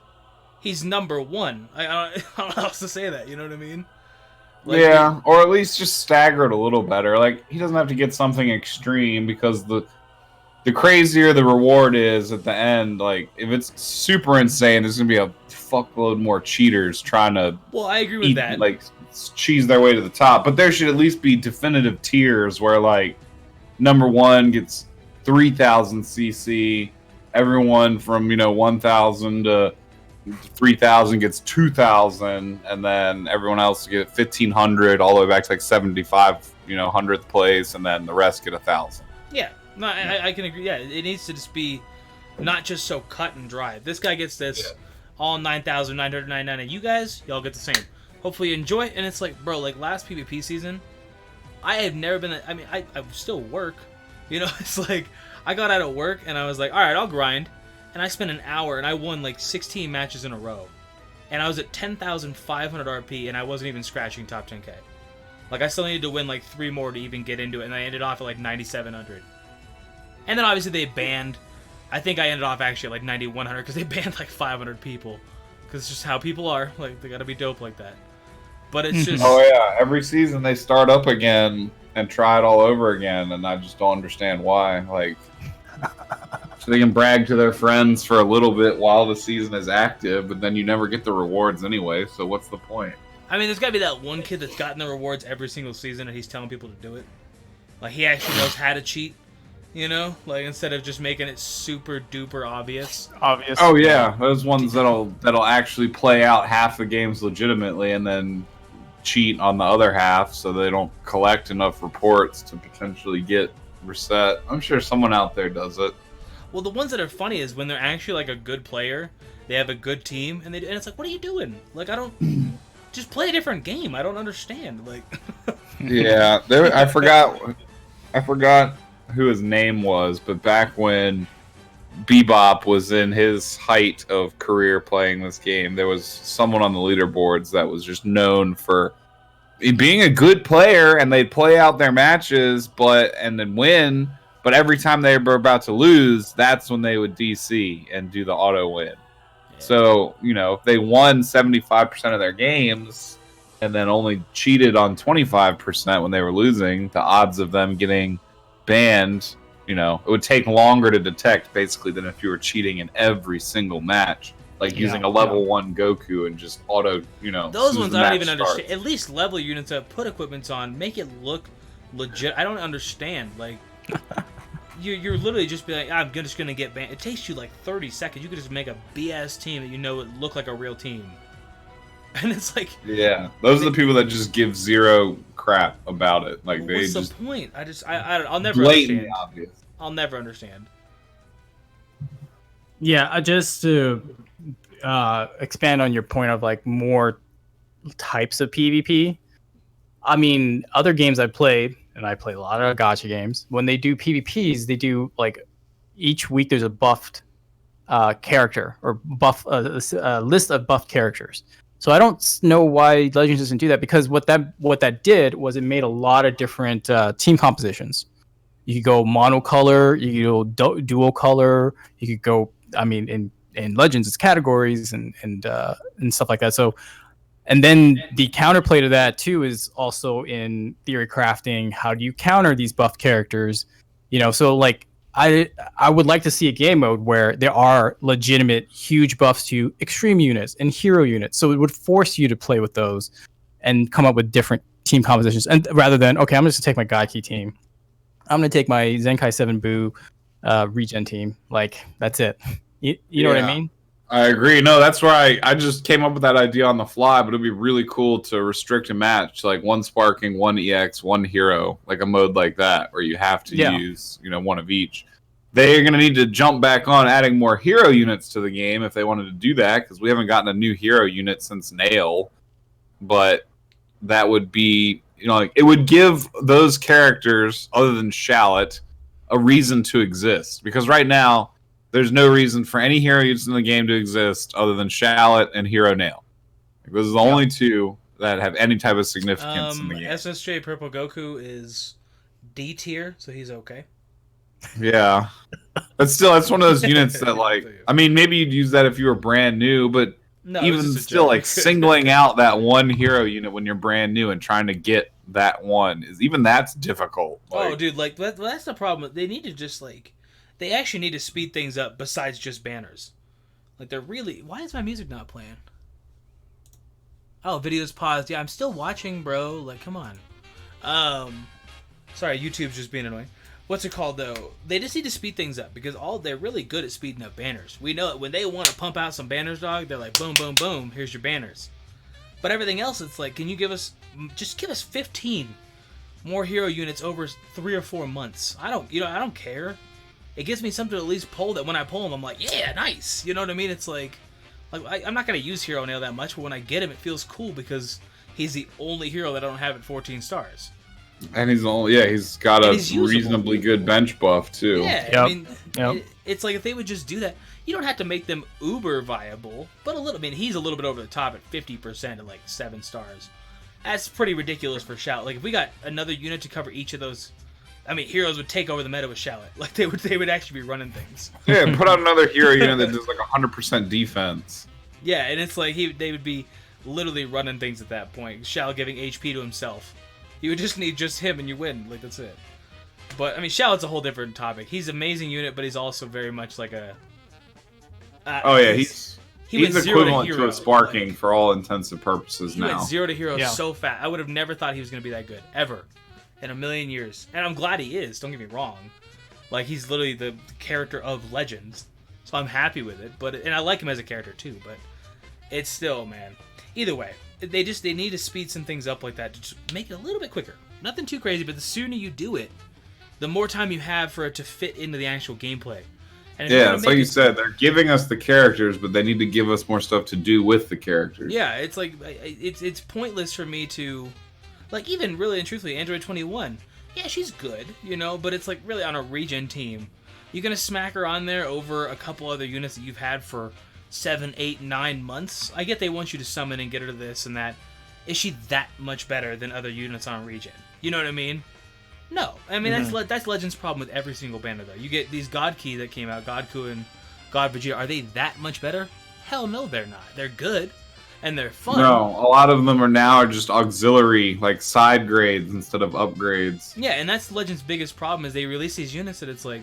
He's number 1. I don't know how else to say that. You know what I mean? Like, yeah, or at least just stagger it a little better. Like, he doesn't have to get something extreme, because the crazier the reward is at the end, like, if it's super insane, there's gonna be a fuckload more cheaters trying to Well, I agree with that. like, cheese their way to the top. But there should at least be definitive tiers where, like, number 1 gets 3,000 CC, everyone from 1,000 to 3,000 gets 2,000, and then everyone else get 1,500 all the way back to like 75, 100th place, and then the rest get 1,000. Yeah, no, I can agree. Yeah, it needs to just be not just so cut and dry. This guy gets this, all 9,999, and you guys, y'all get the same. Hopefully you enjoy it. And it's like, bro, like last PvP season, I have never been. I mean, I still work. It's like I got out of work and I was like, all right, I'll grind. And I spent an hour and I won like 16 matches in a row. And I was at 10,500 RP and I wasn't even scratching top 10k. Like, I still needed to win like 3 more to even get into it, and I ended off at like 9,700. And then obviously they banned. I think I ended off actually at like 9,100 because they banned like 500 people. Because it's just how people are. Like, they gotta be dope like that. But it's just... Oh yeah, every season they start up again and try it all over again, and I just don't understand why. Like, so they can brag to their friends for a little bit while the season is active, but then you never get the rewards anyway, so what's the point? I mean, there's gotta be that one kid that's gotten the rewards every single season and he's telling people to do it. Like, he actually knows how to cheat, Like, instead of just making it super duper obvious. Oh yeah, those ones that'll actually play out half the games legitimately and then cheat on the other half so they don't collect enough reports to potentially get reset. I'm sure someone out there does it. Well, the ones that are funny is when they're actually like a good player, they have a good team, and it's like, what are you doing? Like, I don't just play a different game. I don't understand. Like, yeah, I forgot who his name was, but back when Bebop was in his height of career playing this game, there was someone on the leaderboards that was just known for being a good player, and they'd play out their matches and then win, but every time they were about to lose, that's when they would DC and do the auto win. Yeah. So, if they won 75% of their games and then only cheated on 25% when they were losing, the odds of them getting banned, it would take longer to detect basically than if you were cheating in every single match. Like using a level 1 Goku and just auto, those ones I don't even understand. At least level units up, put equipments on, make it look legit. I don't understand. Like, you're literally just be like, I'm just gonna get banned. It takes you like 30 seconds. You could just make a BS team that would look like a real team. And it's like, yeah, those are the people that just give zero crap about it. Like, what's the point? I'll never understand. Obvious. I'll never understand. Yeah, just to expand on your point of like more types of PvP. I mean, other games I played, and I play a lot of gacha games. When they do PvPs, they do like each week there's a buffed character or buff list of buffed characters. So I don't know why Legends doesn't do that, because what that did was it made a lot of different team compositions. You could go monocolor, you could go dual color, you could go. I mean, in Legends, it's categories and stuff like that. So, And then the counterplay to that too is also in theory crafting. How do you counter these buff characters? So like I would like to see a game mode where there are legitimate huge buffs to extreme units and hero units. So it would force you to play with those and come up with different team compositions. And rather than, okay, I'm just gonna take my Gaiki team. I'm gonna take my Zenkai 7 Buu regen team. Like that's it. You know what I mean? I agree. No, that's where I just came up with that idea on the fly, but it'd be really cool to restrict a match to like one sparking, one EX, one hero, like a mode like that, where you have to use, one of each. They're going to need to jump back on adding more hero units to the game if they wanted to do that, because we haven't gotten a new hero unit since Nail. But that would be, like, it would give those characters, other than Shallot, a reason to exist. Because right now, there's no reason for any hero units in the game to exist other than Shallot and Hero Nail. Those are the only two that have any type of significance in the game. SSJ Purple Goku is D tier, so he's okay. Yeah. But still, that's one of those units that, like, I mean, maybe you'd use that if you were brand new, but even still, like, singling out that one hero unit when you're brand new and trying to get that one, even that's difficult. Like, dude, like, that's the problem. They need to just, like... They actually need to speed things up besides just banners. Like, they're really... Why is my music not playing? Oh, video's paused. Yeah, I'm still watching, bro. Like, come on. Sorry, YouTube's just being annoying. What's it called, though? They just need to speed things up because they're really good at speeding up banners. We know it. When they want to pump out some banners, dog, they're like, boom, boom, boom, here's your banners. But everything else, it's like, can you give us... Just give us 15 more hero units over 3 or 4 months. I don't care. It gives me something to at least pull that when I pull him, I'm like, yeah, nice. You know what I mean? It's like I'm not going to use Hero Nail that much, but when I get him, it feels cool because he's the only hero that I don't have at 14 stars. And he's got a reasonably good bench buff, too. Yeah, I mean, it's like if they would just do that, you don't have to make them uber viable, but a little. I mean, he's a little bit over the top at 50% at like 7 stars. That's pretty ridiculous for Shout. Like, if we got another unit to cover each of those... I mean, heroes would take over the meta with Shallot. Like, they would actually be running things. Yeah, put out another hero unit that does like 100% defense. Yeah, and it's like they would be literally running things at that point. Shallot giving HP to himself. You would just need just him and you win. Like, that's it. But, I mean, Shallot's a whole different topic. He's an amazing unit, but he's also very much like a... he's equivalent to a sparking for all intents and purposes now. He went 0 to hero so fast. I would have never thought he was going to be that good. Ever. In a million years. And I'm glad he is, don't get me wrong. Like, he's literally the character of Legends. So I'm happy with it. And I like him as a character too, but it's still, man. Either way, they need to speed some things up like that to just make it a little bit quicker. Nothing too crazy, but the sooner you do it, the more time you have for it to fit into the actual gameplay. And it's like you said, they're giving us the characters, but they need to give us more stuff to do with the characters. Yeah, it's like, it's pointless for me to... Like, even really and truthfully, Android 21, yeah, she's good, but it's like really on a regen team. You're going to smack her on there over a couple other units that you've had for 7, 8, 9 months. I get they want you to summon and get her to this and that. Is she that much better than other units on regen? You know what I mean? No. I mean, that's Legends' problem with every single banner, though. You get these God Key that came out, Godku and God Vegeta. Are they that much better? Hell no, they're not. They're good. And they're fun. No, a lot of them are just auxiliary, like side grades instead of upgrades. Yeah, and that's Legends' biggest problem is they release these units that it's like,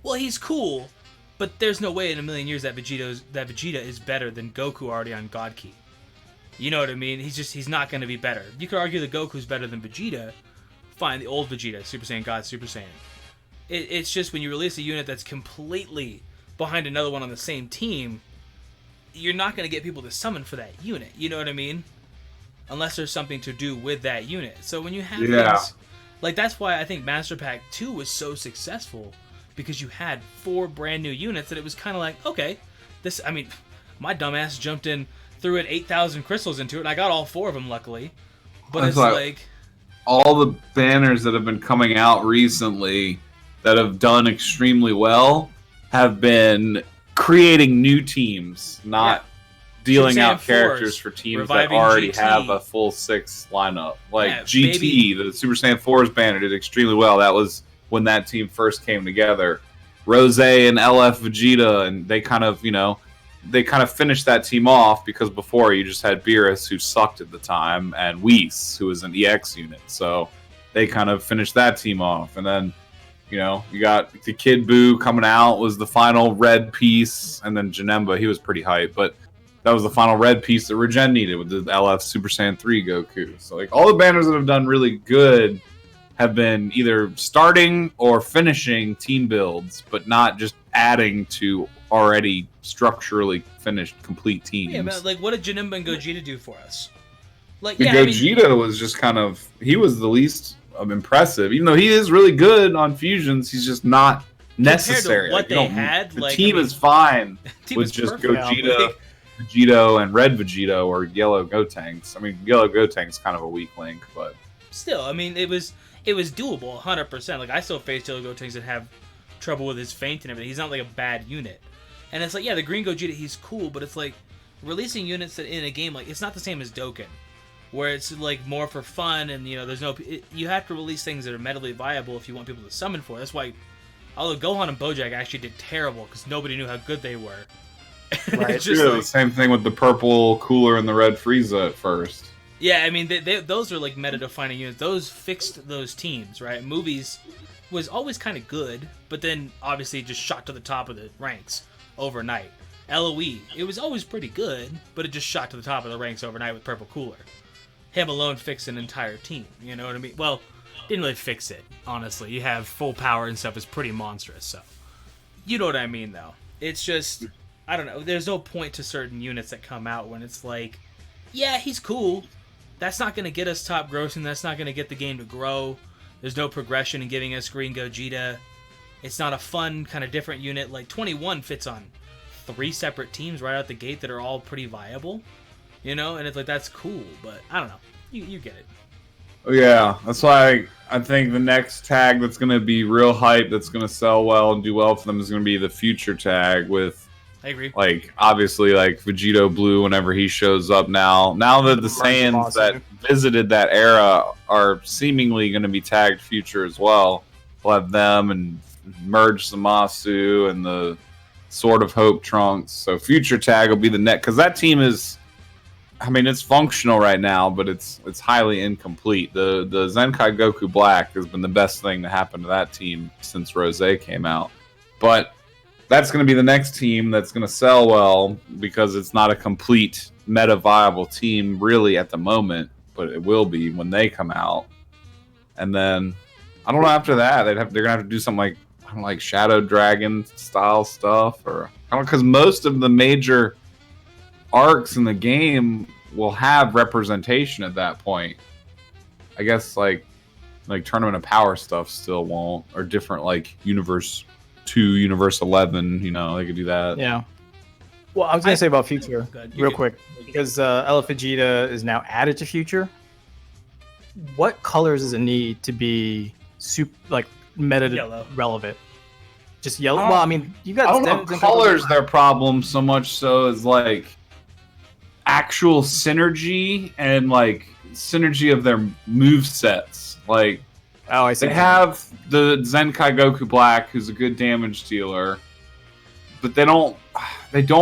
well, he's cool, but there's no way in a million years that Vegeta is better than Goku already on God Key. You know what I mean? He's not going to be better. You could argue that Goku's better than Vegeta. Fine, the old Vegeta, Super Saiyan God, Super Saiyan. It's just when you release a unit that's completely behind another one on the same team, you're not going to get people to summon for that unit. You know what I mean? Unless there's something to do with that unit. So when you have things... Like, that's why I think Master Pack 2 was so successful. Because you had 4 brand new units that it was kind of like, okay, this... I mean, my dumbass jumped in, threw in 8,000 crystals into it, and I got all 4 of them, luckily. But it's like... All the banners that have been coming out recently that have done extremely well have been... creating new teams, not dealing out characters for teams that already have a full 6 lineup. Like GT, the Super Saiyan 4's banner did extremely well. That was when that team first came together. Rose and LF Vegeta, and they kind of, they kind of finished that team off because before you just had Beerus, who sucked at the time, and Whis, who was an EX unit. So they kind of finished that team off. And then, you know, you got the Kid Buu coming out, was the final red piece, and then Janemba, he was pretty hype, but that was the final red piece that Regen needed with the LF Super Saiyan 3 Goku. So, like, all the banners that have done really good have been either starting or finishing team builds, but not just adding to already structurally finished complete teams. Yeah, but like, what did Janemba and Gogeta do for us? Like, The Gogeta was just kind of, he was the least impressive, even though he is really good on fusions. He's just not necessary. What like, they had, the like, team is fine team with is just perfect. Gogeta, Vegito, and Red Vegito, or Yellow Gotenks. I mean, Yellow Gotenks kind of a weak link, but still, I mean, it was doable 100%. Like, I still faced Yellow Gotenks that have trouble with his feint and everything. He's not like a bad unit. And it's like, yeah, the Green Gogeta, he's cool, but it's like releasing units that in a game, like, it's not the same as Dokkan, where it's like more for fun, and you know, there's no, you have to release things that are medically viable if you want people to summon for. That's why, although Gohan and Bojack actually did terrible because nobody knew how good they were. Right. It's just the same thing with the purple Cooler and the red Frieza at first. yeah, I mean, those are like meta-defining units. Those fixed those teams, right? Movies was always kind of good, but then obviously just shot to the top of the ranks overnight. LOE, it was always pretty good, but it just shot to the top of the ranks overnight with Purple Cooler. Him alone fixed an entire team, you know what I mean? Well, didn't really fix it, honestly. You have full power and stuff is pretty monstrous, so. You know what I mean, though. It's just, I don't know, there's no point to certain units that come out when it's like, yeah, he's cool. That's not going to get us top grossing. That's not going to get the game to grow. There's no progression in giving us Green Gogeta. It's not a fun, kind of different unit. Like, 21 fits on 3 separate teams right out the gate that are all pretty viable. You know? And it's like, that's cool. But, I don't know. You get it. Oh, yeah, that's why I think the next tag that's going to be real hype, that's going to sell well and do well for them, is going to be the future tag with, I agree. like, obviously, like, Vegito Blue whenever he shows up now. Now that the Saiyans that visited that era are seemingly going to be tagged future as well, we'll have them and merge Zamasu and the Sword of Hope Trunks. So future tag will be the next, because that team is, I mean, it's functional right now, but it's highly incomplete. The Zenkai Goku Black has been the best thing to happen to that team since Rose came out. But that's going to be the next team that's going to sell well because it's not a complete meta viable team really at the moment, but it will be when they come out. And then I don't know after that they're going to have to do something like, I don't know, like Shadow Dragon style stuff, or I don't know, because most of the major arcs in the game will have representation at that point. I guess like Tournament of Power stuff still won't, or different like Universe 2, Universe 11, you know, they could do that. Yeah. Well, I was gonna say about Future real quick, because LF Vegeta is now added to Future. What colors does it need to be meta Yellow. relevant? Just yellow. Well, I mean, you got. I don't know. Colors their problem so much so as like actual synergy and like synergy of their move sets. Like, oh, I see. They have the Zenkai Goku Black, who's a good damage dealer, but they don't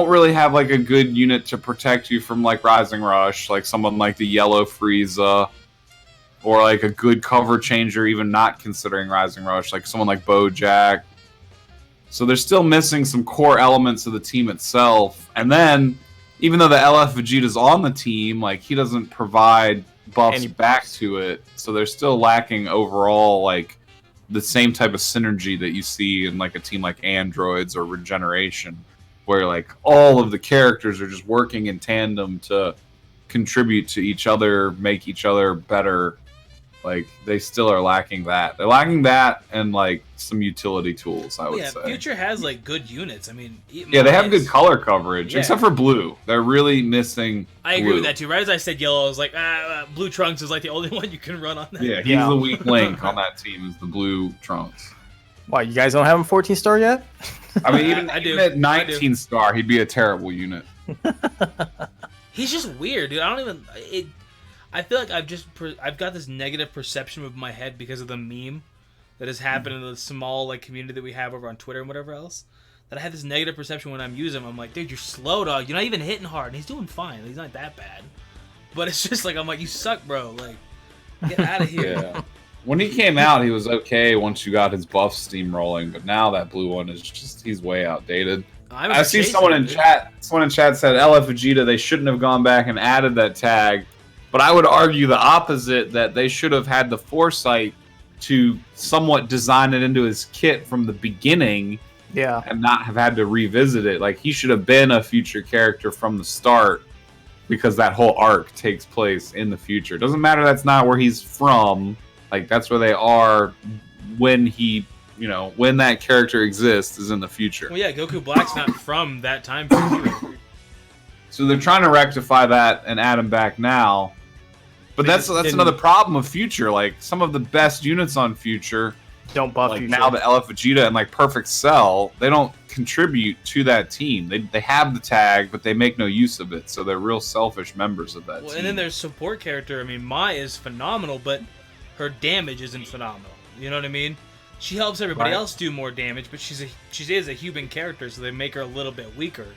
really have like a good unit to protect you from like Rising Rush, like someone like the Yellow Frieza, or like a good cover changer, even not considering Rising Rush, like someone like Bojack. So they're still missing some core elements of the team itself. And then, even though the LF Vegeta's on the team, like he doesn't provide buffs back to it, so they're still lacking overall like the same type of synergy that you see in like a team like Androids or Regeneration, where like all of the characters are just working in tandem to contribute to each other, make each other better. Like, they still are lacking that. They're lacking that and, like, some utility tools, I would say. Future has, like, good units. I mean... Yeah, they have good color coverage, except for blue. They're really missing I agree with that, too. Right as I said yellow, I was like, Blue Trunks is, like, the only one you can run on that. Yeah, he's the weak link on that team, is the Blue Trunks. Why, you guys don't have him 14-star yet? I mean, even at 19-star, he'd be a terrible unit. He's just weird, dude. I don't even... I feel like I've got this negative perception of my head because of the meme that has happened in the small like community that we have over on Twitter and whatever else. that I have this negative perception when I'm using him. I'm like, dude, you're slow, dog. You're not even hitting hard. And he's doing fine. He's not that bad. But it's just like, I'm like, you suck, bro. Like, get out of here. Yeah. When he came out, he was okay once you got his buff steamrolling, but now that blue one is just, he's way outdated. I see someone in chat said LF Vegeta, they shouldn't have gone back and added that tag, but I would argue the opposite, that they should have had the foresight to somewhat design it into his kit from the beginning. Yeah. And not have had to revisit it. Like, he should have been a future character from the start, because that whole arc takes place in the future. Doesn't matter that's not where he's from. Like, that's where they are when he, you know, when that character exists is in the future. Well, yeah, Goku Black's not from that time period. So they're trying to rectify that and add him back now. But that's another problem of Future. Like, some of the best units on Future, don't buff like Future. now the LF Vegeta and like Perfect Cell, they don't contribute to that team. They have the tag, but they make no use of it. So they're real selfish members of that team. And then there's support character. I mean, Mai is phenomenal, but her damage isn't phenomenal. You know what I mean? She helps everybody else do more damage, but she is a human character, so they make her a little bit weaker.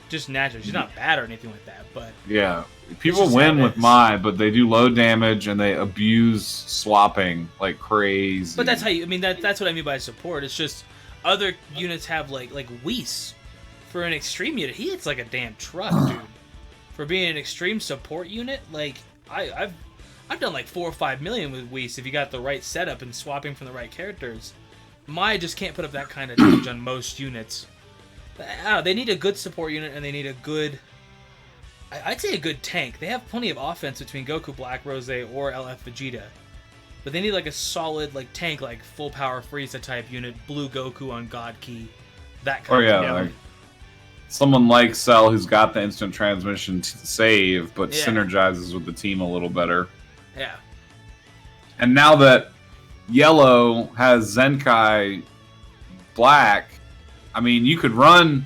Just naturally. She's not bad or anything like that, but yeah, people win with Mai, but they do low damage and they abuse swapping like crazy. But that's how you. I mean, that's what I mean by support. It's just other units have like Whis. For an extreme unit, he hits like a damn truck, dude. For being an extreme support unit, like I've done like 4 or 5 million with Whis if you got the right setup and swapping from the right characters. Mai just can't put up that kind of damage on most units. I don't know, they need a good support unit and they need a good, I'd say a good tank. They have plenty of offense between Goku Black, Rose, or LF Vegeta. But they need like a solid like tank, like full power Frieza type unit, blue Goku on God Key, that kind of like someone like Cell who's got the instant transmission to save, but synergizes with the team a little better. Yeah. And now that Yellow has Zenkai Black, I mean, you could run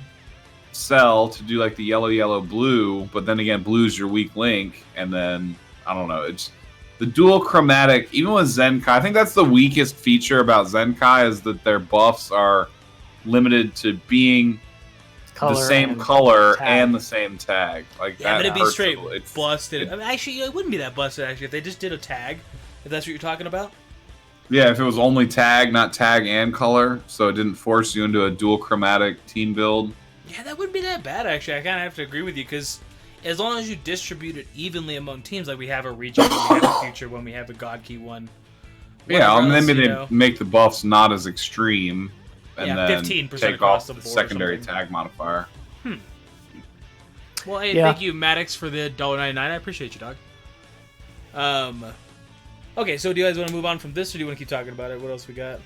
Cell to do like the yellow, blue, but then again, blue's your weak link, and then I don't know. It's the dual chromatic. Even with Zenkai, I think that's the weakest feature about Zenkai is that their buffs are limited to being the same color and the same tag. Like that. But it'd be straight busted. I mean, actually, it wouldn't be that busted. Actually, if they just did a tag, if that's what you're talking about. Yeah, if it was only tag, not tag and color, so it didn't force you into a dual chromatic team build. Yeah, that wouldn't be that bad, actually. I kind of have to agree with you, because as long as you distribute it evenly among teams, like we have a region, when we have a future, when we have a God Key one. Yeah, I mean, maybe they make the buffs not as extreme, and then 15% take off the secondary tag modifier. Well, hey, thank you, Maddox, for the $1.99. I appreciate you, dog. Okay, so do you guys want to move on from this, or do you want to keep talking about it? What else we got?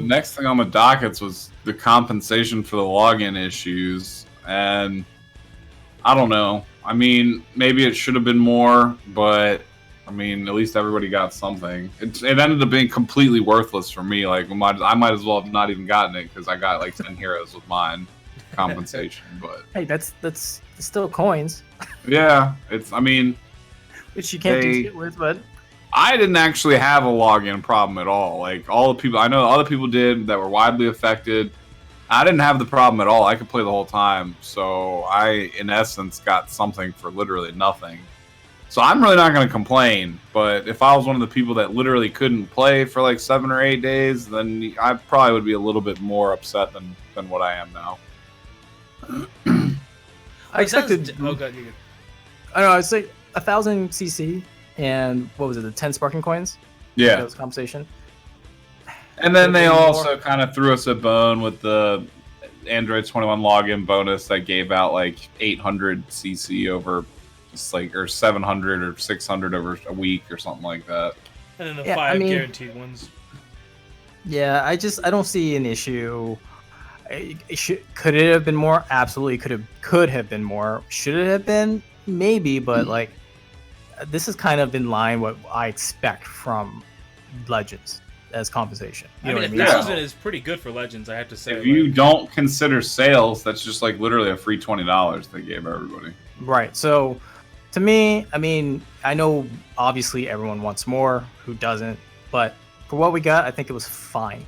Next thing on the dockets was the compensation for the login issues, and I don't know. I mean, maybe it should have been more, but I mean, at least everybody got something. It ended up being completely worthless for me. Like, I might as well have not even gotten it because I got like 10 heroes with mine compensation. But hey, that's still coins. Yeah, it's. I mean. Which you can't do shit with, but I didn't actually have a login problem at all. Like, all the people I know, other people did that were widely affected. I didn't have the problem at all. I could play the whole time. So I, in essence, got something for literally nothing. So I'm really not going to complain. But if I was one of the people that literally couldn't play for like 7 or 8 days, then I probably would be a little bit more upset than what I am now. I expected. Oh, God, you. I don't know. It's like 1,000 CC and what was it? The 10 sparking coins. Yeah. That was compensation. And then they also kind of threw us a bone with the Android 21 login bonus that gave out like 800 CC over, just like, or 700 or 600 over a week or something like that. And then the 5 guaranteed ones. Yeah, I don't see an issue. Could it have been more? Absolutely, could have been more. Should it have been? Maybe, but like, this is kind of in line what I expect from Legends as compensation. You know what I mean? 1,000 is pretty good for Legends, I have to say. If you don't consider sales, that's just like literally a free $20 they gave everybody. Right. So, to me, I mean, I know obviously everyone wants more. Who doesn't? But for what we got, I think it was fine.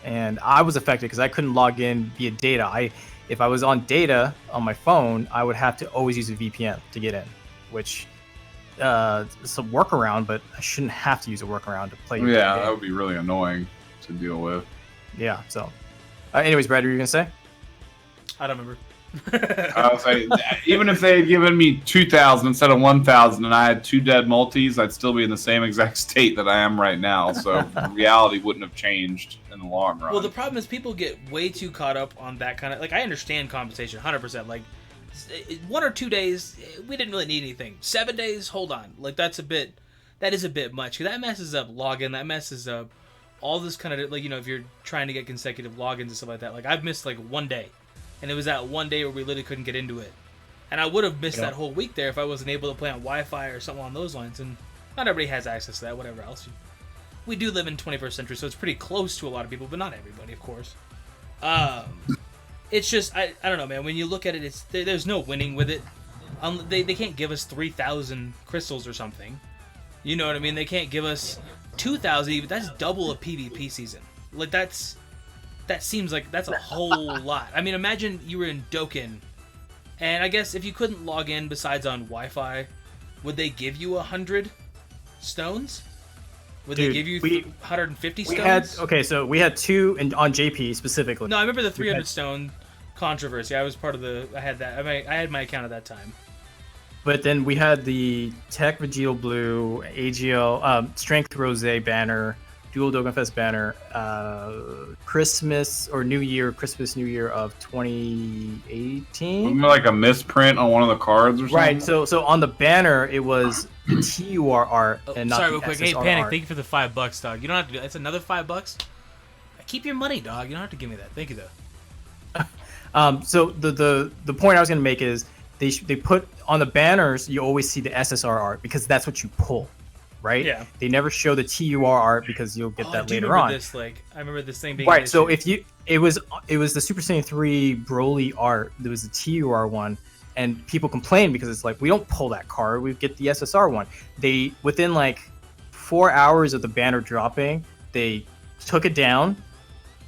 and I was affected because I couldn't log in via data. If I was on data on my phone, I would have to always use a VPN to get in, which it's a workaround, but I shouldn't have to use a workaround to play. Yeah, that would be really annoying to deal with. Yeah. So, anyways, Brad, what were you gonna say? I don't remember. I was like, even if they had given me 2,000 instead of 1,000 and I had 2 dead multis, I'd still be in the same exact state that I am right now. So reality wouldn't have changed in the long run. Well, the problem is people get way too caught up on that kind of... Like, I understand compensation 100%. Like, 1 or 2 days, we didn't really need anything. 7 days, hold on. Like, that is a bit much. 'Cause that messes up login. That messes up all this kind of... Like, you know, if you're trying to get consecutive logins and stuff like that. Like, I've missed, like, 1 day. And it was that 1 day where we literally couldn't get into it. And I would have missed that whole week there if I wasn't able to play on Wi-Fi or something along those lines. And not everybody has access to that, whatever else. We do live in 21st century, so it's pretty close to a lot of people, but not everybody, of course. It's just, I don't know, man. When you look at it, there's no winning with it. They can't give us 3,000 crystals or something. You know what I mean? They can't give us 2,000 even. That's double a PvP season. Like, that seems like that's a whole lot. I mean, imagine you were in Dokkan, and I guess if you couldn't log in besides on Wi-Fi, would they give you 100 stones? Would they give you 150 stones? We had 2 on JP specifically. No, I remember the 300 stone controversy. I was part of I had that. I had my account at that time. But then we had the Tech Vegeta Blue, AGL, Strength Rose banner, Dual Dokkan Fest banner, Christmas New Year of 2018. Wasn't there like a misprint on one of the cards or something? Right. So on the banner it was the TUR art and not sorry, the real quick. SSR Hey, Panic, art. thank you for the $5, dog. You don't have to do that. It's another $5. Keep your money, dog. You don't have to give me that. Thank you, though. So the point I was gonna make is they put on the banners you always see the SSR art because that's what you pull. Right? Yeah. They never show the TUR art because you'll get that later on. I remember this thing being right. So if it was the Super Saiyan 3 Broly art. There was the TUR one, and people complain because it's like we don't pull that card. We get the SSR one. They within like 4 hours of the banner dropping, they took it down.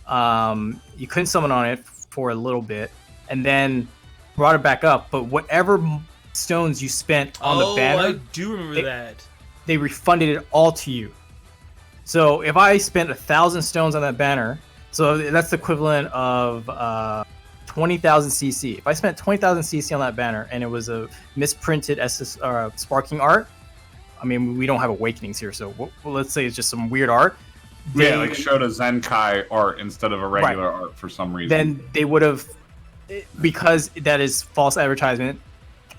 You couldn't summon on it for a little bit, and then brought it back up. But whatever stones you spent on the banner, I do remember that. They refunded it all to you. So if I spent 1,000 stones on that banner, so that's the equivalent of 20,000 CC. If I spent 20,000 CC on that banner and it was a misprinted sparking art, I mean, we don't have awakenings here, so let's say it's just some weird art. Yeah, like showed a Zenkai art instead of a regular art for some reason. Then they would have, because that is false advertisement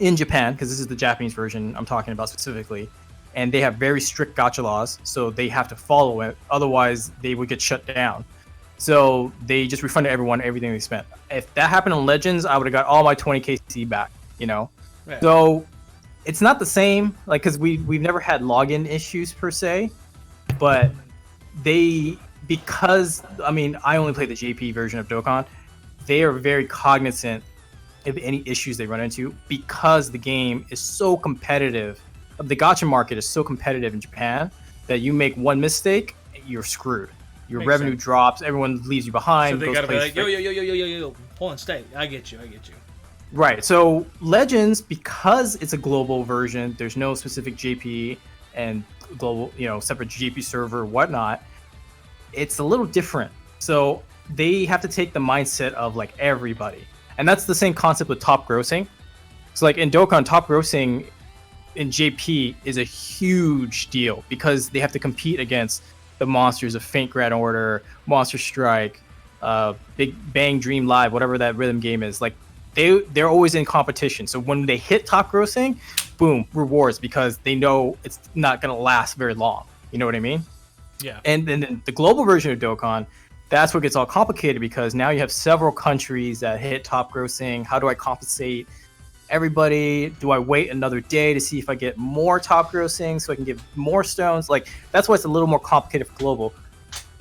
in Japan, because this is the Japanese version I'm talking about specifically. And they have very strict gacha laws, so they have to follow it. Otherwise, they would get shut down. So they just refunded everyone everything they spent. If that happened on Legends, I would have got all my 20k CC back, you know? Yeah. So it's not the same, like, because we've never had login issues per se, but because I only play the JP version of Dokkan, they are very cognizant of any issues they run into because the game is so competitive. The gacha market is so competitive in Japan that you make one mistake, you're screwed. Your revenue drops, everyone leaves you behind. So they gotta be like, yo, pull and stay. I get you. Right. So Legends, because it's a global version, there's no specific JP and global, separate JP server, whatnot. It's a little different. So they have to take the mindset of like everybody, and that's the same concept with top grossing. So like in Dokkan, top grossing in JP is a huge deal because they have to compete against the monsters of Faint Grand Order, Monster Strike, Big Bang Dream Live, whatever that rhythm game is. Like they're always in competition. So when they hit top grossing, boom, rewards because they know it's not going to last very long. You know what I mean? Yeah. And then the global version of Dokkan, that's what gets all complicated because now you have several countries that hit top grossing. How do I compensate everybody? Do I wait another day to see if I get more top grossing so I can get more stones? Like that's why it's a little more complicated for global.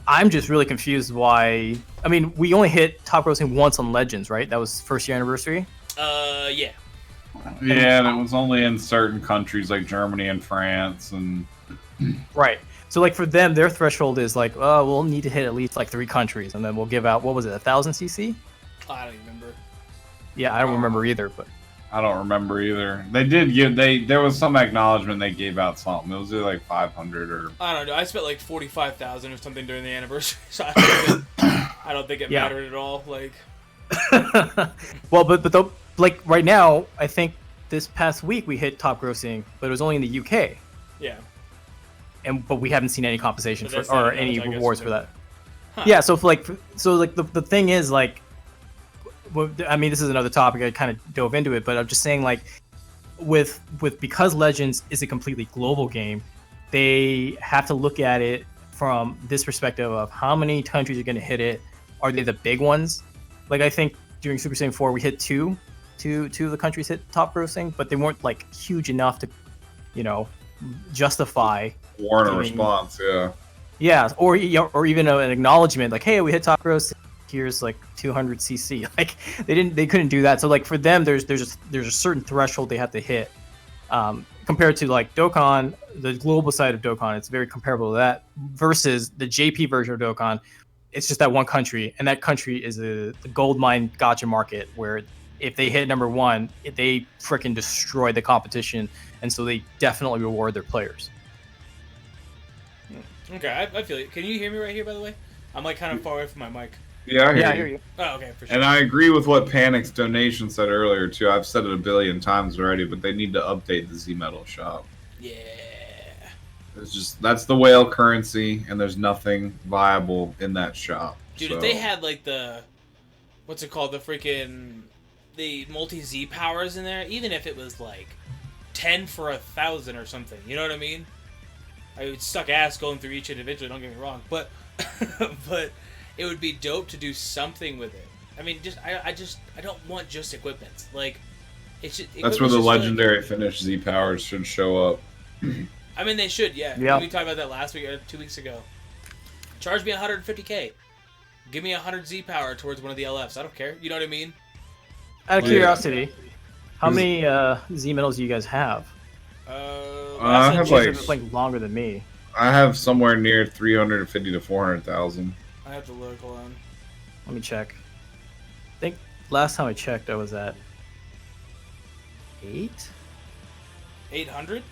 I'm just really confused why. I mean, we only hit top grossing once on Legends, right? That was first year anniversary. Yeah. Yeah, and it was only in certain countries like Germany and France and. Right. So like for them, their threshold is like, oh, we'll need to hit at least like 3 countries, and then we'll give out, what was it, 1,000 CC? I don't remember. Yeah, I don't remember either, but I don't remember either. They did give there was some acknowledgement they gave out something. It was either like 500 or I don't know. I spent like 45,000 or something during the anniversary, so I don't think it Yeah. mattered at all. Like, well, but like right now, I think this past week we hit top grossing, but it was only in the UK, yeah. but we haven't seen any compensation But for that's not or enough, any I guess, rewards to- for that. Huh. Yeah, so the thing is like, I mean, this is another topic. I kind of dove into it, but I'm just saying like, with because Legends is a completely global game, they have to look at it from this perspective of how many countries are going to hit it. Are they the big ones? Like I think during Super Saiyan 4 we hit two of the countries hit top grossing, but they weren't like huge enough to, justify. warrant a I mean, response. Yeah. Yeah, or even an acknowledgement like, hey, we hit top gross. Here's like 200 CC. Like they couldn't do that. So like for them, there's a certain threshold they have to hit. Compared to like Dokkan, the global side of Dokkan, it's very comparable to that. Versus the JP version of Dokkan, it's just that one country, and that country is the gold mine gotcha market where if they hit number 1, they freaking destroy the competition, and so they definitely reward their players. Okay, I feel you. Can you hear me right here, by the way? I'm like kind of far away from my mic. Yeah, I hear Yeah, I you. hear you. Oh, okay, for sure. And I agree with what Panic's donation said earlier too. I've said it a billion times already, but they need to update the Z Metal shop. Yeah. It's just that's the whale currency, and there's nothing viable in that shop. Dude, so. if they had like what's it called, the multi-Z powers in there, even if it was like 10 for 1,000 or something, you know what I mean? I would suck ass going through each individually, don't get me wrong, but but it would be dope to do something with it. I mean, I don't want just equipment. Like, it's just, That's where the legendary finish Z powers should show up. I mean, they should, yeah. Yeah. We talked about that last week or 2 weeks ago. Charge me 150k. Give me 100 Z power towards one of the LFs. I don't care. You know what I mean? Out of Yeah. curiosity, how many Z medals do you guys have? I have like It's like longer than me. I have somewhere near 350 to 400,000. I have to look. Hold on. Let me check. I think last time I checked, I was at 8. 800?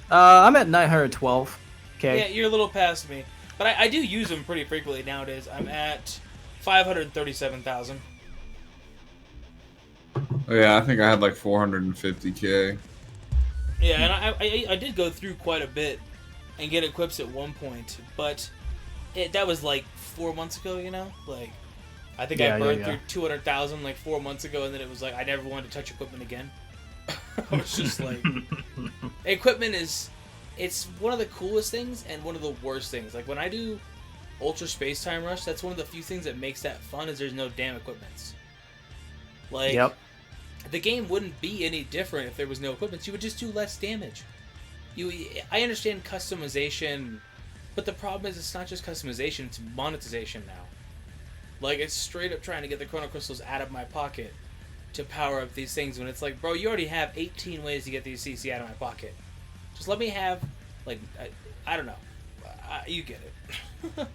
I'm at 912. Okay. Yeah, you're a little past me. But I do use them pretty frequently nowadays. I'm at 537,000. Yeah, I think I had like 450k. Yeah, and I did go through quite a bit and get equips at one point, but that was like 4 months ago, you know? Like, I think I burned through 200,000 like 4 months ago, and then it was like I never wanted to touch equipment again. I was just like, equipment it's one of the coolest things and one of the worst things. Like when I do Ultra Space Time Rush, that's one of the few things that makes that fun is there's no damn equipments. Like, Yep. the game wouldn't be any different if there was no equipment. You would just do less damage. I understand customization, but the problem is it's not just customization, it's monetization now. Like, it's straight up trying to get the Chrono Crystals out of my pocket to power up these things when it's like, bro, you already have 18 ways to get these CC out of my pocket. Just let me have, like, I don't know. You get it.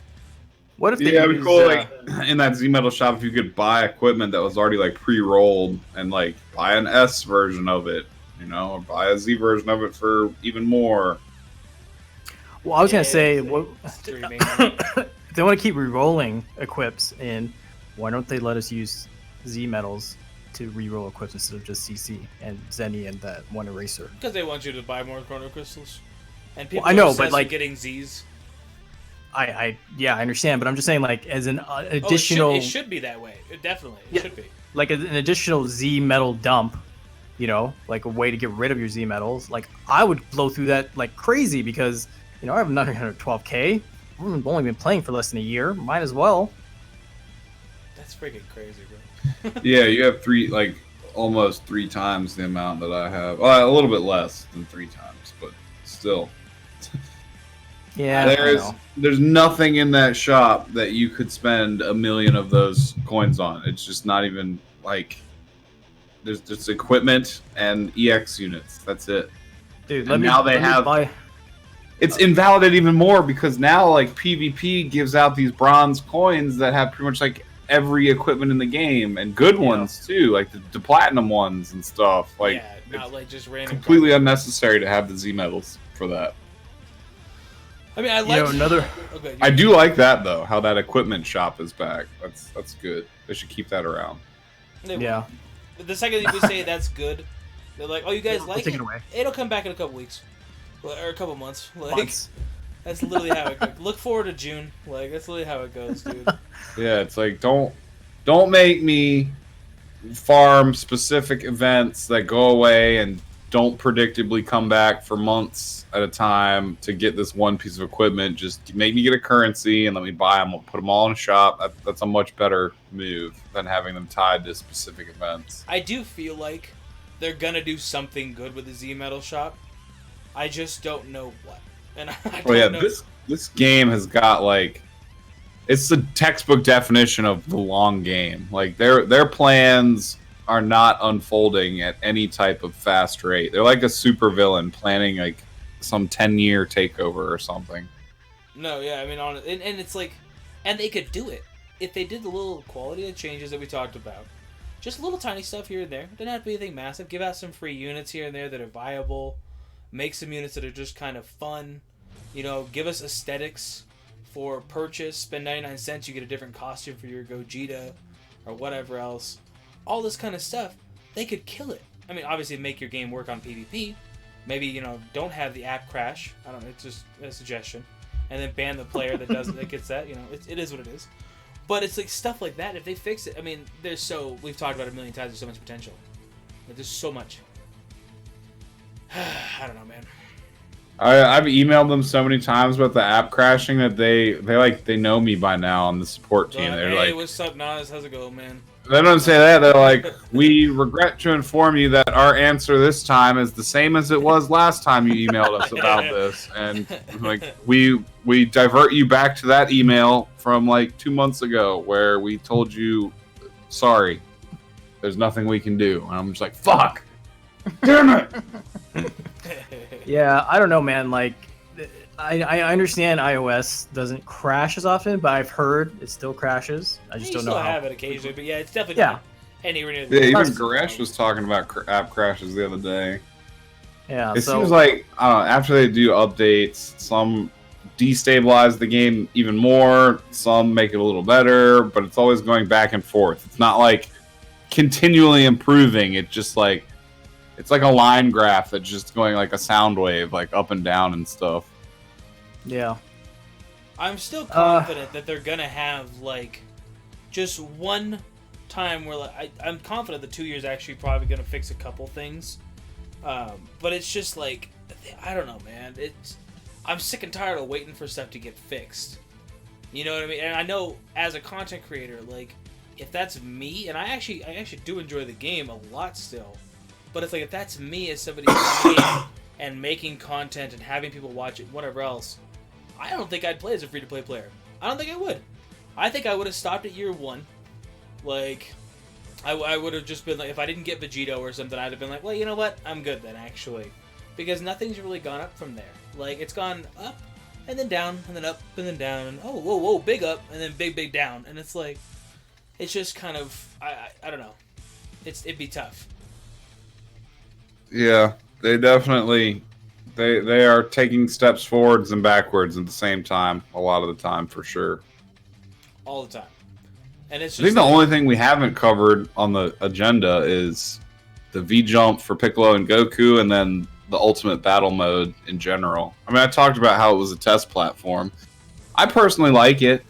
What if they Yeah, it'd be use, cool like in that Z Metal shop if you could buy equipment that was already like pre-rolled and like buy an S version of it, or buy a Z version of it for even more. Well, I was gonna Yeah, say, it's what, streaming. if they want to keep re-rolling equips in, why don't they let us use Z medals to re-roll equips instead of just CC and Zenny and that one eraser? Because they want you to buy more Chrono Crystals. And people I know, are but, obsessed with like- getting Zs. I understand, but I'm just saying like as an Oh, additional, it should be that way. Definitely. It Yeah. should be. like an additional Z medal dump, like a way to get rid of your Z medals. Like I would blow through that like crazy because I have 912k. I've only been playing for less than a year. Might as well. That's freaking crazy, bro. Yeah, you have almost 3 times the amount that I have. Well, a little bit less than 3 times, but still. Yeah, I know. There's nothing in that shop that you could spend 1 million of those coins on. It's just not even like there's just equipment and EX units. That's it. Dude, And let me now they let me have- buy. it's invalidated even more because now like PvP gives out these bronze coins that have pretty much like every equipment in the game and good ones too, like the platinum ones and stuff. Like, yeah, not like just random. Completely unnecessary to have the Z medals for that. I mean, I like another. I do like that though, how that equipment shop is back. That's good. They should keep that around. Yeah. The second we say that's good, they're like, "Oh, you guys like take it? it away. It'll come back in a couple weeks, or a couple months." Like, that's literally how it goes. Look forward to June. Like, that's literally how it goes, dude. Yeah, it's like don't make me farm specific events that go away and don't predictably come back for months at a time to get this one piece of equipment. Just make me get a currency and let me buy them. Put them all in a shop. That's a much better move than having them tied to specific events. I do feel like they're gonna do something good with the Z Metal shop. I just don't know what. And I don't know. This game has got like, it's the textbook definition of the long game. Like their plans are not unfolding at any type of fast rate. They're like a supervillain planning like some 10-year takeover or something. No, yeah, I mean, and it's like, and they could do it if they did the little quality of changes that we talked about. Just little tiny stuff here and there. Doesn't have to be anything massive. Give out some free units here and there that are viable. Make some units that are just kind of fun. You know, give us aesthetics for purchase. Spend 99 cents, you get a different costume for your Gogeta or whatever else. All this kind of stuff, they could kill it. I mean, obviously make your game work on PvP. Maybe, you know, don't have the app crash. I don't know, it's just a suggestion. And then ban the player that gets that. You know, it is what it is. But it's like stuff like that. If they fix it, I mean, we've talked about it a million times, there's so much potential. Like, there's so much. I don't know, man. I've emailed them so many times about the app crashing that they know me by now on the support team. They're hey, like, what's up, Nas? How's it going, man? They don't say that. They're like, we regret to inform you that our answer this time is the same as it was last time you emailed us about this, and like we divert you back to that email from like 2 months ago where we told you, sorry, there's nothing we can do, and I'm just like, fuck, damn it. Yeah, I don't know, man. Like, I understand iOS doesn't crash as often, but I've heard it still crashes. I just don't know how. You still have it occasionally, but yeah, it's definitely not anywhere near. Yeah, even Goresh was talking about app crashes the other day. Yeah, it seems like after they do updates, some destabilize the game even more, some make it a little better, but it's always going back and forth. It's not like continually improving. It's just like it's like a line graph that's just going like a sound wave, like up and down and stuff. Yeah. I'm still confident that they're gonna have like just one time where like I'm confident the 2 years actually probably gonna fix a couple things. But it's just like I don't know, man. I'm sick and tired of waiting for stuff to get fixed. You know what I mean? And I know as a content creator, like if that's me, and I actually do enjoy the game a lot still. But it's like if that's me as somebody playing and making content and having people watch it, whatever else, I don't think I'd play as a free-to-play player. I don't think I would. I think I would have stopped at year 1. Like, I would have just been like, if I didn't get Vegeta or something, I'd have been like, well, you know what? I'm good then, actually. Because nothing's really gone up from there. Like, it's gone up, and then down, and then up, and then down, and oh, whoa, whoa, big up, and then big, big down. And it's like, it's just kind of, I don't know. It'd be tough. Yeah, they definitely... They are taking steps forwards and backwards at the same time, a lot of the time, for sure. All the time. And it's just I think the only thing we haven't covered on the agenda is the V-Jump for Piccolo and Goku, and then the Ultimate Battle Mode in general. I mean, I talked about how it was a test platform. I personally like it.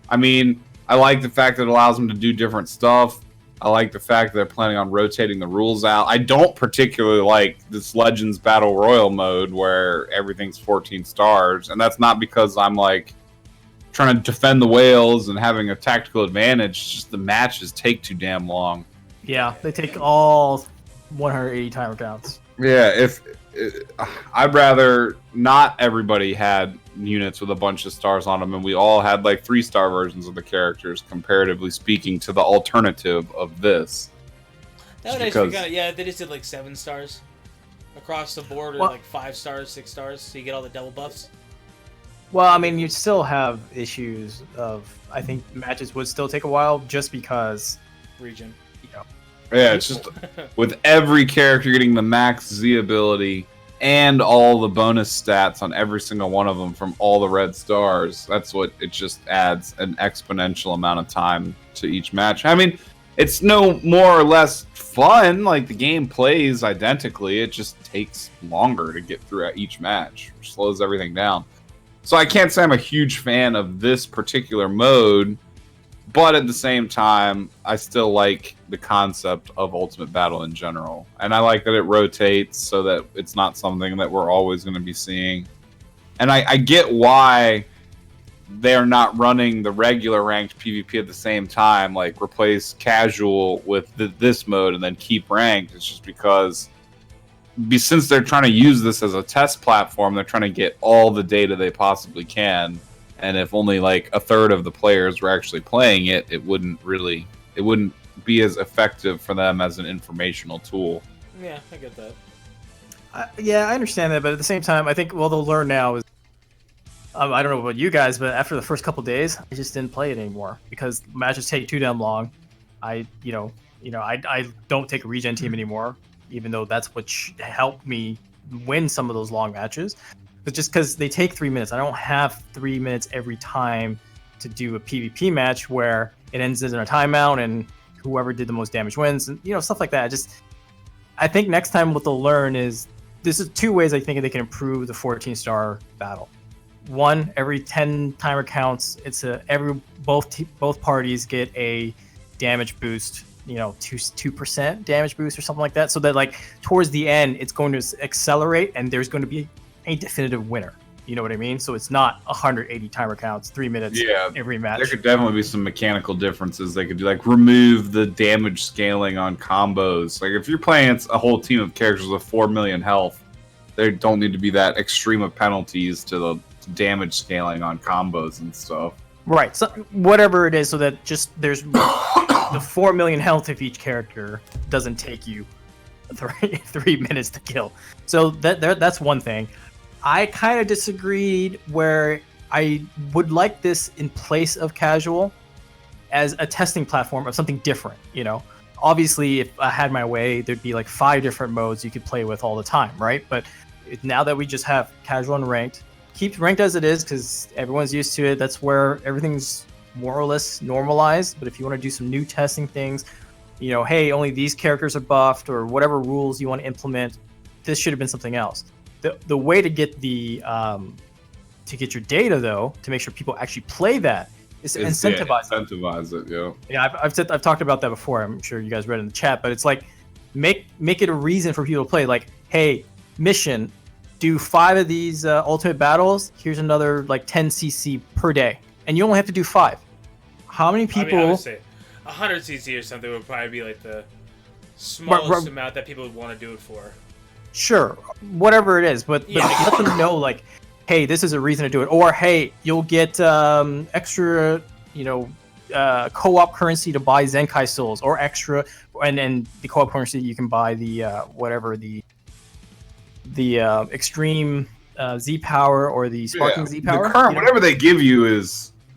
I mean, I like the fact that it allows them to do different stuff. I like the fact that they're planning on rotating the rules out. I don't particularly like this Legends Battle Royal mode where everything's 14 stars. And that's not because I'm like trying to defend the whales and having a tactical advantage. It's just the matches take too damn long. Yeah, they take all 180 timer counts. Yeah, I'd rather not everybody had units with a bunch of stars on them and we all had like 3-star versions of the characters, comparatively speaking, to the alternative of this. That would actually kind of, yeah, they just did like 7 stars across the board, or like 5 stars, 6 stars, so you get all the double buffs. Well, I mean, you still have issues of. I think matches would still take a while just because Region. you know. Yeah, it's just with every character getting the max Z ability and all the bonus stats on every single one of them from all the red stars. That's what it just adds an exponential amount of time to each match. I mean, it's no more or less fun. Like the game plays identically. It just takes longer to get through each match, which slows everything down. So I can't say I'm a huge fan of this particular mode, but at the same time, I still like the concept of Ultimate Battle in general. And I like that it rotates so that it's not something that we're always going to be seeing. And I get why they're not running the regular ranked PvP at the same time, like replace casual with this mode and then keep ranked. It's just because since they're trying to use this as a test platform, they're trying to get all the data they possibly can. And if only like a third of the players were actually playing it, it wouldn't be as effective for them as an informational tool. Yeah, I get that. Yeah, I understand that, but at the same time, I think they'll learn now is. I don't know about you guys, but after the first couple days, I just didn't play it anymore because matches take too damn long. I don't take a regen team anymore, even though that's what helped me win some of those long matches. But just because they take 3 minutes, I don't have 3 minutes every time to do a PvP match where it ends in a timeout and whoever did the most damage wins, and stuff like that. I think next time what they'll learn is this is two ways I think they can improve the 14-star battle. One, every 10 timer counts. It's both parties get a damage boost. 2% damage boost or something like that. So that like towards the end, it's going to accelerate and there's going to be a definitive winner. You know what I mean? So it's not 180 timer counts, 3 minutes every match. There could definitely be some mechanical differences. They could do like remove the damage scaling on combos. Like if you're playing a whole team of characters with 4 million health, there don't need to be that extreme of penalties to the damage scaling on combos and stuff. Right. So whatever it is, so that just there's the 4 million health of each character doesn't take you 3 minutes to kill. So that's one thing. I kind of disagreed where I would like this in place of casual as a testing platform of something different, Obviously, if I had my way, there'd be like 5 different modes you could play with all the time, right? But now that we just have casual and ranked, keep ranked as it is because everyone's used to it. That's where everything's more or less normalized. But if you want to do some new testing things, hey, only these characters are buffed or whatever rules you want to implement, this should have been something else. The way to get to get your data though, to make sure people actually play that, is to incentivize it. Yeah, I've talked about that before. I'm sure you guys read in the chat, but it's like make it a reason for people to play. Like, hey, mission, do 5 of these ultimate battles. Here's another like 10 CC per day, and you only have to do 5. How many people? I would say 100 CC or something would probably be like the smallest amount that people would want to do it for. Sure, whatever it is, but let them know like, hey, this is a reason to do it, or hey, you'll get extra, co-op currency to buy Zenkai souls, or extra, and the co-op currency you can buy the extreme Z power or the sparking Z power. The current, whatever they give you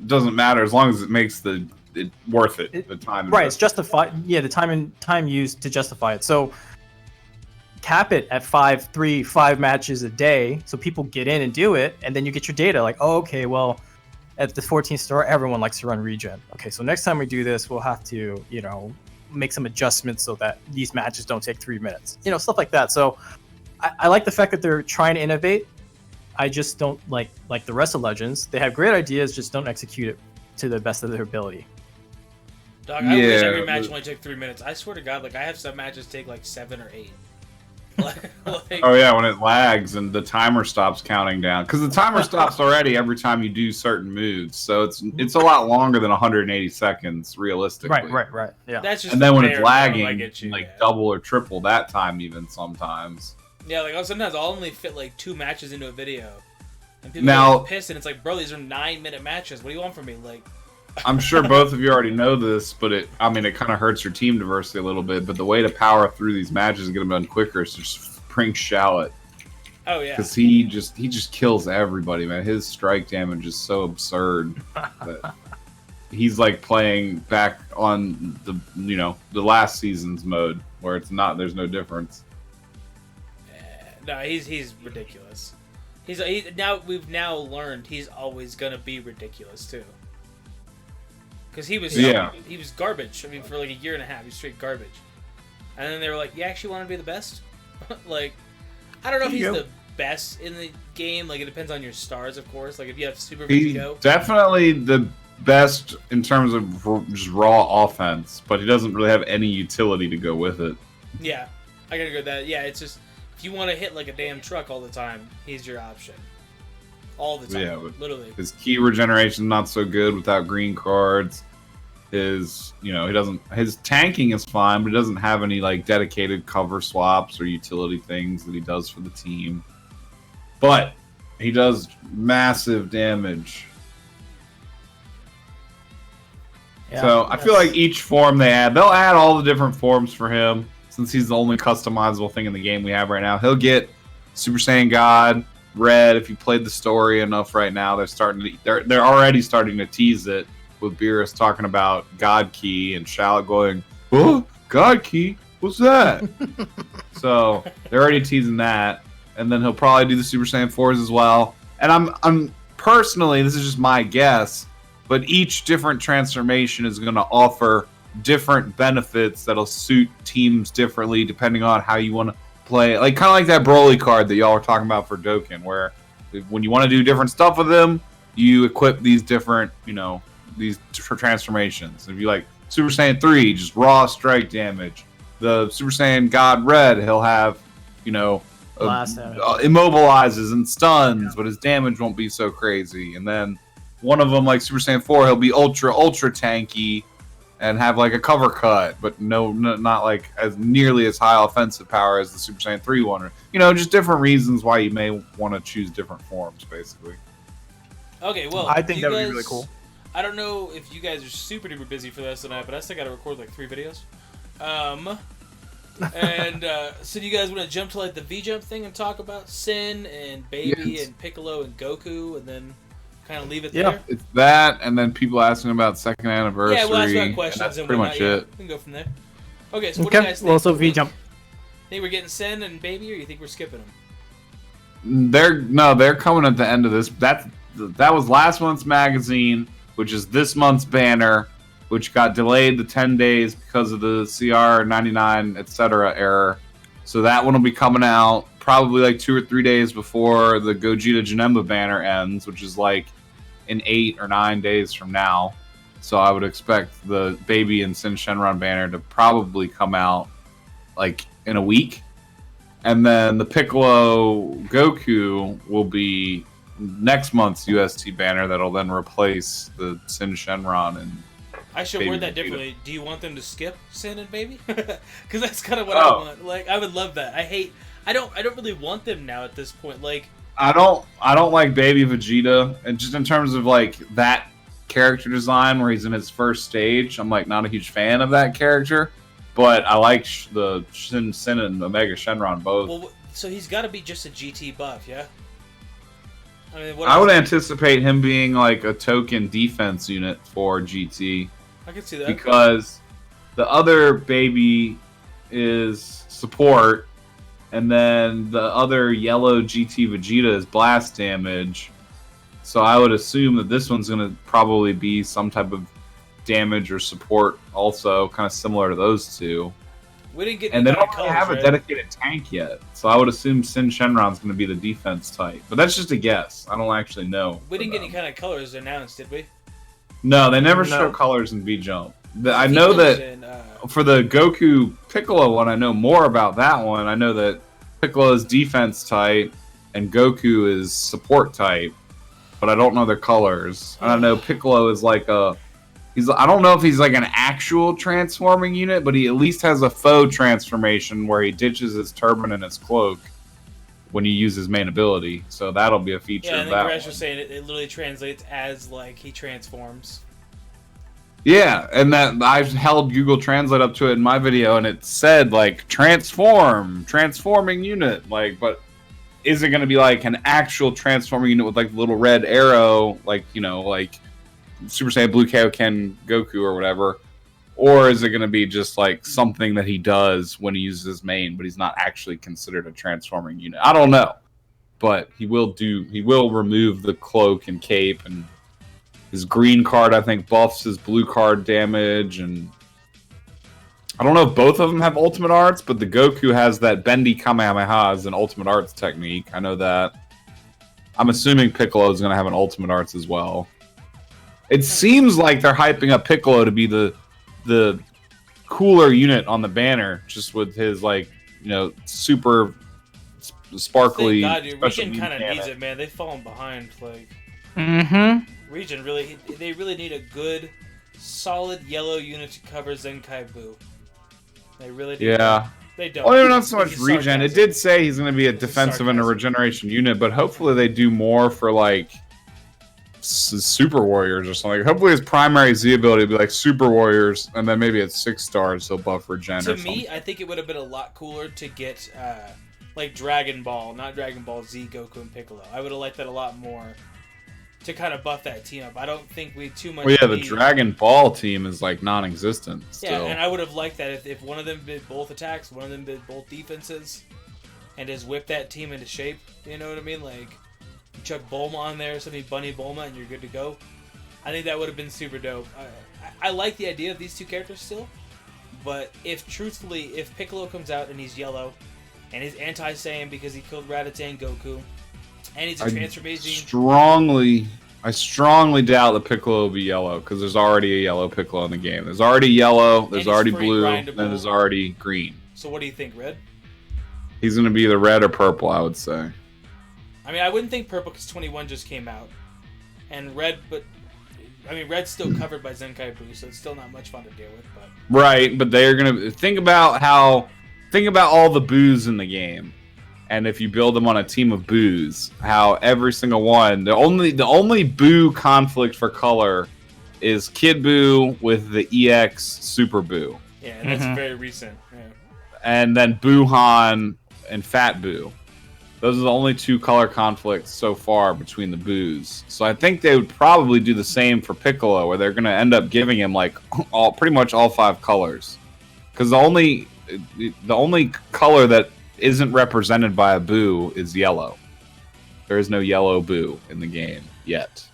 doesn't matter as long as it makes it worth it. The time, right? It's justified. Yeah, the time used to justify it. So cap it at 5 matches a day, so people get in and do it, and then you get your data. Like, oh, okay, well, at the 14th store, everyone likes to run regen. Okay, so next time we do this, we'll have to, make some adjustments so that these matches don't take 3 minutes. Stuff like that. So I like the fact that they're trying to innovate. I just don't like the rest of Legends. They have great ideas, just don't execute it to the best of their ability. Dog, I wish every match only took 3 minutes. I swear to God, like I have some matches take like 7 or 8. Oh yeah, when it lags and the timer stops counting down, because the timer stops already every time you do certain moves, so it's a lot longer than 180 seconds realistically. Right. Yeah. That's just and then when it's lagging, you, double or triple that time even sometimes. Yeah, like sometimes I'll only fit like 2 matches into a video, and people get pissed, and it's like, bro, these are 9-minute matches. What do you want from me? Like, I'm sure both of you already know this, but it kind of hurts your team diversity a little bit. But the way to power through these matches and get them done quicker is to just bring Shallot. Oh yeah. Because he just kills everybody, man. His strike damage is so absurd that he's like playing back on the last season's mode where there's no difference. No, he's ridiculous. We've now learned he's always gonna be ridiculous too. Because he was garbage. I mean, for like a year and a half, he was straight garbage. And then they were like, "You actually want to be the best?" Like, I don't know if he's the best in the game. Like, it depends on your stars, of course. Like, if you have Super Vegeta, he's definitely the best in terms of just raw offense, but he doesn't really have any utility to go with it. Yeah, I gotta go with that. Yeah, it's just if you want to hit like a damn truck all the time, he's your option. All the time, yeah, but literally. His key regeneration not so good without green cards. His tanking is fine, but he doesn't have any like dedicated cover swaps or utility things that he does for the team. But he does massive damage. Yeah, so I feel like each form they'll add all the different forms for him, since he's the only customizable thing in the game we have right now. He'll get Super Saiyan God, Red. If you played the story enough right now, they're already starting to tease it, with Beerus talking about God Key and Shallot going, "Oh, God Key? What's that?" So they're already teasing that, and then he'll probably do the Super Saiyan 4s as well. And I'm personally, this is just my guess, but each different transformation is going to offer different benefits that'll suit teams differently depending on how you want to play. Like kind of like that Broly card that y'all were talking about for Dokkan, where when you want to do different stuff with them, you equip these different, these transformations. If you like Super Saiyan 3, just raw strike damage. The Super Saiyan God Red, he'll have, blast damage. Immobilizes and stuns, but his damage won't be so crazy. And then one of them, like Super Saiyan 4, he'll be ultra tanky and have like a cover cut, but not like as nearly as high offensive power as the Super Saiyan 3 one. Or, just different reasons why you may want to choose different forms, basically. Okay, well, I think that would be really cool. I don't know if you guys are super duper busy for this tonight, but I still got to record like 3 videos. So do you guys want to jump to like the V-Jump thing and talk about Sin and Baby and Piccolo and Goku, and then kind of leave it there? It's that, and then people asking about second anniversary. Yeah, we'll ask about questions and pretty much it. We can go from there. Okay, so what do you guys think? Well, so V-Jump. Think we're getting Sin and Baby, or you think we're skipping them? They're coming at the end of this. That was last month's magazine, which is this month's banner, which got delayed the 10 days because of the CR99, etc. error. So that one will be coming out probably like 2 or 3 days before the Gogeta Janemba banner ends, which is like in 8 or 9 days from now. So I would expect the Baby and Sin Shenron banner to probably come out like in a week. And then the Piccolo Goku will be next month's UST banner that'll then replace the Sin Shenron and I should Baby word that Vegeta. differently. Do you want them to skip Sin and Baby? Because that's kind of what I want. Like, I would love that. I don't really want them now at this point. Like, I don't like Baby Vegeta, and just in terms of like that character design where he's in his first stage, I'm like not a huge fan of that character. But I like the Sin and Omega Shenron both. Well, so he's got to be just a GT buff, yeah? I mean, I would anticipate him being like a token defense unit for GT. I can see that. Because the other Baby is support, and then the other yellow GT Vegeta is blast damage. So I would assume that this one's going to probably be some type of damage or support also, kind of similar to those two. We didn't get and they any don't colors, have right? a dedicated tank yet, so I would assume Sin Shenron's going to be the defense type. But that's just a guess. I don't actually know. We didn't get any kind of colors announced, did we? No, they never show colors in V-Jump. I know that for the Goku Piccolo one, I know more about that one. I know that Piccolo is defense type and Goku is support type, but I don't know their colors. And I know Piccolo is like I don't know if he's like an actual transforming unit, but he at least has a faux transformation where he ditches his turban and his cloak when you use his main ability. So that'll be a feature yeah, of and that then Gresh one. was saying it literally translates as like he transforms. Yeah, and that I held Google Translate up to it in my video, and it said like transforming unit, like, but is it going to be like an actual transformer unit with like the little red arrow, like, you know, like Super Saiyan Blue Kaioken Goku or whatever? Or is it going to be just like something that he does when he uses his main, but he's not actually considered a transforming unit? I don't know. But he will remove the cloak and cape, and his green card, I think, buffs his blue card damage, and I don't know if both of them have ultimate arts, but the Goku has that Bendy Kamehameha as an ultimate arts technique. I know that. I'm assuming Piccolo is going to have an ultimate arts as well. It seems like they're hyping up Piccolo to be the cooler unit on the banner, just with his, like, you know, super sparkly. Thank God, dude. special Region kind of unit. needs it, man. They've fallen behind. Like, Region they really need a good, solid yellow unit to cover Zenkai Buu. They really do. Yeah. They don't. Well, maybe not so much It's regen. sarcasm. It did say he's going to be a defensive and a sarcasm. regeneration unit, but hopefully they do more for, like, Super Warriors or something. Hopefully his primary Z ability will be like Super Warriors, and then maybe at 6 stars he'll buff regen To or something. me, I think it would have been a lot cooler to get like Dragon Ball, not Dragon Ball Z, Goku and Piccolo. I would have liked that a lot more to kind of buff that team up. I don't think we too much. Well, yeah, the need- Dragon Ball team is like non-existent Yeah, still. and I would have liked that if one of them did both attacks, one of them did both defenses, and just whip that team into shape. You know what I mean? Like, you chuck Bulma on there, something Bunny Bulma, and you're good to go. I think that would have been super dope. I like the idea of these two characters still, but if Piccolo comes out and he's yellow, and he's anti-Saiyan because he killed Raditz and Goku, and he's a transformation. I strongly doubt that Piccolo will be yellow, because there's already a yellow Piccolo in the game. There's already yellow, there's he's already free blue, grindable. and there's already green. So what do you think, Red? He's going to be the red or purple, I would say. I mean, I wouldn't think purple because 21 just came out, and red, but I mean, red's still covered by Zenkai Buu, so it's still not much fun to deal with. But Right, but they're gonna think about all the boos in the game, and if you build them on a team of boos, how every single one, the only boo conflict for color is Kid Boo with the EX Super Boo, yeah, and that's very recent. Yeah. and then Boohan and Fat Boo. Those are the only two color conflicts so far between the boos. So I think they would probably do the same for Piccolo, where they're going to end up giving him like pretty much all 5 colors. Because the only color that isn't represented by a boo is yellow. There is no yellow boo in the game yet.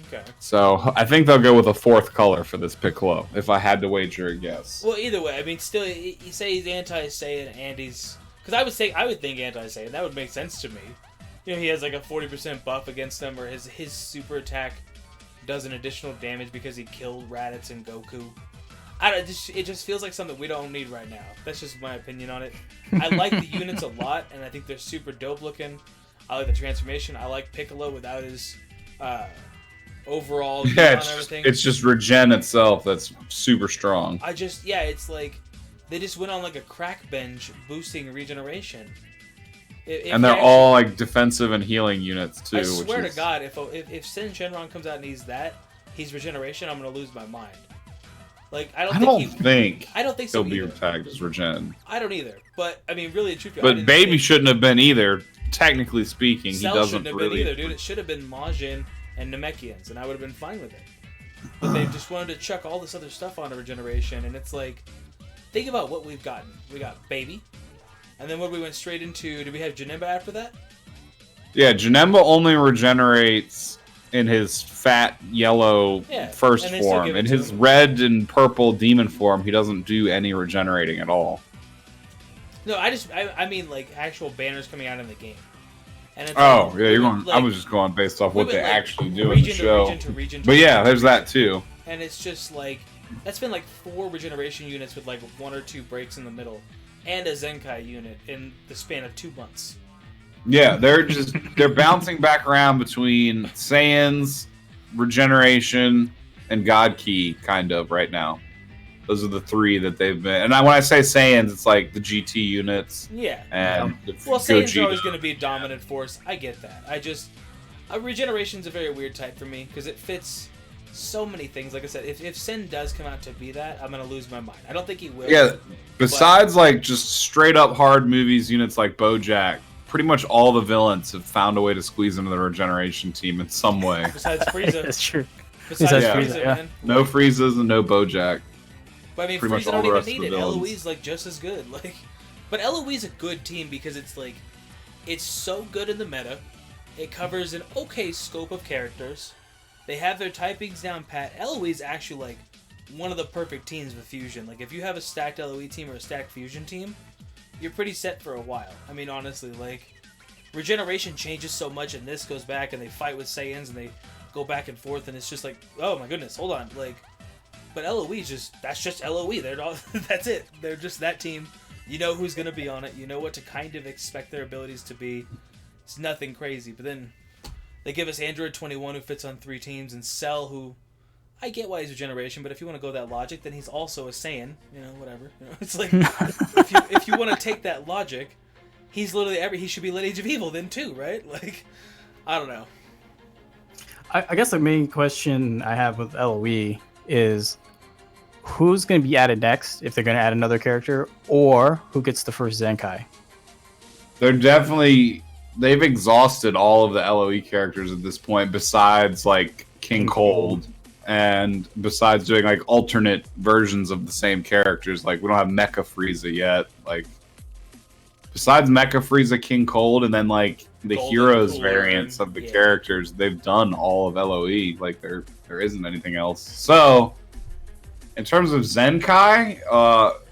Okay. So I think they'll go with a 4th color for this Piccolo, if I had to wager a guess. Well, either way, I mean, still, you say he's anti-Saiyan and he's... Because I would think anti-Saiyan. That would make sense to me. You know, he has like a 40% buff against them, or his super attack does an additional damage because he killed Raditz and Goku. It just feels like something we don't need right now. That's just my opinion on it. I like the units a lot, and I think they're super dope looking. I like the transformation. I like Piccolo without his overall Yeah, and everything. it's just regen itself that's super strong. It's like they just went on like a crack binge boosting regeneration. And they're all like defensive and healing units too. I swear to God, if Sin Shenron comes out and he's regeneration, I'm gonna lose my mind. Like I don't think so. He'll be tagged as regen. I don't either. But I mean, really and truthfully, But Baby shouldn't have been either. Technically speaking, Cell he doesn't shouldn't have really. been either, dude. It should have been Majin and Namekians, and I would have been fine with it. But they just wanted to chuck all this other stuff onto regeneration, and it's like, think about what we've gotten. We got Baby, and then what we went straight into. Did we have Janemba after that? Yeah, Janemba only regenerates in his fat yellow first and they still form. give it In to his him. red and purple demon form, he doesn't do any regenerating at all. No, I mean like actual banners coming out in the game. And it's Oh, like, yeah, you're going. like, I was just going based off what we they went, like, actually do in the region to show. region to region to But yeah, region there's to that region. too. And it's just like that's been like 4 regeneration units with like 1 or 2 breaks in the middle, and a Zenkai unit in the span of 2 months. Yeah, they're bouncing back around between Saiyans, regeneration, and God Key, kind of right now. Those are the 3 that they've been. And when I say Saiyans, it's like the GT units. Yeah. And Well, Saiyans Gogeta. are always going to be a dominant force. I get that. Regeneration's a very weird type for me because it fits so many things. Like I said, if Sin does come out to be that, I'm going to lose my mind. I don't think he will. Yeah, besides like just straight up hard movies units like BoJack, pretty much all the villains have found a way to squeeze into the regeneration team in some way. Besides Frieza. That's true. Besides Besides Frieza, Frieza, yeah. man. No Freezes and no Bojack. But I mean, Pretty much Frieza all don't the even rest of need the it. villains. Eloise like just as good. Like, but Eloise a good team because it's like, it's so good in the meta. It covers an okay scope of characters. They have their typings down pat. Eloise actually like one of the perfect teams with Fusion. Like, if you have a stacked LOE team or a stacked Fusion team, you're pretty set for a while. I mean, honestly, like, regeneration changes so much, and this goes back, and they fight with Saiyans, and they go back and forth, and it's just like, oh my goodness, hold on, like, but LOE that's just LOE. They're all, that's it. They're just that team. You know who's gonna be on it. You know what to kind of expect their abilities to be. It's nothing crazy. But then they give us Android 21 who fits on 3 teams, and Cell who, I get why he's regeneration, but if you want to go that logic, then he's also a Saiyan. You know, whatever. You know, it's like if you want to take that logic, he's literally he should be Lineage of Evil then too, right? Like, I don't know. I guess the main question I have with LOE is who's going to be added next if they're going to add another character, or who gets the first Zenkai? They've exhausted all of the LOE characters at this point, besides like King Cold, and besides doing like alternate versions of the same characters. Like, we don't have Mecha Frieza yet. Like, besides Mecha Frieza, King Cold, and then like the Golden heroes Cooler variants and- of the yeah. characters, they've done all of LOE. Like, there isn't anything else. So, in terms of Zenkai,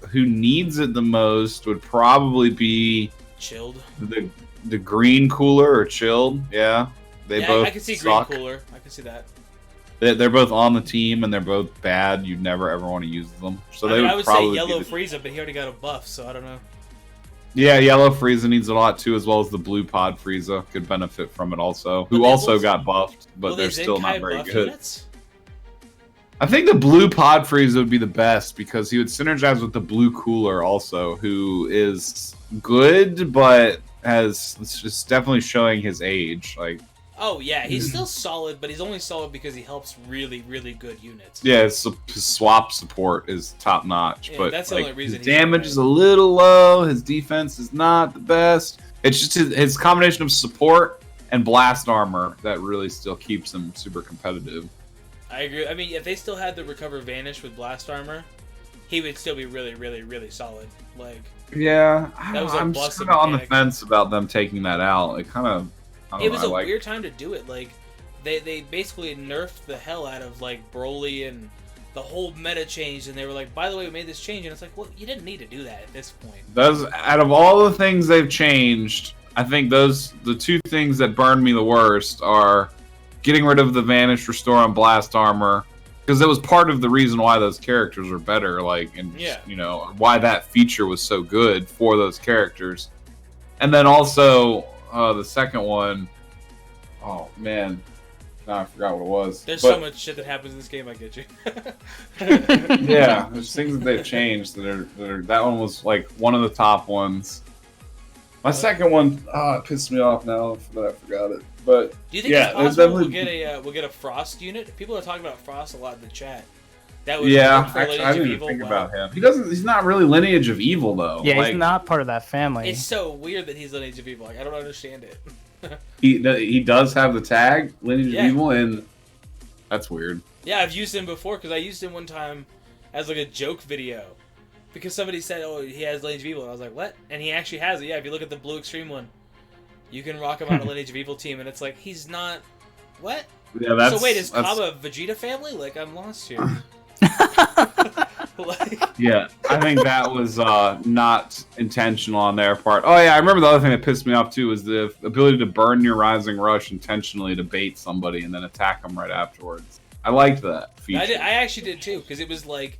who needs it the most would probably be Chilled. the green cooler or chilled. Yeah, they Yeah, both I can see suck. Green Cooler. I can see that. They're both on the team and they're both bad. You'd never ever want to use them. So I they mean, would I would say probably Yellow be the... Frieza, but he already got a buff, so I don't know. Yeah, Yellow Frieza needs a lot too, as well as the Blue Pod Frieza could benefit from it also. Who But they also both- got buffed, but Will they're they still Zenkai not very buff good. Units? I think the Blue Pod Frieza would be the best because he would synergize with the Blue Cooler also, who is good, but it's just definitely showing his age. Like, Oh yeah, he's still solid, but he's only solid because he helps really, really good units. yeah, his swap support is top notch, Yeah, but that's the like, only reason his he's damage alright. is a little low. His defense is not the best. It's just his combination of support and blast armor that really still keeps him super competitive. I agree. I mean, if they still had the Recover Vanish with blast armor, he would still be really, really, really solid. Like, Yeah, That was a I'm busted just kind of on the mechanic. fence about them taking that out. It kind of, I don't it was know, a I like, weird time to do it. Like, they basically nerfed the hell out of like Broly, and the whole meta changed, and they were like, by the way, we made this change, and it's like, well, you didn't need to do that at this point. those out of all the things they've changed, I think the 2 things that burn me the worst are getting rid of the Vanish Restore on Blast Armor, because that was part of the reason why those characters were better, like, and Yeah. you know why that feature was so good for those characters. And then also the second one, oh man, now I forgot what it was. There's But- so much shit that happens in this game. I get you. yeah, there's things that they've changed that are that one was like one of the top ones. My second one, it pissed me off now that I forgot it. But Do you think yeah, it's there's possible we'll definitely get a Frost unit? People are talking about Frost a lot in the chat. That would yeah. work for Actually, Lineage I of didn't even Evil. think Wow. about him. He's not really Lineage of Evil though. Yeah, Like, he's not part of that family. It's so weird that he's Lineage of Evil. Like, I don't understand it. He does have the tag Lineage Yeah. of Evil, and that's weird. Yeah, I've used him before because I used him one time as like a joke video because somebody said, "Oh, he has Lineage of Evil," and I was like, "What?" And he actually has it. Yeah, if you look at the Blue Extreme one, you can rock him on a Lineage of Evil team, and it's like he's not. What? Yeah, that's So wait, is that's- Kaba Vegeta family? Like, I'm lost here. Like, Yeah, I think that was not intentional on their part. Oh yeah, I remember the other thing that pissed me off too was the ability to burn your Rising Rush intentionally to bait somebody and then attack them right afterwards. I liked that feature. I actually did too because it was like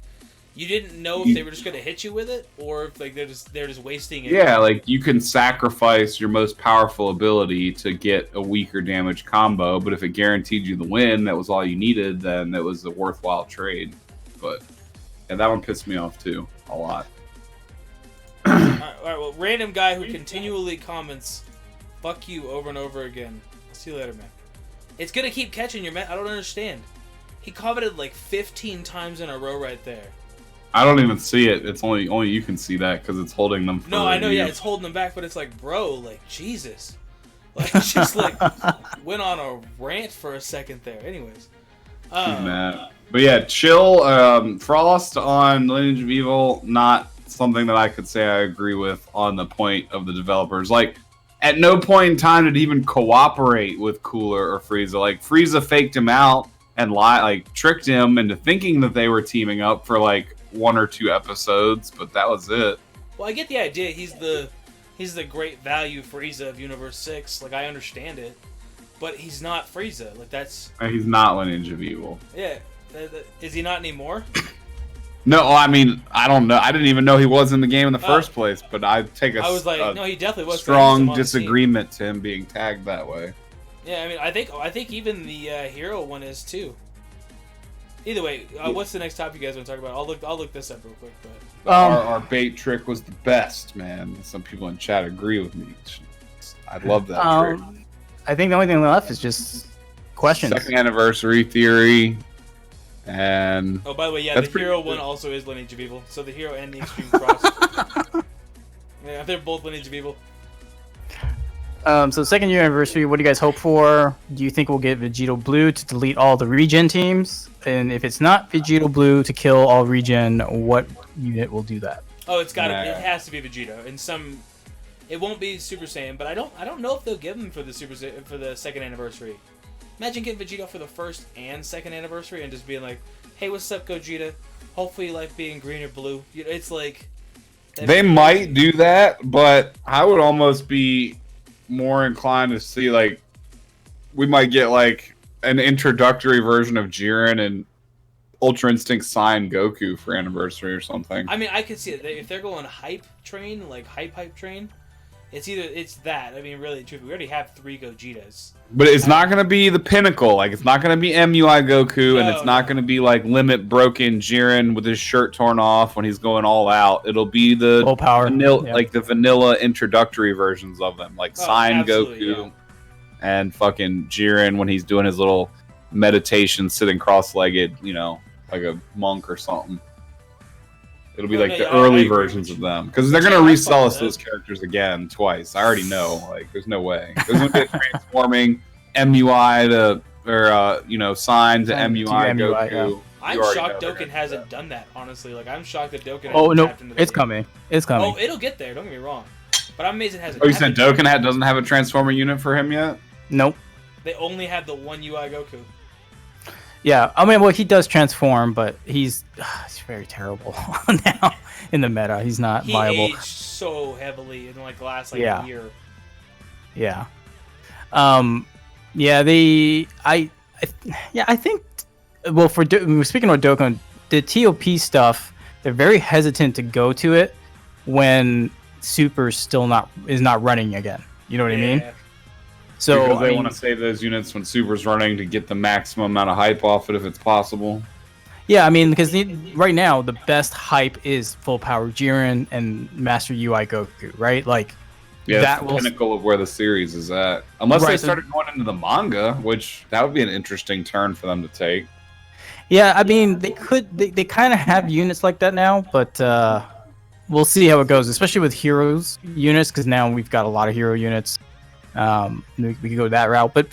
you didn't know if they were just going to hit you with it or if like they're just wasting it. Yeah, like you can sacrifice your most powerful ability to get a weaker damage combo, but if it guaranteed you the win, that was all you needed, then it was a worthwhile trade. But yeah, that one pissed me off too, a lot. All right, well, random guy who continually comments, "Fuck you" over and over again. I'll see you later, man. It's gonna keep catching you, man. I don't understand. He commented like 15 times in a row right there. I don't even see it. It's only you can see that because it's holding them. For No, I know. review. Yeah, it's holding them back, but it's like, bro, like Jesus, like just like went on a rant for a second there. Anyways, But yeah, chill. Frost on Lineage of Evil, not something that I could say I agree with on the point of the developers. Like, at no point in time did he even cooperate with Cooler or Frieza. Like, Frieza faked him out and tricked him into thinking that they were teaming up for like 1 or 2 episodes, but that was it. well, I get the idea. He's the great value Frieza of Universe 6. Like, I understand it, but he's not Frieza. Like, that's He's not Lineage of Evil. yeah. Is he not anymore? No, I mean, I don't know. I didn't even know he was in the game in the first place, but I take I was like, no, he definitely was. strong disagreement to him being tagged that way. Yeah, I mean, I think even the hero one is too. Either way, what's the next topic you guys want to talk about? I'll look this up real quick. But Our bait trick was the best, man. Some people in chat agree with me. I love that trick. I think the only thing left is just questions. Second anniversary theory, and oh, by the way, yeah, That's the pretty hero good. one also is Lineage of Evil. So the hero and the Extreme Cross. Yeah, they're both Lineage of Evil. So second year anniversary, what do you guys hope for? Do you think we'll get Vegeta Blue to delete all the regen teams? And if it's not Vegeta Blue to kill all regen, what unit will do that? Oh, it's got to. Nah. It has to be Vegeta. In some, it won't be Super Saiyan, but I don't know if they'll give him for the for the second anniversary. Imagine getting Vegeta for the first and second anniversary and just being like, "Hey, what's up, Gogeta? Hopefully, you like being green or blue." You know, it's like they might do that, but I would almost be more inclined to see like we might get like an introductory version of Jiren and Ultra Instinct Sign Goku for anniversary or something. I mean, I could see it if they're going hype train, like hype train. It's that. I mean, really, truthfully, we already have 3 Gogetas. But it's not going to be the pinnacle. Like, it's not going to be MUI Goku, and it's not going to be like limit broken Jiren with his shirt torn off when he's going all out. It'll be the Full power, like the vanilla introductory versions of them, like Sign Goku and fucking Jiren when he's doing his little meditation, sitting cross-legged, you know, like a monk or something. It'll be like the early versions of them because they're gonna resell us those characters again twice. I already know. Like, there's no way. There's gonna be a transforming MUI to Sign to MUI Goku. Yeah. I'm shocked Dokkan hasn't done that. Honestly, like I'm shocked that Dokkan. Oh no, tapped into the it's game. coming. It's coming. Oh, it'll get there. Don't get me wrong, but I'm amazed it hasn't. Oh, you said Dokkan doesn't have a transformer unit for him yet? Nope. They only have the one UI Goku. Yeah, I mean, well, he does transform, but he's very terrible now in the meta. He's not He viable. aged so heavily in like the last year. Yeah. I think. Well, speaking of Dokkan, the TOP stuff, they're very hesitant to go to it when Super's still not running again. You know what I mean? So because they want to save those units when Super's running to get the maximum amount of hype off it if it's possible. Yeah, I mean, because right now the best hype is full power Jiren and Master UI Goku, right? Like, yeah, that's the pinnacle of where the series is at. Unless they started going into the manga, which that would be an interesting turn for them to take. Yeah, I mean, they could. They kind of have units like that now, but we'll see how it goes, especially with heroes units, because now we've got a lot of hero units. We could go that route, but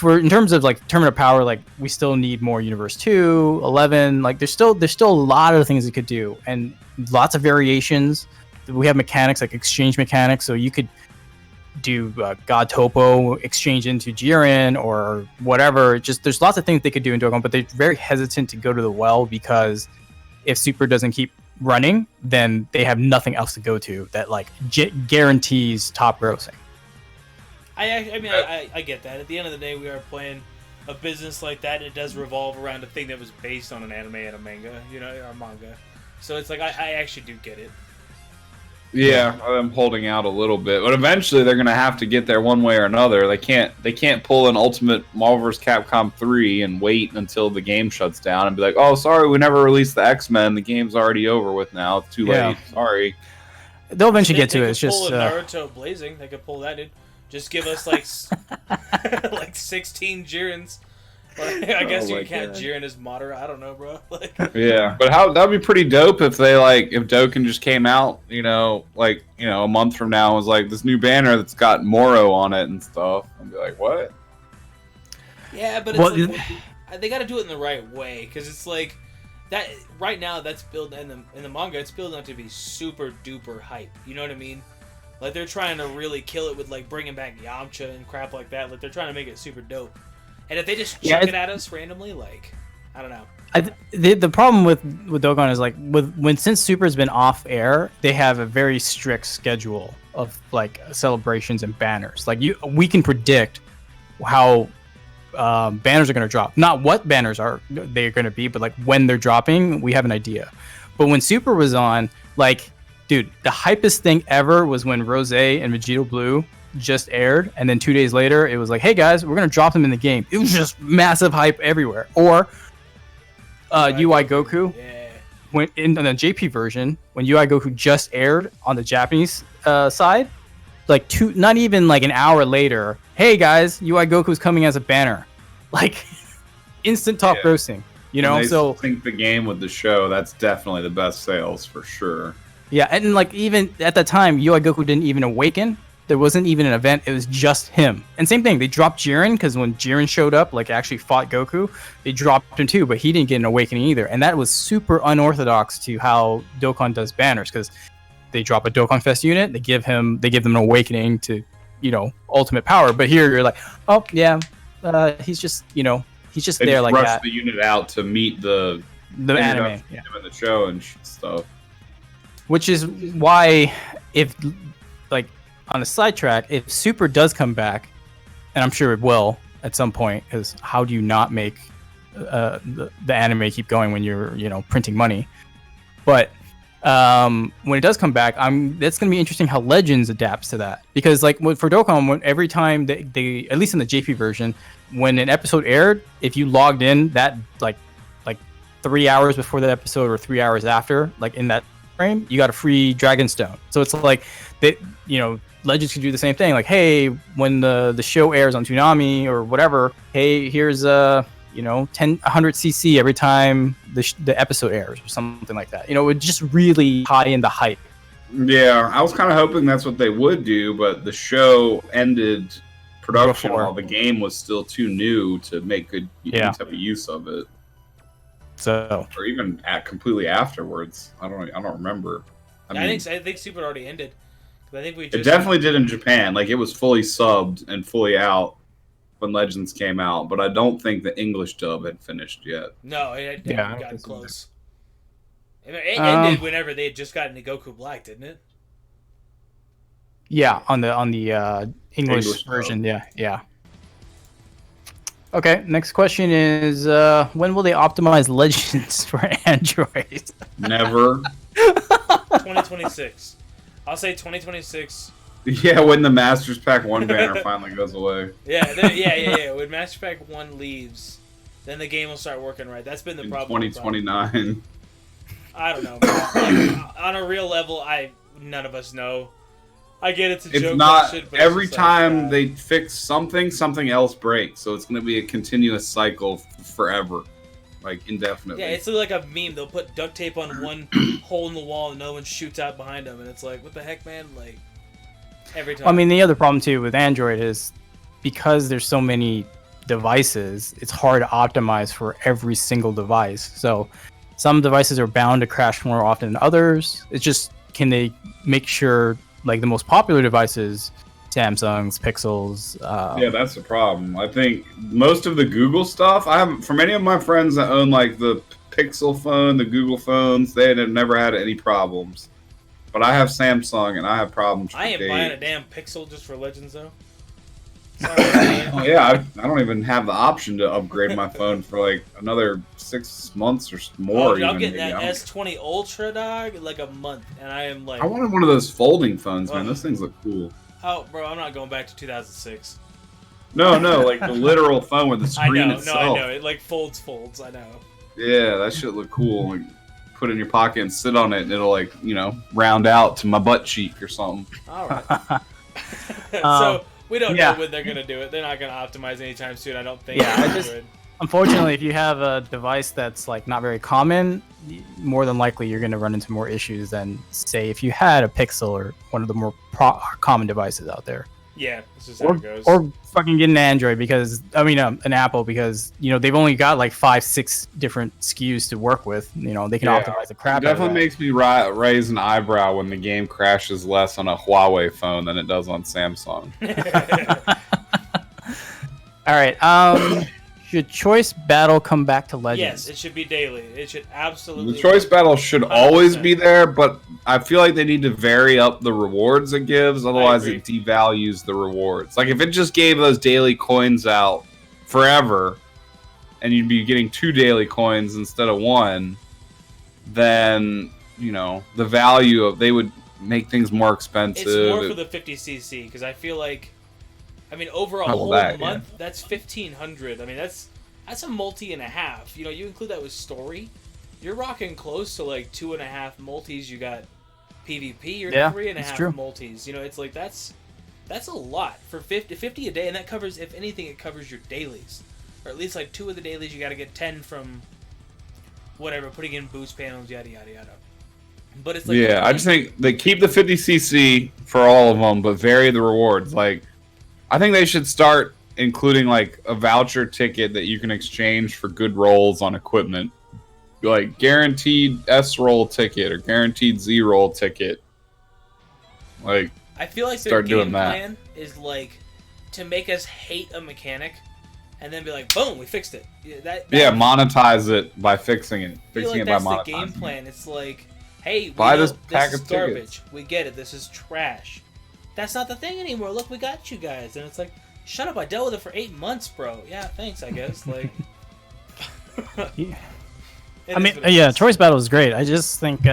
in terms of like tournament of power, like we still need more Universe 2, 11. Like there's still a lot of things it could do, and lots of variations. We have mechanics like exchange mechanics, so you could do God Topo exchange into Jiren or whatever. Just there's lots of things they could do in Dokkan, but they're very hesitant to go to the well because if Super doesn't keep running, then they have nothing else to go to that like guarantees top grossing. I get that. At the end of the day, we are playing a business like that. It does revolve around a thing that was based on an anime and a manga, or manga. So it's like I actually do get it. Yeah, I'm holding out a little bit, but eventually they're gonna have to get there one way or another. They can't pull an Ultimate Marvel vs. Capcom 3 and wait until the game shuts down and be like, oh, sorry, we never released the X-Men. The game's already over with now. It's too late. Sorry. They'll eventually get to it. It's They could just pull a Naruto Blazing. They could pull that, dude. Just give us like like 16 Jirens I guess Oh you my can count God. Jiren as Madara. I don't know, bro. Like, Yeah, but that'd be pretty dope if they if Dokkan just came out, a month from now and was like this new banner that's got Moro on it and stuff. I'd be like, what? yeah, but it's Well, they got to do it in the right way because it's like that right now. That's built in the manga. It's building up to be super duper hype. You know what I mean? Like they're trying to really kill it with like bringing back Yamcha and crap like that. Like they're trying to make it super dope. And if they just chuck it at us randomly, like I don't know. The problem with Dokkan is like since Super's been off air, they have a very strict schedule of like celebrations and banners. Like we can predict how banners are going to drop. Not what banners they're going to be, but like when they're dropping, we have an idea. But when Super was on, like, dude, the hypest thing ever was when Rose and Vegeta Blue just aired, and then 2 days later it was like, hey guys, we're gonna drop them in the game. It was just massive hype everywhere. Or UI Goku, Yeah. when in the JP version, when UI Goku just aired on the Japanese side, like not even like an hour later, hey guys, UI Goku's coming as a banner, like instant top grossing, you know. When they So sync the game with the show, that's definitely the best sales for sure. yeah, and like even at that time, UI Goku didn't even awaken. There wasn't even an event. It was just him. And same thing, they dropped Jiren because when Jiren showed up, like actually fought Goku, they dropped him too, but he didn't get an awakening either. And that was super unorthodox to how Dokkan does banners because they drop a Dokkan Fest unit, they give them an awakening to, ultimate power. But here you're like, oh yeah, he's just They there just like rush that. the unit out to meet the Anime, yeah. in the show and stuff. Which is why, if like on a sidetrack, if Super does come back, and I'm sure it will at some point, because how do you not make the anime keep going when you're printing money? But when it does come back, that's gonna be interesting how Legends adapts to that, because like for Dokkan, every time they at least in the JP version, when an episode aired, if you logged in that like 3 hours before that episode or 3 hours after, like in that frame, you got a free Dragonstone. So it's like that, Legends can do the same thing. Like, hey, when the show airs on Toonami or whatever, hey, here's 100 cc every time the episode airs or something like that. It would just really tie in the hype. Yeah, I was kind of hoping that's what they would do, but the show ended production Before. while the game was still too new to make good any type of use of it. So, Or even completely afterwards. I don't remember. I think Super already ended. 'Cause I think we It just definitely did in Japan. Like it was fully subbed and fully out when Legends came out, but I don't think the English dub had finished yet. No, it Yeah, I hadn't don't gotten think so close. It ended whenever they had just gotten to Goku Black, didn't it? yeah, on the English English version, yeah. Okay, next question is when will they optimize Legends for Android? Never. 2026. I'll say 2026. Yeah, when the Masters Pack 1 banner finally goes away. Yeah. When Master Pack 1 leaves, then the game will start working right. That's been the In problem. 2029. I don't know, man. Like, on a real level, none of us know. I get it's a joke. It's not and shit, but every it's just like, time they fix something else breaks. So it's going to be a continuous cycle forever, like indefinitely. Yeah, it's like a meme. They'll put duct tape on one hole in the wall, and another one shoots out behind them, and it's like, what the heck, man? Like every time. I mean, the other problem too with Android is because there's so many devices, it's hard to optimize for every single device. So some devices are bound to crash more often than others. It's just, can they make sure like the most popular devices, Samsungs, Pixels. Yeah, that's the problem. I think most of the Google stuff, I haven't, from any of my friends that own like the Pixel phone, the Google phones, they have never had any problems. But I have Samsung and I have problems. I ain't for buying a days. damn Pixel just for Legends though. Sorry, man. Oh, yeah, I don't even have the option to upgrade my phone for like another 6 months or more. Oh, dude, I'm even, getting that maybe. S20 Ultra, dog, like a month, and I am like, I wanted one of those folding phones, man. Ugh. Those things look cool. oh, bro, I'm not going back to 2006. No, like the literal phone with the I screen know, itself. no, I know, it like folds, I know. Yeah, that shit look cool. Like, put it in your pocket and sit on it, and it'll like round out to my butt cheek or something. All right. So we don't yeah. know when they're gonna do it. They're not gonna optimize anytime soon. I don't think. Yeah, I just- Unfortunately, if you have a device that's like not very common, more than likely you're going to run into more issues than say if you had a Pixel or one of the more common devices out there. Yeah, this is how it goes. Or fucking get an Android because an Apple because they've only got like 5-6 different SKUs to work with. They can optimize the crap. It definitely out of that. makes me raise an eyebrow when the game crashes less on a Huawei phone than it does on Samsung. All right. Should Choice Battle come back to Legends? Yes, it should be daily. It should absolutely. The choice battle should 100%. always be there, but I feel like they need to vary up the rewards it gives. Otherwise, it devalues the rewards. Like if it just gave those daily coins out forever, and you'd be getting 2 daily coins instead of 1, then the value of they would make things more expensive. It's more for the 50cc because I feel like. Over a whole month, that's 1,500. That's a multi and a half. You include that with story, you're rocking close to like 2.5 multis. You got PvP, or 3.5 multis. It's like that's a lot for 50 a day, and that covers, if anything, it covers your dailies, or at least like 2 of the dailies. You got to get 10 from whatever, putting in boost panels, yada yada yada. But it's like I just think they keep the 50cc for all of them, but vary the rewards. Like. I think they should start including like a voucher ticket that you can exchange for good rolls on equipment, like guaranteed S roll ticket or guaranteed Z roll ticket. Like I feel like their game plan is like to make us hate a mechanic, and then be like, boom, we fixed it. Monetize it by fixing it. Fixing it by monetizing. That's the game plan. It's like, hey, buy this pack of garbage. Tickets. We get it. This is trash. That's not the thing anymore. Look, we got you guys. And it's like, shut up, I dealt with it for 8 months, bro. Yeah, thanks, I guess. Like, Choice Battle is great. I just think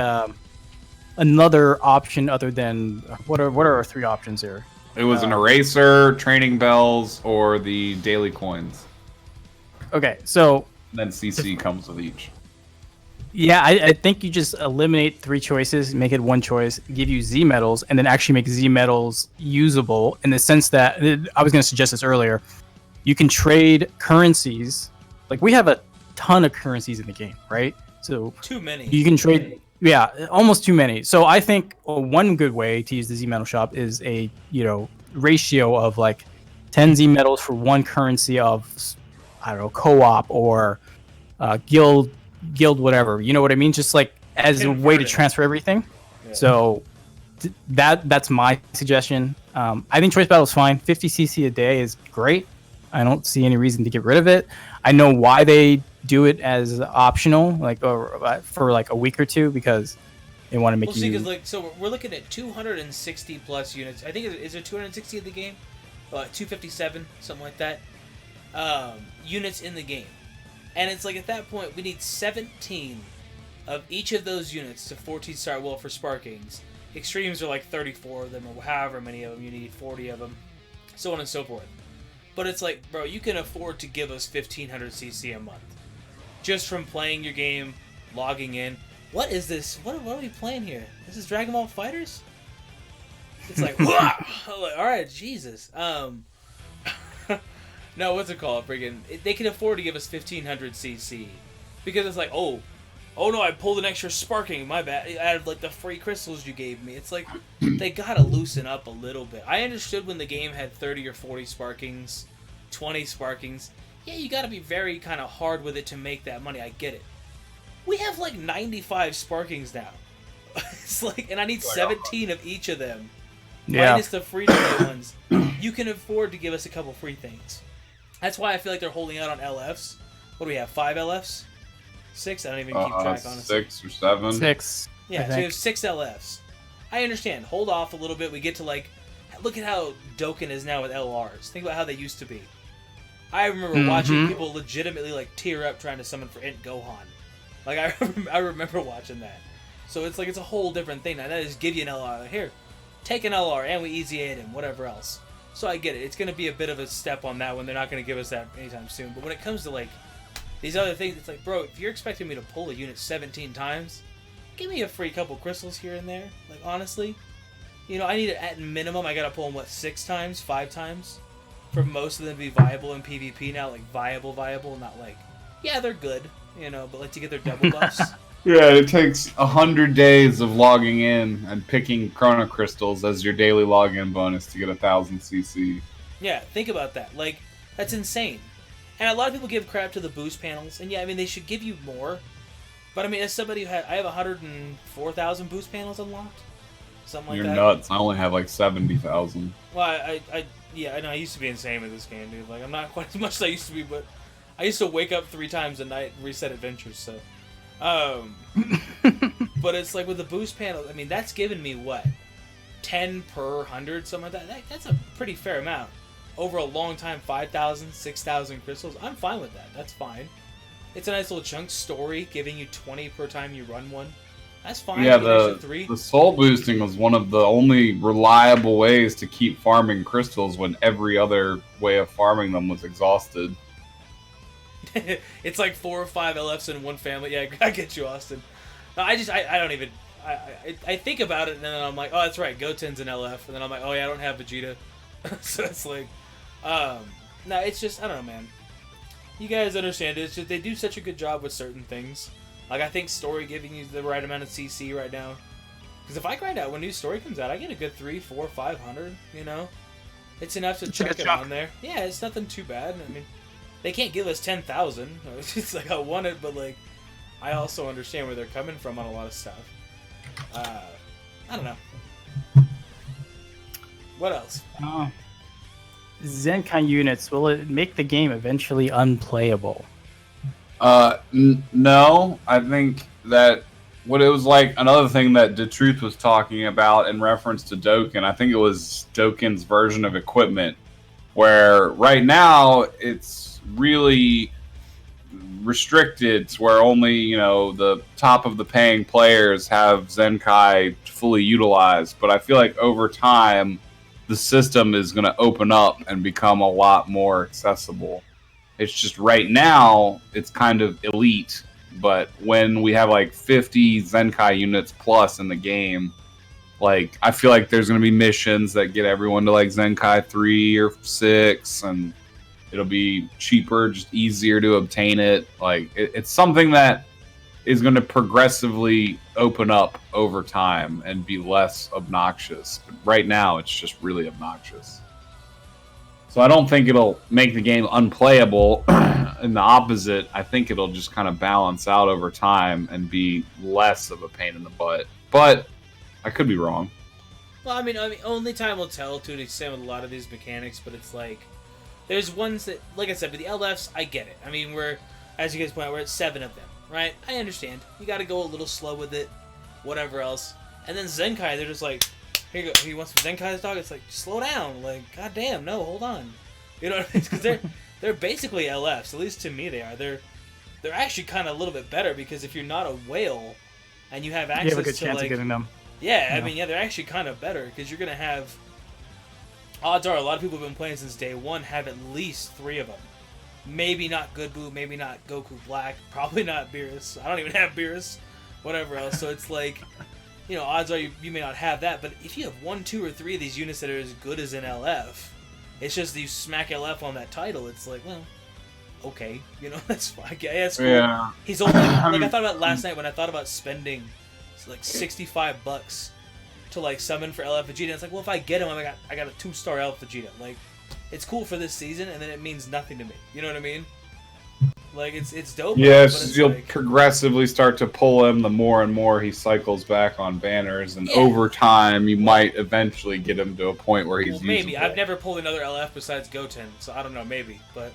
another option other than what are our 3 options here? It was an eraser, training bells, or the daily coins. Okay, so then CC comes with each. Yeah, I think you just eliminate 3 choices, make it 1 choice, give you Z medals, and then actually make Z medals usable in the sense that I was going to suggest this earlier. You can trade currencies. Like we have a ton of currencies in the game, right? So too many. You can trade, almost too many. So I think one good way to use the Z medal shop is a ratio of like 10 Z medals for 1 currency of co-op or guild whatever, you know what I mean, just like as a way to transfer everything. So that's my suggestion. I think Choice Battle is fine. 50cc a day is great. I don't see any reason to get rid of it. I know why they do it as optional, like for like a week or 2, because they want to make so we're looking at 260 plus units. I think is there 260 in the game, 257, something like that, units in the game. And it's like at that point we need 17 of each of those units to 14 star. Well, for Sparkings, Extremes are like 34 of them, or however many of them you need, 40 of them, so on and so forth. But it's like, bro, you can afford to give us 1,500 CC a month just from playing your game, logging in. What is this? What are we playing here? This is Dragon Ball FighterZ? It's like, wow. Like, all right, Jesus. No, what's it called? They can afford to give us 1,500 CC because it's like, oh no, I pulled an extra Sparking. My bad. Out of like the free crystals you gave me. It's like they gotta loosen up a little bit. I understood when the game had 30 or 40 Sparkings, 20 Sparkings. Yeah, you gotta be very kind of hard with it to make that money. I get it. We have like 95 Sparkings now. It's like, and I need 17 of each of them. Minus the free ones. You can afford to give us a couple free things. That's why I feel like they're holding out on LFs. What do we have? 5 LFs? 6? I don't even keep track, honestly. 6 or 7. 6. Yeah, so we have 6 LFs. I understand. Hold off a little bit. We get to like, look at how Dokkan is now with LRs. Think about how they used to be. I remember watching people legitimately like tear up trying to summon for Int Gohan. Like I remember watching that. So it's like it's a whole different thing now. That is give you an LR. Like, here, take an LR and we EZA'd him, whatever else. So I get it. It's going to be a bit of a step on that one. They're not going to give us that anytime soon. But when it comes to like these other things, it's like, bro, if you're expecting me to pull a unit 17 times, give me a free couple crystals here and there. Like, honestly, I need it at minimum. I got to pull them, 6 times, 5 times? for most of them to be viable in PvP now, like viable, not like, yeah, they're good, you know, but like to get their double buffs. Yeah, it takes 100 days of logging in and picking Chrono Crystals as your daily login bonus to get 1,000 CC. Yeah, think about that. Like, that's insane. And a lot of people give crap to the boost panels, and yeah, I mean, they should give you more. But I mean, as somebody who I have 104,000 boost panels unlocked. Something like You're that. nuts. I only have like 70,000. Well, yeah, I know I used to be insane with this game, dude. Like, I'm not quite as much as I used to be, but I used to wake up 3 times a night and reset adventures, so. But it's like with the boost panel, I mean, that's given me what? 10 per 100, something like that? That's a pretty fair amount. Over a long time, 5,000, 6,000 crystals, I'm fine with that. That's fine. It's a nice little chunk. Story, giving you 20 per time you run one. That's fine. Yeah, the soul boosting was one of the only reliable ways to keep farming crystals when every other way of farming them was exhausted. It's like 4 or 5 LFs in one family. Yeah, I get you, Austin. No, I don't even... I think about it, and then I'm like, oh, that's right, Goten's an LF. And then I'm like, oh, yeah, I don't have Vegeta. So it's like... no, it's just... I don't know, man. You guys understand it. It's just they do such a good job with certain things. Like, I think story giving you the right amount of CC right now. Because if I grind out when new story comes out, I get a good 3, 4, 500, you know? It's enough to chuck it on there. Yeah, it's nothing too bad. I mean... They can't give us 10,000. It's like I want it, but like I also understand where they're coming from on a lot of stuff. I don't know. What else? Zenkai units, will it make the game eventually unplayable? No. I think that what it was like, another thing that DatruthDT was talking about in reference to Dokkan, I think it was Dokkan's version of equipment, where right now it's really restricted to where only, you know, the top of the paying players have Zenkai fully utilized. But I feel like over time, the system is going to open up and become a lot more accessible. It's just right now, it's kind of elite. But when we have like 50 Zenkai units plus in the game, like I feel like there's going to be missions that get everyone to like Zenkai 3 or 6, and it'll be cheaper, just easier to obtain it. Like it's something that is going to progressively open up over time and be less obnoxious. But right now, it's just really obnoxious. So I don't think it'll make the game unplayable. In the opposite, I think it'll just kind of balance out over time and be less of a pain in the butt. But I could be wrong. Well, I mean, only time will tell to an extent with a lot of these mechanics, but it's like there's ones that, like I said, with the LFs, I get it. I mean, as you guys point out, we're at 7 of them, right? I understand. You got to go a little slow with it, whatever else. And then Zenkai, they're just like, here you go. You want some Zenkai's, dog? It's like, slow down. Like, goddamn, no, hold on. You know what I mean? Because they're basically LFs. At least to me, they are. They're actually kind of a little bit better because if you're not a whale and you have access to, you have a good chance of getting them. Yeah, I mean, yeah, they're actually kind of better because you're gonna have. Odds are a lot of people who've been playing since day one have at least 3 of them. Maybe not Good Boo, maybe not Goku Black, probably not Beerus. I don't even have Beerus, whatever else. So it's like, you know, odds are you may not have that. But if you have 1, 2, or 3 of these units that are as good as an LF, it's just that you smack LF on that title. It's like, well, okay, you know, that's fine. Yeah, that's cool. Yeah. He's only like I thought about last night when I thought about spending like $65 to like summon for LF Vegeta. It's like, well, if I get him, I got a 2-star LF Vegeta. Like, it's cool for this season, and then it means nothing to me. You know what I mean? Like, it's dope. Yes, you'll progressively start to pull him the more and more he cycles back on banners, and over time, you might eventually get him to a point where he's maybe. usable. I've never pulled another LF besides Goten, so I don't know, maybe. But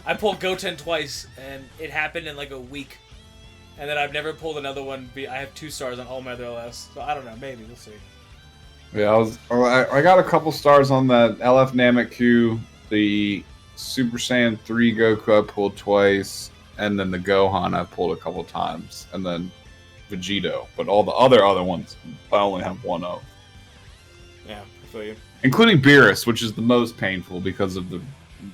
I pulled Goten twice, and it happened in like a week. And then I've never pulled another one. I have 2 stars on all my other LFs, so I don't know. Maybe we'll see. Yeah, I got a couple stars on that LF Namek, the Super Saiyan 3 Goku I pulled twice, and then the Gohan I pulled a couple times, and then Vegito. But all the other ones I only have 1 of. Yeah, I feel you. Including Beerus, which is the most painful because of the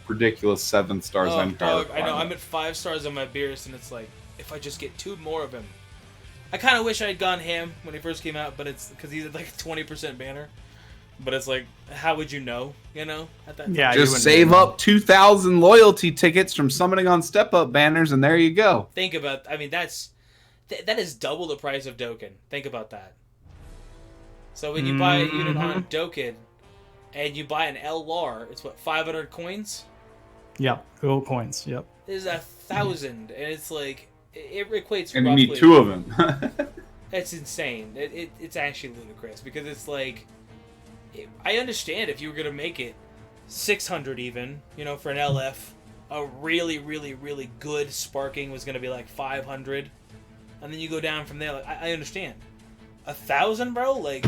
ridiculous 7 stars. Oh, dog, I know. I'm at 5 stars on my Beerus, and it's like, if I just get 2 more of him. I kind of wish I had gone ham when he first came out, but it's because he's at like 20% banner. But it's like, how would you know? You know, at that time? Yeah, you Just wouldn't save know. up 2,000 loyalty tickets from summoning on step up banners, and there you go. Think about. I mean, that is double the price of Dokkan. Think about that. So when you buy a unit on Dokkan, and you buy an LR, it's what, 500 coins? Yep, gold coins. Yep. This is 1,000, and it's like it equates. And you roughly, need 2 of them. It's insane. It's actually ludicrous because it's like, I understand if you were gonna make it 600 even, you know, for an LF, a really, really, really good sparking was gonna be like 500, and then you go down from there. Like I understand, 1,000, bro. Like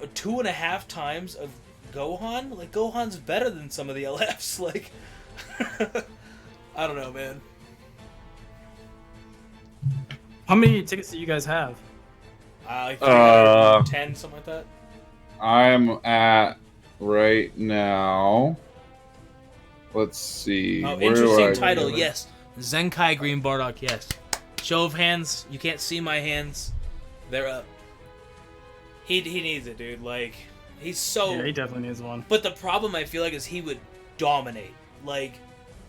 a 2.5 times of Gohan. Like Gohan's better than some of the LFs. Like I don't know, man. How many tickets do you guys have? Like 310, something like that. I'm at right now. Let's see. Oh, where do interesting I title. go? Yes, Zenkai Green Bardock. Yes. Show of hands. You can't see my hands. They're up. He needs it, dude. Like he's so. Yeah, he definitely needs one. But the problem I feel like is he would dominate. Like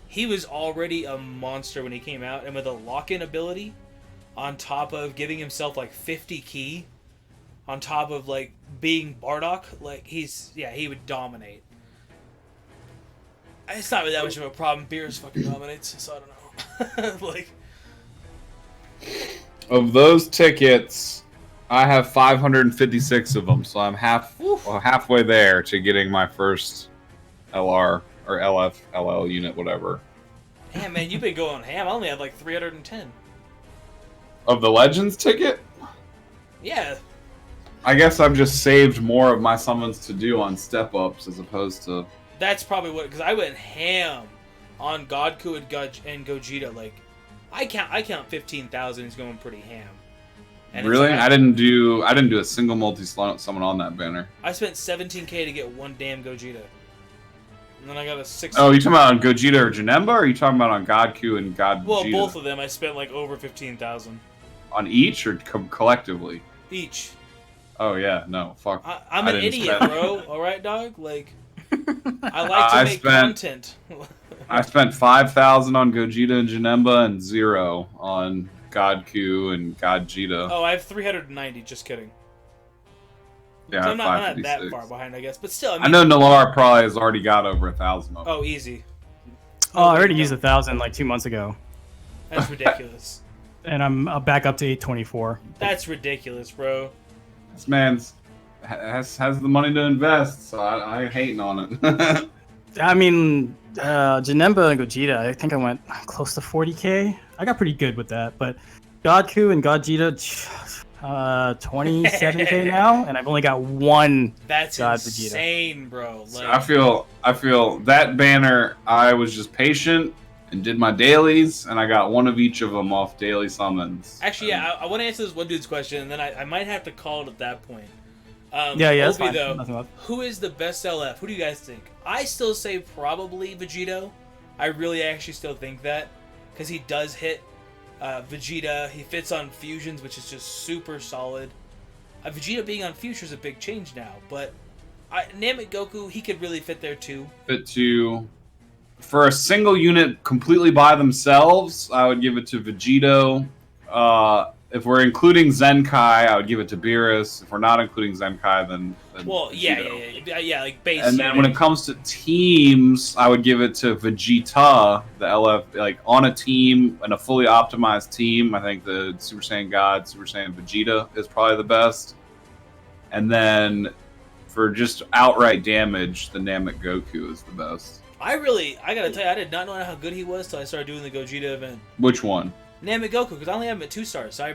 he was already a monster when he came out, and with a lock-in ability, on top of giving himself like 50 ki, on top of like being Bardock, like he would dominate. It's not really that much of a problem. Beerus fucking dominates, so I don't know. Like, Of those tickets, I have 556 of them, so I'm halfway there to getting my first LR or LF, LL unit, whatever. damn man, you've been going ham. I only have like 310. Of the Legends ticket? Yeah. I guess I've just saved more of my summons to do on step ups as opposed to. That's probably what, because I went ham on Godku and Gogeta. Like, I count 15,000 is going pretty ham. And it's Really? like, I didn't do a single multi summon on that banner. I spent 17k to get one damn Gogeta, and then I got a 6. Oh, you talking about on Gogeta or Janemba, or are you talking about on Godku and God Well, Vegeta? both of them. I spent like over 15,000 On each or collectively? each. Oh yeah, no, fuck. I'm I an didn't idiot, spend- bro. All right, dog. Like, I like to I make spent- content. I spent 5,000 on Gogeta and Janemba and 0 on Godku and Godjita. Oh, I have 390. Just kidding. Yeah, So I I'm have not that 556. far behind, I guess. But still, I mean, I know Nolar probably has already got over 1,000 of them. Oh, easy. Oh, I already there you used go. 1,000 like 2 months ago, That's ridiculous. and I'm back up to 824. That's ridiculous, bro. This man's has the money to invest, so I ain't hating on it. I mean, Janemba and Gogeta, I think I went close to 40k. I got pretty good with that, but Godku and Godjita, 27k now, and I've only got one. That's God, Vegeta. insane, bro. Like, I feel that banner. I was just patient and did my dailies, and I got one of each of them off daily summons. actually, yeah, I want to answer this one dude's question, and then I might have to call it at that point. Yeah, that's Obi, fine. though, Nothing left. who is the best LF? Who do you guys think? I still say probably Vegeta. I really actually still think that, because he does hit Vegeta. He fits on fusions, which is just super solid. Vegeta being on future is a big change now, but Namek Goku, he could really fit there too. For a single unit completely by themselves, I would give it to Vegito. If we're including Zenkai, I would give it to Beerus. If we're not including Zenkai, then Well, Vegito. yeah, like base. And then when it comes to teams, I would give it to Vegeta, the LF, like on a team, and a fully optimized team. I think the Super Saiyan God, Super Saiyan Vegeta is probably the best. And then for just outright damage, the Namek Goku is the best. I gotta tell you, I did not know how good he was till I started doing the Gogeta event. Which one? Namek Goku, because I only have him at 2 stars, so I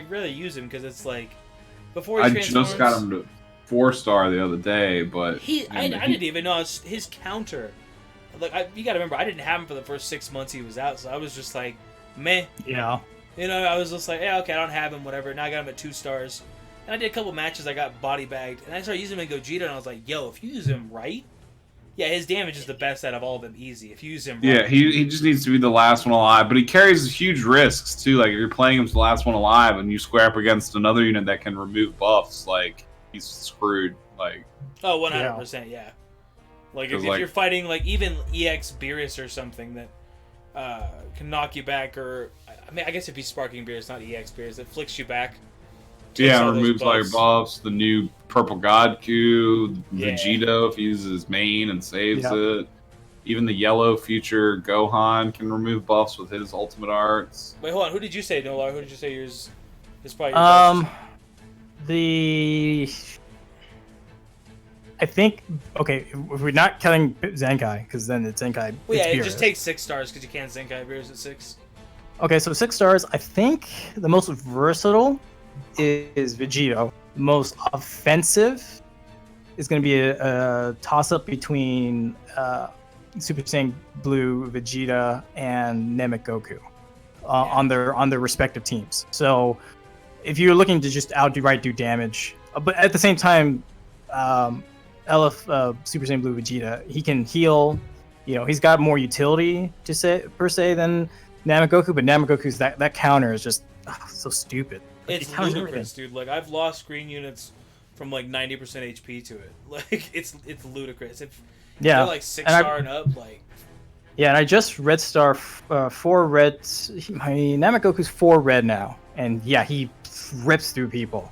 really use him because it's like before he I transforms. just got him to 4-star the other day, but I didn't even know his counter. Like you gotta remember, I didn't have him for the first 6 months he was out, so I was just like, meh. Yeah. You know, I was just like, yeah, okay, I don't have him, whatever. Now I got him at 2 stars, and I did a couple matches. I got body bagged, and I started using him in Gogeta, and I was like, yo, if you use him right. Yeah, his damage is the best out of all of them, easy. If you use him right. yeah, he just needs to be the last one alive. But he carries huge risks too. Like if you're playing him as the last one alive and you square up against another unit that can remove buffs, like he's screwed. Like, Oh, 100%, yeah. Like, if 'Cause, like- you're fighting, like, even EX Beerus or something that can knock you back, or... I mean, I guess if he's Sparking Beerus, not EX Beerus, that flicks you back. takes yeah, all those removes all your buffs. The new purple Godku, Yeah. Vegeta if he uses his main and saves Yep. it. Even the yellow future Gohan can remove buffs with his ultimate arts. Wait, hold on. Who did you say, Nolar? Who did you say yours is probably your best? The I think okay, if we're not counting Zenkai, because then it's Zenkai. Well, yeah, it's it just Beerus. takes 6 stars because you can't Zenkai Beerus at 6. Okay, so 6 stars. I think the most versatile is Vegeta. The most offensive is going to be a toss-up between Super Saiyan Blue Vegeta and Namek Goku on their respective teams. So if you're looking to just outright do damage, but at the same time, Super Saiyan Blue Vegeta, he can heal. You know, he's got more utility per se than Namek Goku, but Namek Goku's that counter is just so stupid. Like, It's it counters ludicrous, dude. Like, I've lost green units from like 90% HP to it. Like, it's ludicrous. If Yeah, they're like 6 and star and up, like... Yeah, and I just red star 4 red. My Namek Goku's 4 red now, and yeah, he rips through people.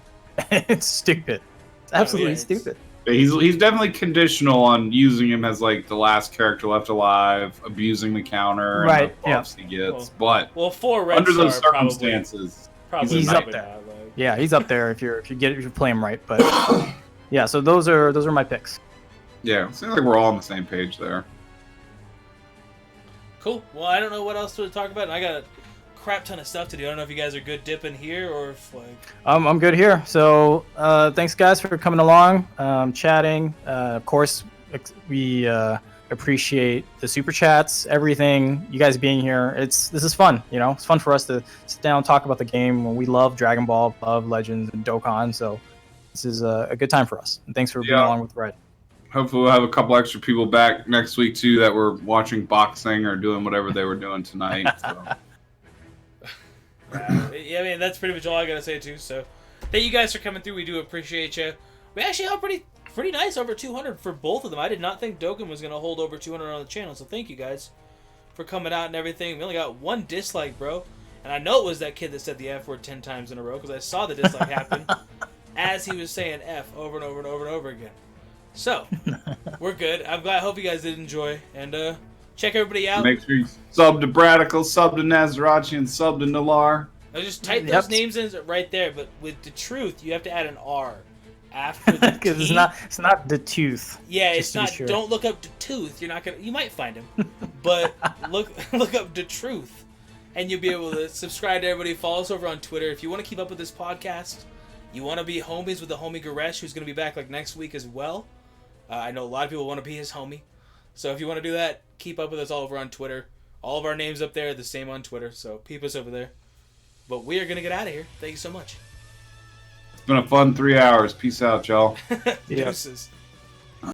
It's stupid. It's absolutely stupid. He's definitely conditional on using him as like the last character left alive, abusing the counter and the buffs he gets. Well, 4 red under star those circumstances, probably he's up there. Yeah, he's up there if you play him right. But yeah, so those are my picks. Yeah, it seems like we're all on the same page there. Cool. Well, I don't know what else to talk about. I got a crap ton of stuff to do. I don't know if you guys are good dipping here or if like... I'm good here. So thanks guys for coming along, chatting. Of course, we appreciate the super chats, everything. You guys being here. This is fun. You know, it's fun for us to sit down and talk about the game. We love Dragon Ball, love Legends and Dokkan. So this is a good time for us. And thanks for being along with Red. Hopefully we'll have a couple extra people back next week too that were watching boxing or doing whatever they were doing tonight. So. Yeah, I mean, that's pretty much all I gotta say too. So, thank you guys for coming through. We do appreciate you. We actually have pretty nice over 200 for both of them. I did not think Dokkan was gonna hold over 200 on the channel. So thank you guys for coming out and everything. We only got 1 dislike, bro, and I know it was that kid that said the F word 10 times in a row because I saw the dislike happen as he was saying F over and over and over and over again. So, we're good. I hope you guys did enjoy. And check everybody out. Make sure you sub to Bradical, sub to Nasdorachi, and sub to Nolar. Now just type those names in right there, but with the truth, you have to add an R after the Because T. it's not the tooth. Yeah, it's to be not. sure. Don't look up the tooth. You're not gonna. You might find him, but look up the truth, and you'll be able to subscribe to everybody. Follow us over on Twitter if you want to keep up with this podcast. You want to be homies with the homie Goresh, who's gonna be back like next week as well. I know a lot of people want to be his homie. So if you want to do that, keep up with us all over on Twitter. All of our names up there are the same on Twitter, so peep us over there. But we are going to get out of here. Thank you so much. It's been a fun 3 hours. Peace out, y'all. Deuces.